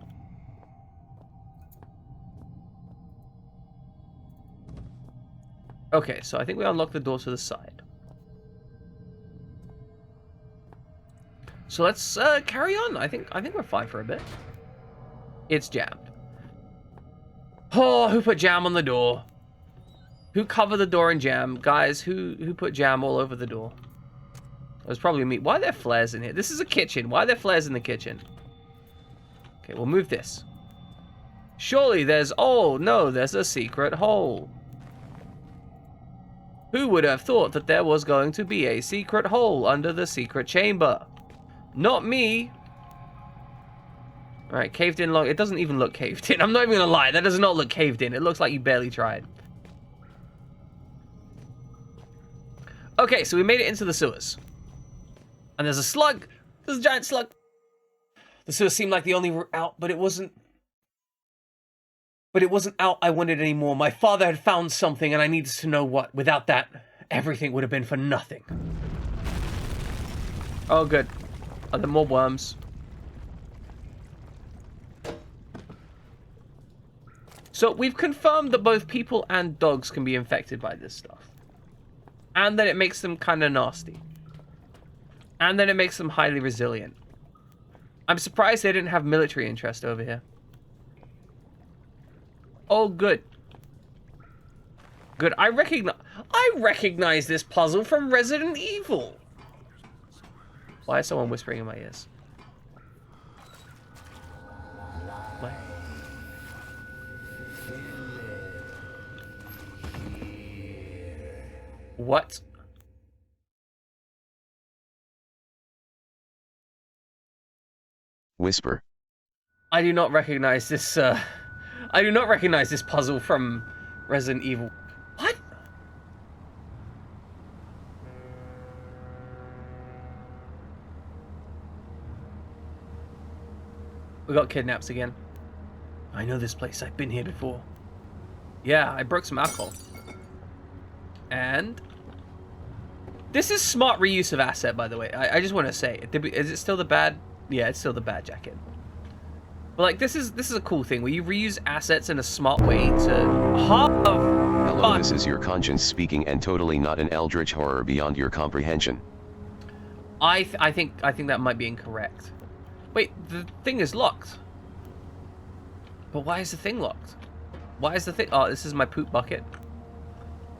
Okay, so I think we unlock the door to the side. So let's carry on. I think we're fine for a bit. It's jammed. Oh, who put jam on the door? Who covered the door in jam? Guys, who put jam all over the door? It was probably me. Why are there flares in here? This is a kitchen. Why are there flares in the kitchen? Okay, we'll move this. Surely there's... Oh, no, there's a secret hole. Who would have thought that there was going to be a secret hole under the secret chamber? Not me. Alright, caved in long. It doesn't even look caved in. I'm not even gonna lie. That does not look caved in. It looks like you barely tried. Okay, so we made it into the sewers. And there's a slug. There's a giant slug. The sewers seemed like the only route out, but it wasn't. But it wasn't out I wanted anymore. My father had found something and I needed to know what. Without that, everything would have been for nothing. Oh, good. Are there more worms? So we've confirmed that both people and dogs can be infected by this stuff. And that it makes them kind of nasty. And that it makes them highly resilient. I'm surprised they didn't have military interest over here. Oh, good. Good. I recognize this puzzle from Resident Evil. Why is someone whispering in my ears? What? What? Whisper. I do not recognize this, I do not recognize this puzzle from Resident Evil. What? We got kidnaps again. I know this place. I've been here before. Yeah, I broke some alcohol. And this is smart reuse of asset, by the way. I just want to say, is it still the bad? Yeah, it's still the bad jacket. But like, this is a cool thing where you reuse assets in a smart way to half of Hello, fun. this is your conscience speaking, and totally not an eldritch horror beyond your comprehension. I think that might be incorrect. Wait, the thing is locked. But why is the thing locked? Why is the thing? Oh, this is my poop bucket.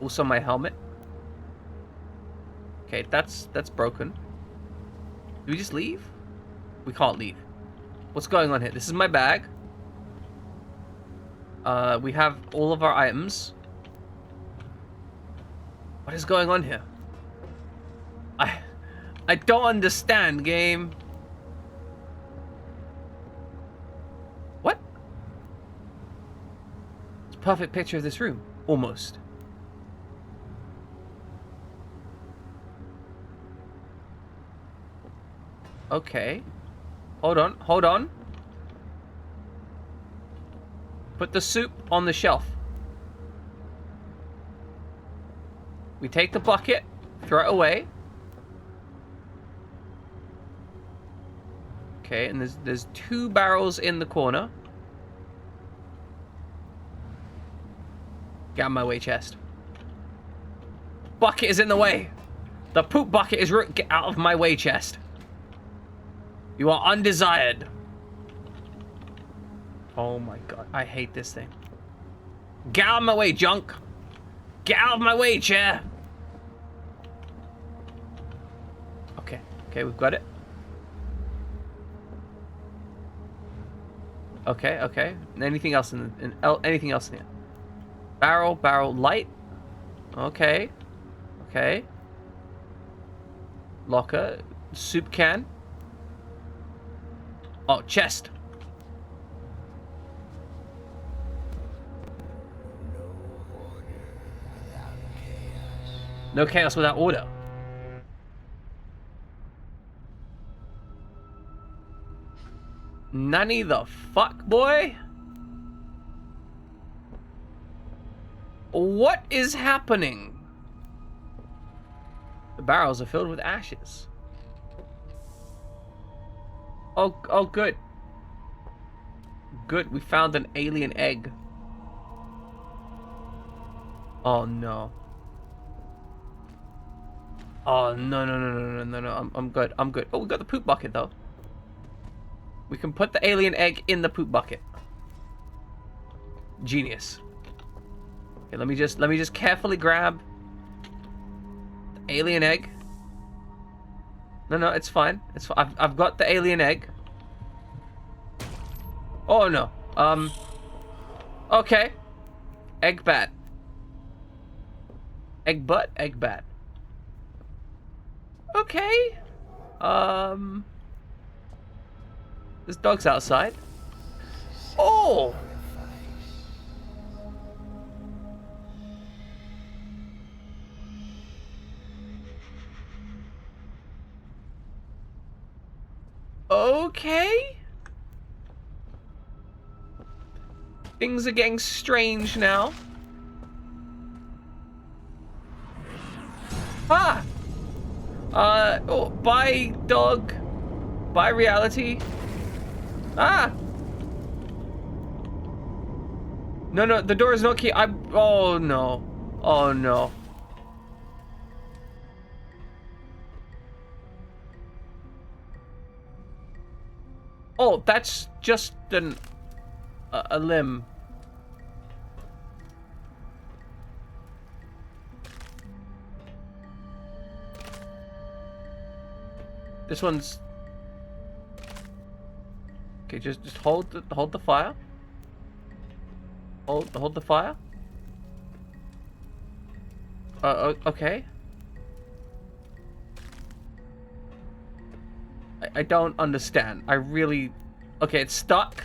Also my helmet. Okay, that's broken. Do we just leave? We can't leave. What's going on here? This is my bag. We have all of our items. What is going on here? I don't understand, game. What? It's a perfect picture of this room. Almost. Okay. Hold on, hold on. Put the soup on the shelf. We take the bucket, throw it away. Okay, and there's 2 barrels in the corner. Get out of my way, chest. Bucket is in the way. The poop bucket is ruined. Get out of my way, chest. You are undesired. Oh my god, I hate this thing. Get out of my way, junk. Get out of my way, chair. Okay, okay, we've got it. Okay, okay. Anything else anything else in here? Barrel, light. Okay, okay. Locker, soup can. Oh, chest. No chaos without order. Nanny the fuck, boy? What is happening? The barrels are filled with ashes. Oh, good. Good, we found an alien egg. Oh, no. Oh, no. I'm good. Oh, we got the poop bucket, though. We can put the alien egg in the poop bucket. Genius. Okay, let me just carefully grab the alien egg. No, it's fine. It's fine. I've got the alien egg. Oh no. Okay. Egg bat. Egg butt, egg bat. Okay. This dog's outside. Oh! Okay. Things are getting strange now. Ah! Oh, bye, dog. Bye, reality. Ah! No, the door is not key. Oh, no. Oh, no. Oh, that's just a limb. This one's... Okay, just hold the fire. Hold the fire. Okay. I don't understand. I really... Okay, it's stuck.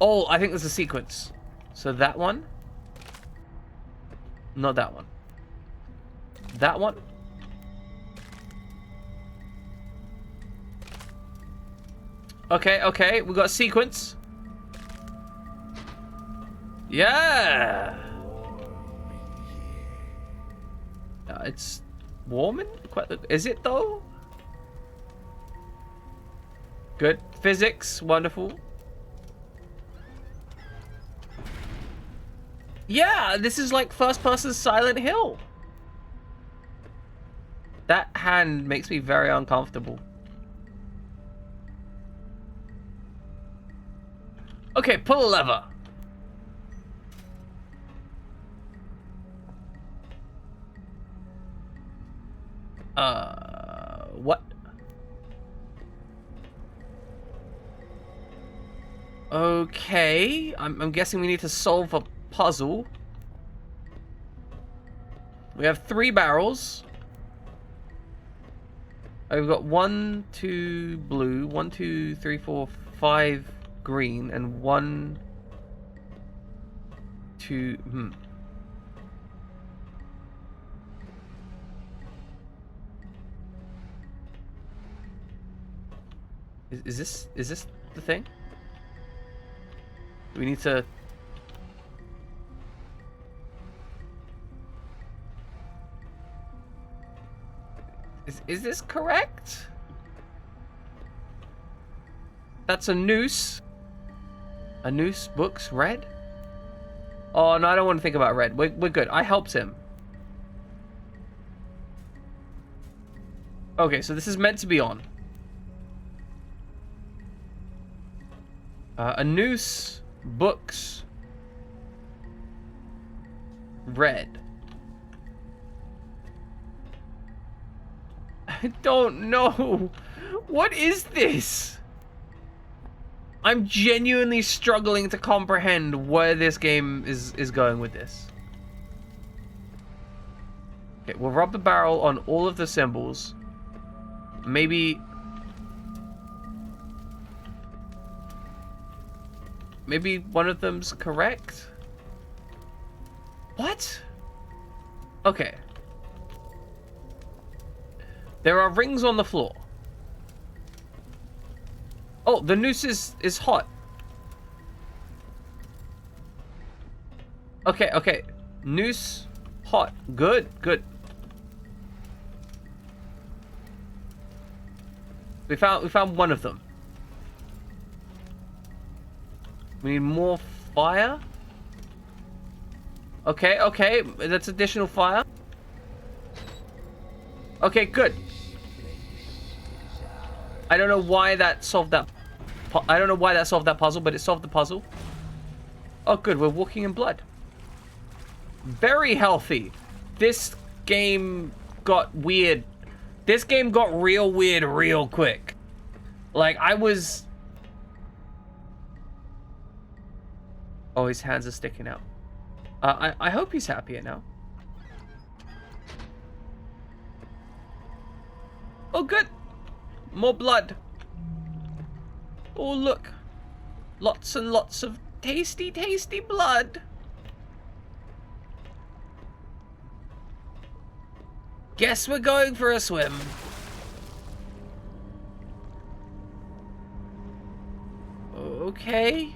Oh, I think there's a sequence. So that one. Not that one. That one. Okay, we got a sequence. Yeah. It's warming? Is it though? Good. Physics, wonderful. Yeah, this is like first-person Silent Hill. That hand makes me very uncomfortable. Okay, pull a lever. What? Okay, I'm guessing we need to solve a puzzle. We have 3 barrels. We've got 1, 2 blue, 1, 2, 3, 4, 5 green, and 1, 2. Is this the thing? We need to... Is this correct? That's a noose. A noose, books, red? Oh, no, I don't want to think about red. We're good. I helped him. Okay, so this is meant to be on. A noose, books, red. I don't know. What is this? I'm genuinely struggling to comprehend where this game is going with this. Okay, we'll rub the barrel on all of the symbols. Maybe one of them's correct? What? Okay. There are rings on the floor. Oh, the noose is hot. Okay. Noose, hot. Good. We found one of them. We need more fire. Okay. That's additional fire. Okay, good. I don't know why that solved that. I don't know why that solved that puzzle, but it solved the puzzle. Oh, good. We're walking in blood. Very healthy. This game got weird. This game got real weird real quick. Like, I was... Oh, his hands are sticking out. I hope he's happier now. Oh, good. More blood. Oh, look. Lots and lots of tasty, tasty blood. Guess we're going for a swim. Okay.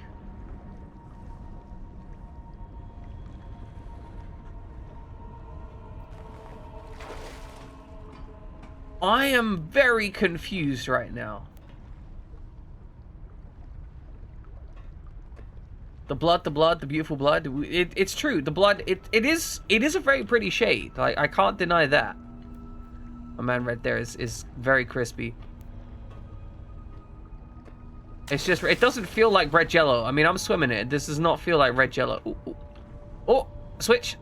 I am very confused right now. The blood, the beautiful blood. It's true. The blood, it is a very pretty shade. I can't deny that. My man right there is very crispy. It's just, it doesn't feel like red jello. I mean, I'm swimming it. This does not feel like red jello. Ooh. Oh, switch.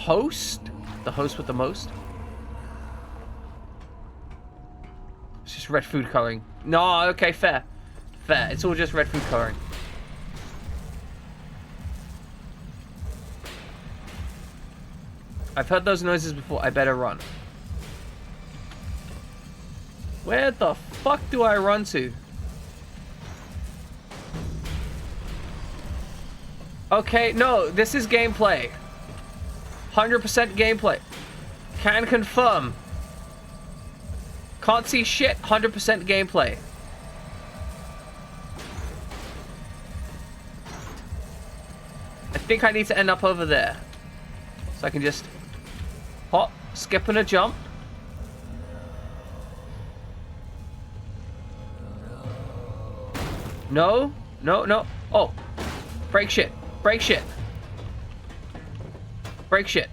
host? The host with the most? It's just red food coloring. No, okay, fair. Fair. It's all just red food coloring. I've heard those noises before. I better run. Where the fuck do I run to? Okay, no, this is gameplay. 100% gameplay. Can confirm. Can't see shit, 100% gameplay. I think I need to end up over there. So I can just hop, skip and a jump. No, no, no. Oh, break shit, break shit. Break shit,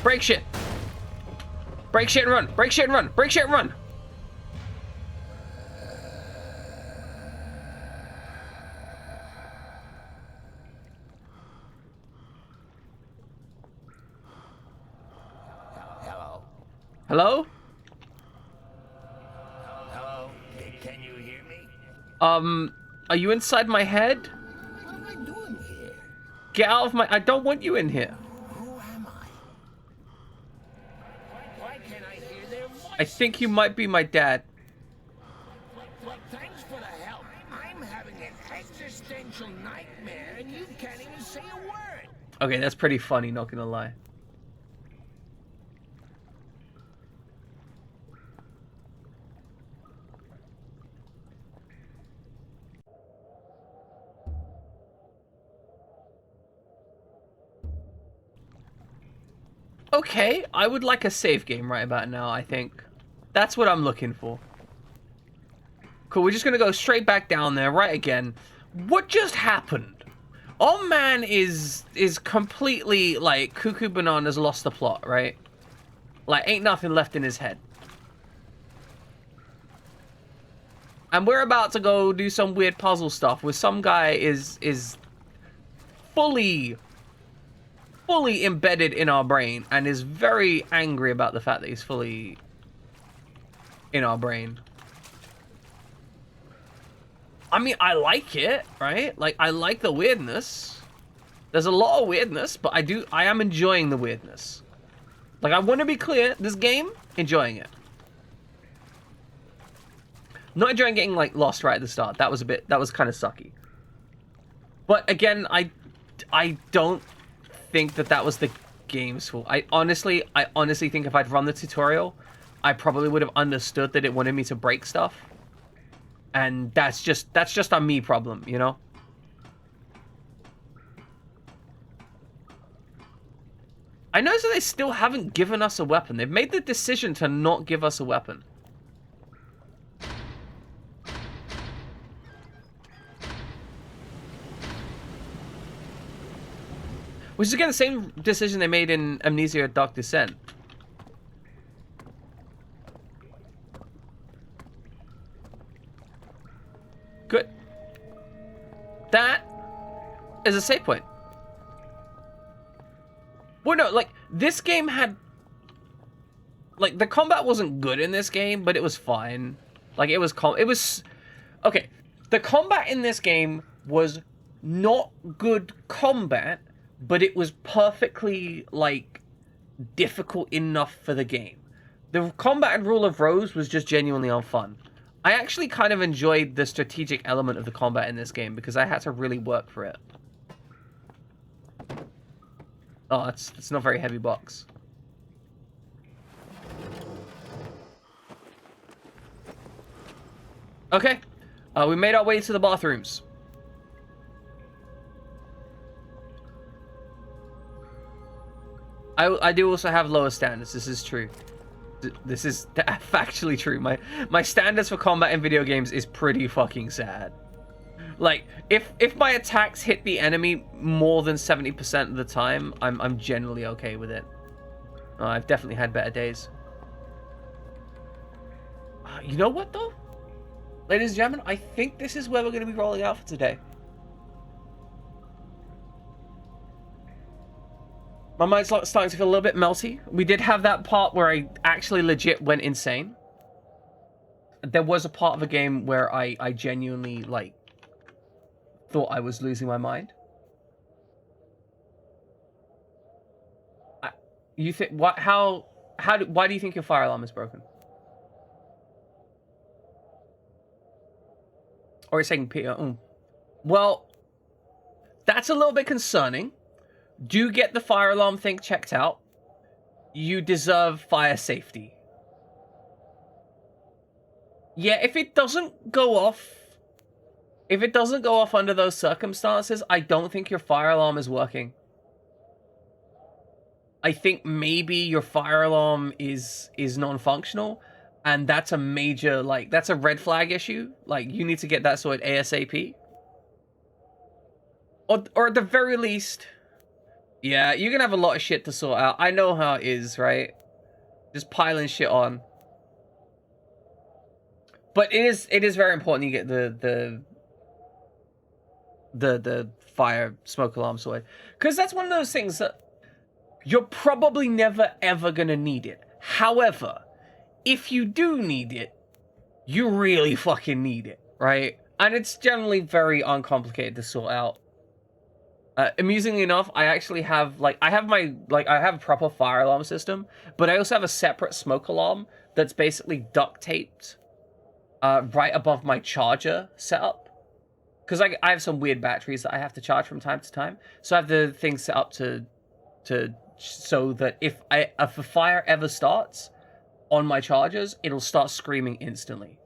break shit. Break shit and run, break shit and run, break shit and run. Hello? Hello? Can you hear me? Are you inside my head? What am I doing here? Get out of my... I don't want you in here. Who am I? Why can't I hear their voice? I think you might be my dad. Well, thanks for the help. I'm having an existential nightmare and you can't even say a word. Okay, that's pretty funny, not gonna lie. Okay, I would like a save game right about now, I think. That's what I'm looking for. Cool, we're just gonna go straight back down there, right again. What just happened? Our man is completely, like, cuckoo bananas lost the plot, right? Like, ain't nothing left in his head. And we're about to go do some weird puzzle stuff where some guy is fully embedded in our brain and is very angry about the fact that he's fully in our brain. I mean, I like it, right? Like, I like the weirdness. There's a lot of weirdness, but I am enjoying the weirdness. Like, I want to be clear, this game, enjoying it. Not enjoying getting, like, lost right at the start. That was kind of sucky. But again, I don't think that was the game's fault. I honestly think if I'd run the tutorial, I probably would have understood that it wanted me to break stuff. And that's just a me problem, you know? I notice that they still haven't given us a weapon. They've made the decision to not give us a weapon. Which is, again, the same decision they made in Amnesia Dark Descent. Good. That is a save point. Well, no, like, this game had... Like, the combat wasn't good in this game, but it was fine. Like, it was... Okay, the combat in this game was not good combat, but it was perfectly, like, difficult enough for the game. The combat and Rule of Rose was just genuinely on fun. I actually kind of enjoyed the strategic element of the combat in this game because I had to really work for it. Oh, that's not a very heavy box. Okay, we made our way to the bathrooms. I do also have lower standards. This is true. This is factually true. My standards for combat in video games is pretty fucking sad. Like, if my attacks hit the enemy more than 70% of the time, I'm generally okay with it. I've definitely had better days. You know what, though? Ladies and gentlemen, I think this is where we're going to be rolling out for today. My mind's starting to feel a little bit melty. We did have that part where I actually legit went insane. There was a part of the game where I genuinely, like, thought I was losing my mind. You think, what, why do you think your fire alarm is broken? Or you're saying, Peter, well, that's a little bit concerning. Do get the fire alarm thing checked out. You deserve fire safety. Yeah, if it doesn't go off under those circumstances, I don't think your fire alarm is working. I think maybe your fire alarm is non-functional, and that's a major, like, that's a red flag issue. Like, you need to get that sorted ASAP. Or at the very least, yeah, you're gonna have a lot of shit to sort out. I know how it is, right? Just piling shit on. But it is very important you get the fire smoke alarm sorted. Because that's one of those things that you're probably never ever gonna need it. However, if you do need it, you really fucking need it, right? And it's generally very uncomplicated to sort out. Amusingly enough, I actually have, like, I have a proper fire alarm system, but I also have a separate smoke alarm that's basically duct taped right above my charger setup. Because I have some weird batteries that I have to charge from time to time. So I have the thing set up so that if a fire ever starts on my chargers, it'll start screaming instantly.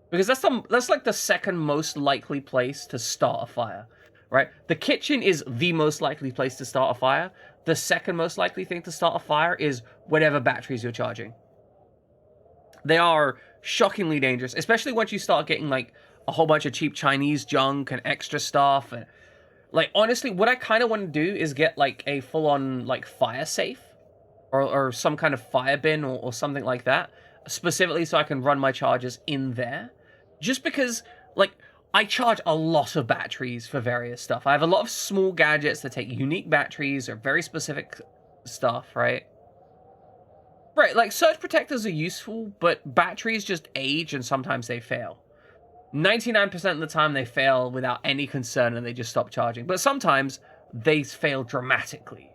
Because that's like the second most likely place to start a fire. Right? The kitchen is the most likely place to start a fire. The second most likely thing to start a fire is whatever batteries you're charging. They are shockingly dangerous, especially once you start getting, like, a whole bunch of cheap Chinese junk and extra stuff. And, like, honestly, what I kind of want to do is get, like, a full-on, like, fire safe or some kind of fire bin or something like that, specifically so I can run my chargers in there. Just because, like, I charge a lot of batteries for various stuff. I have a lot of small gadgets that take unique batteries or very specific stuff, right? Right, like, surge protectors are useful, but batteries just age and sometimes they fail. 99% of the time they fail without any concern and they just stop charging. But sometimes they fail dramatically.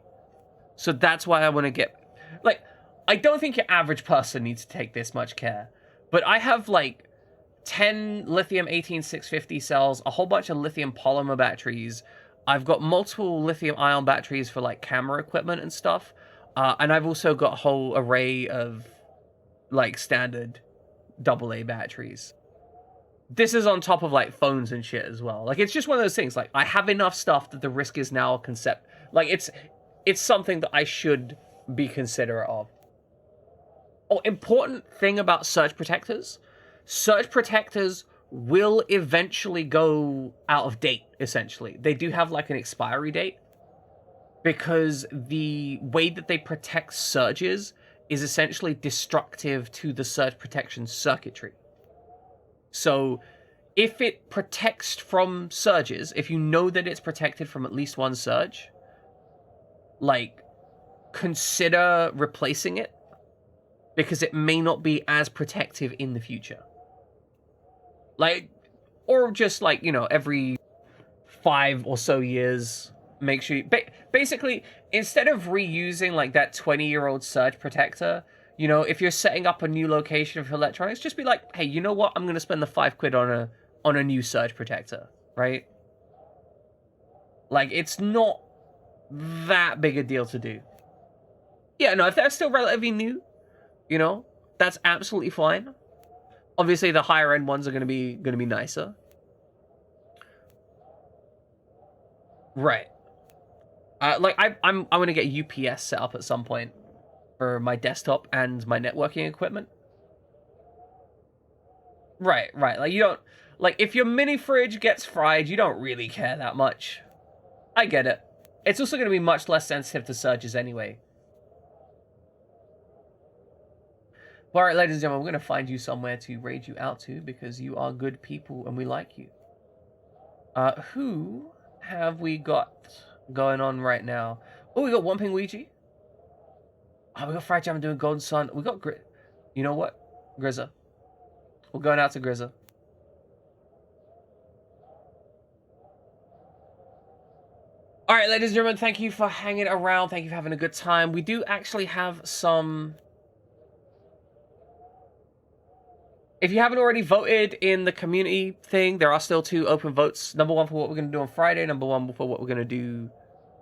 So that's why I want to get... Like, I don't think your average person needs to take this much care. But I have, like, 10 lithium 18650 cells, a whole bunch of lithium polymer batteries. I've got multiple lithium ion batteries for, like, camera equipment and stuff. And I've also got a whole array of, like, standard AA batteries. This is on top of, like, phones and shit as well. Like, it's just one of those things. Like, I have enough stuff that the risk is now a concept. Like, it's something that I should be considerate of. Oh, important thing about surge protectors. Surge protectors will eventually go out of date, essentially. They do have, like, an expiry date. Because the way that they protect surges is essentially destructive to the surge protection circuitry. So, if it protects from surges, if you know that it's protected from at least one surge, like, consider replacing it, because it may not be as protective in the future. Like, or just, like, you know, every 5 or so years, make sure you... Basically, instead of reusing, like, that 20-year-old surge protector, you know, if you're setting up a new location for electronics, just be like, hey, you know what? I'm going to spend the £5 on a new surge protector, right? Like, it's not that big a deal to do. Yeah, no, if they're still relatively new, you know, that's absolutely fine. Obviously, the higher end ones are going to be nicer. Right. Like, I'm going to get UPS set up at some point for my desktop and my networking equipment. Right. Like, you don't... Like, if your mini fridge gets fried, you don't really care that much. I get it. It's also going to be much less sensitive to surges anyway. Alright, ladies and gentlemen, we're going to find you somewhere to raid you out to, because you are good people and we like you. Who have we got going on right now? Oh, we got Whomping Ouija. Oh, we got Fried Jam doing Golden Sun. We got You know what? Grizza. We're going out to Grizza. All right, ladies and gentlemen, thank you for hanging around. Thank you for having a good time. We do actually have some... If you haven't already voted in the community thing, there are still 2 open votes. Number 1 for what we're going to do on Friday. Number 1 for what we're going to do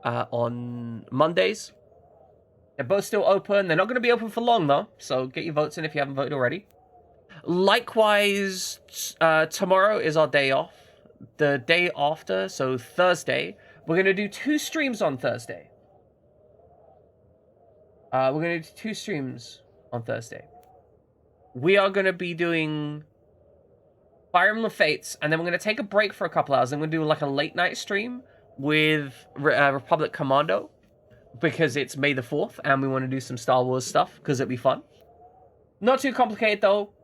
on Mondays. They're both still open. They're not going to be open for long, though. So get your votes in if you haven't voted already. Likewise, tomorrow is our day off. The day after, so Thursday, we're going to do 2 streams on Thursday. We're going to do 2 streams on Thursday. We are going to be doing Fire Emblem Fates, and then we're going to take a break for a couple hours. I'm going to do like a late night stream with Republic Commando, because it's May the 4th, and we want to do some Star Wars stuff, because it'll be fun. Not too complicated, though.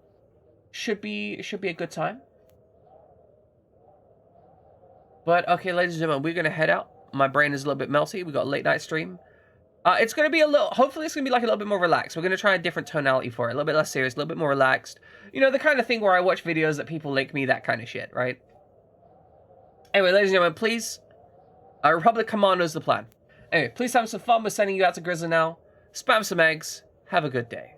Should be a good time. But, okay, ladies and gentlemen, we're going to head out. My brain is a little bit melty. We got a late night stream. It's going to be hopefully it's going to be like a little bit more relaxed. We're going to try a different tonality for it. A little bit less serious, a little bit more relaxed. You know, the kind of thing where I watch videos that people link me, that kind of shit, right? Anyway, ladies and gentlemen, please, Republic Commando is the plan. Anyway, please have some fun. We're sending you out to Grizzly now. Spam some eggs. Have a good day.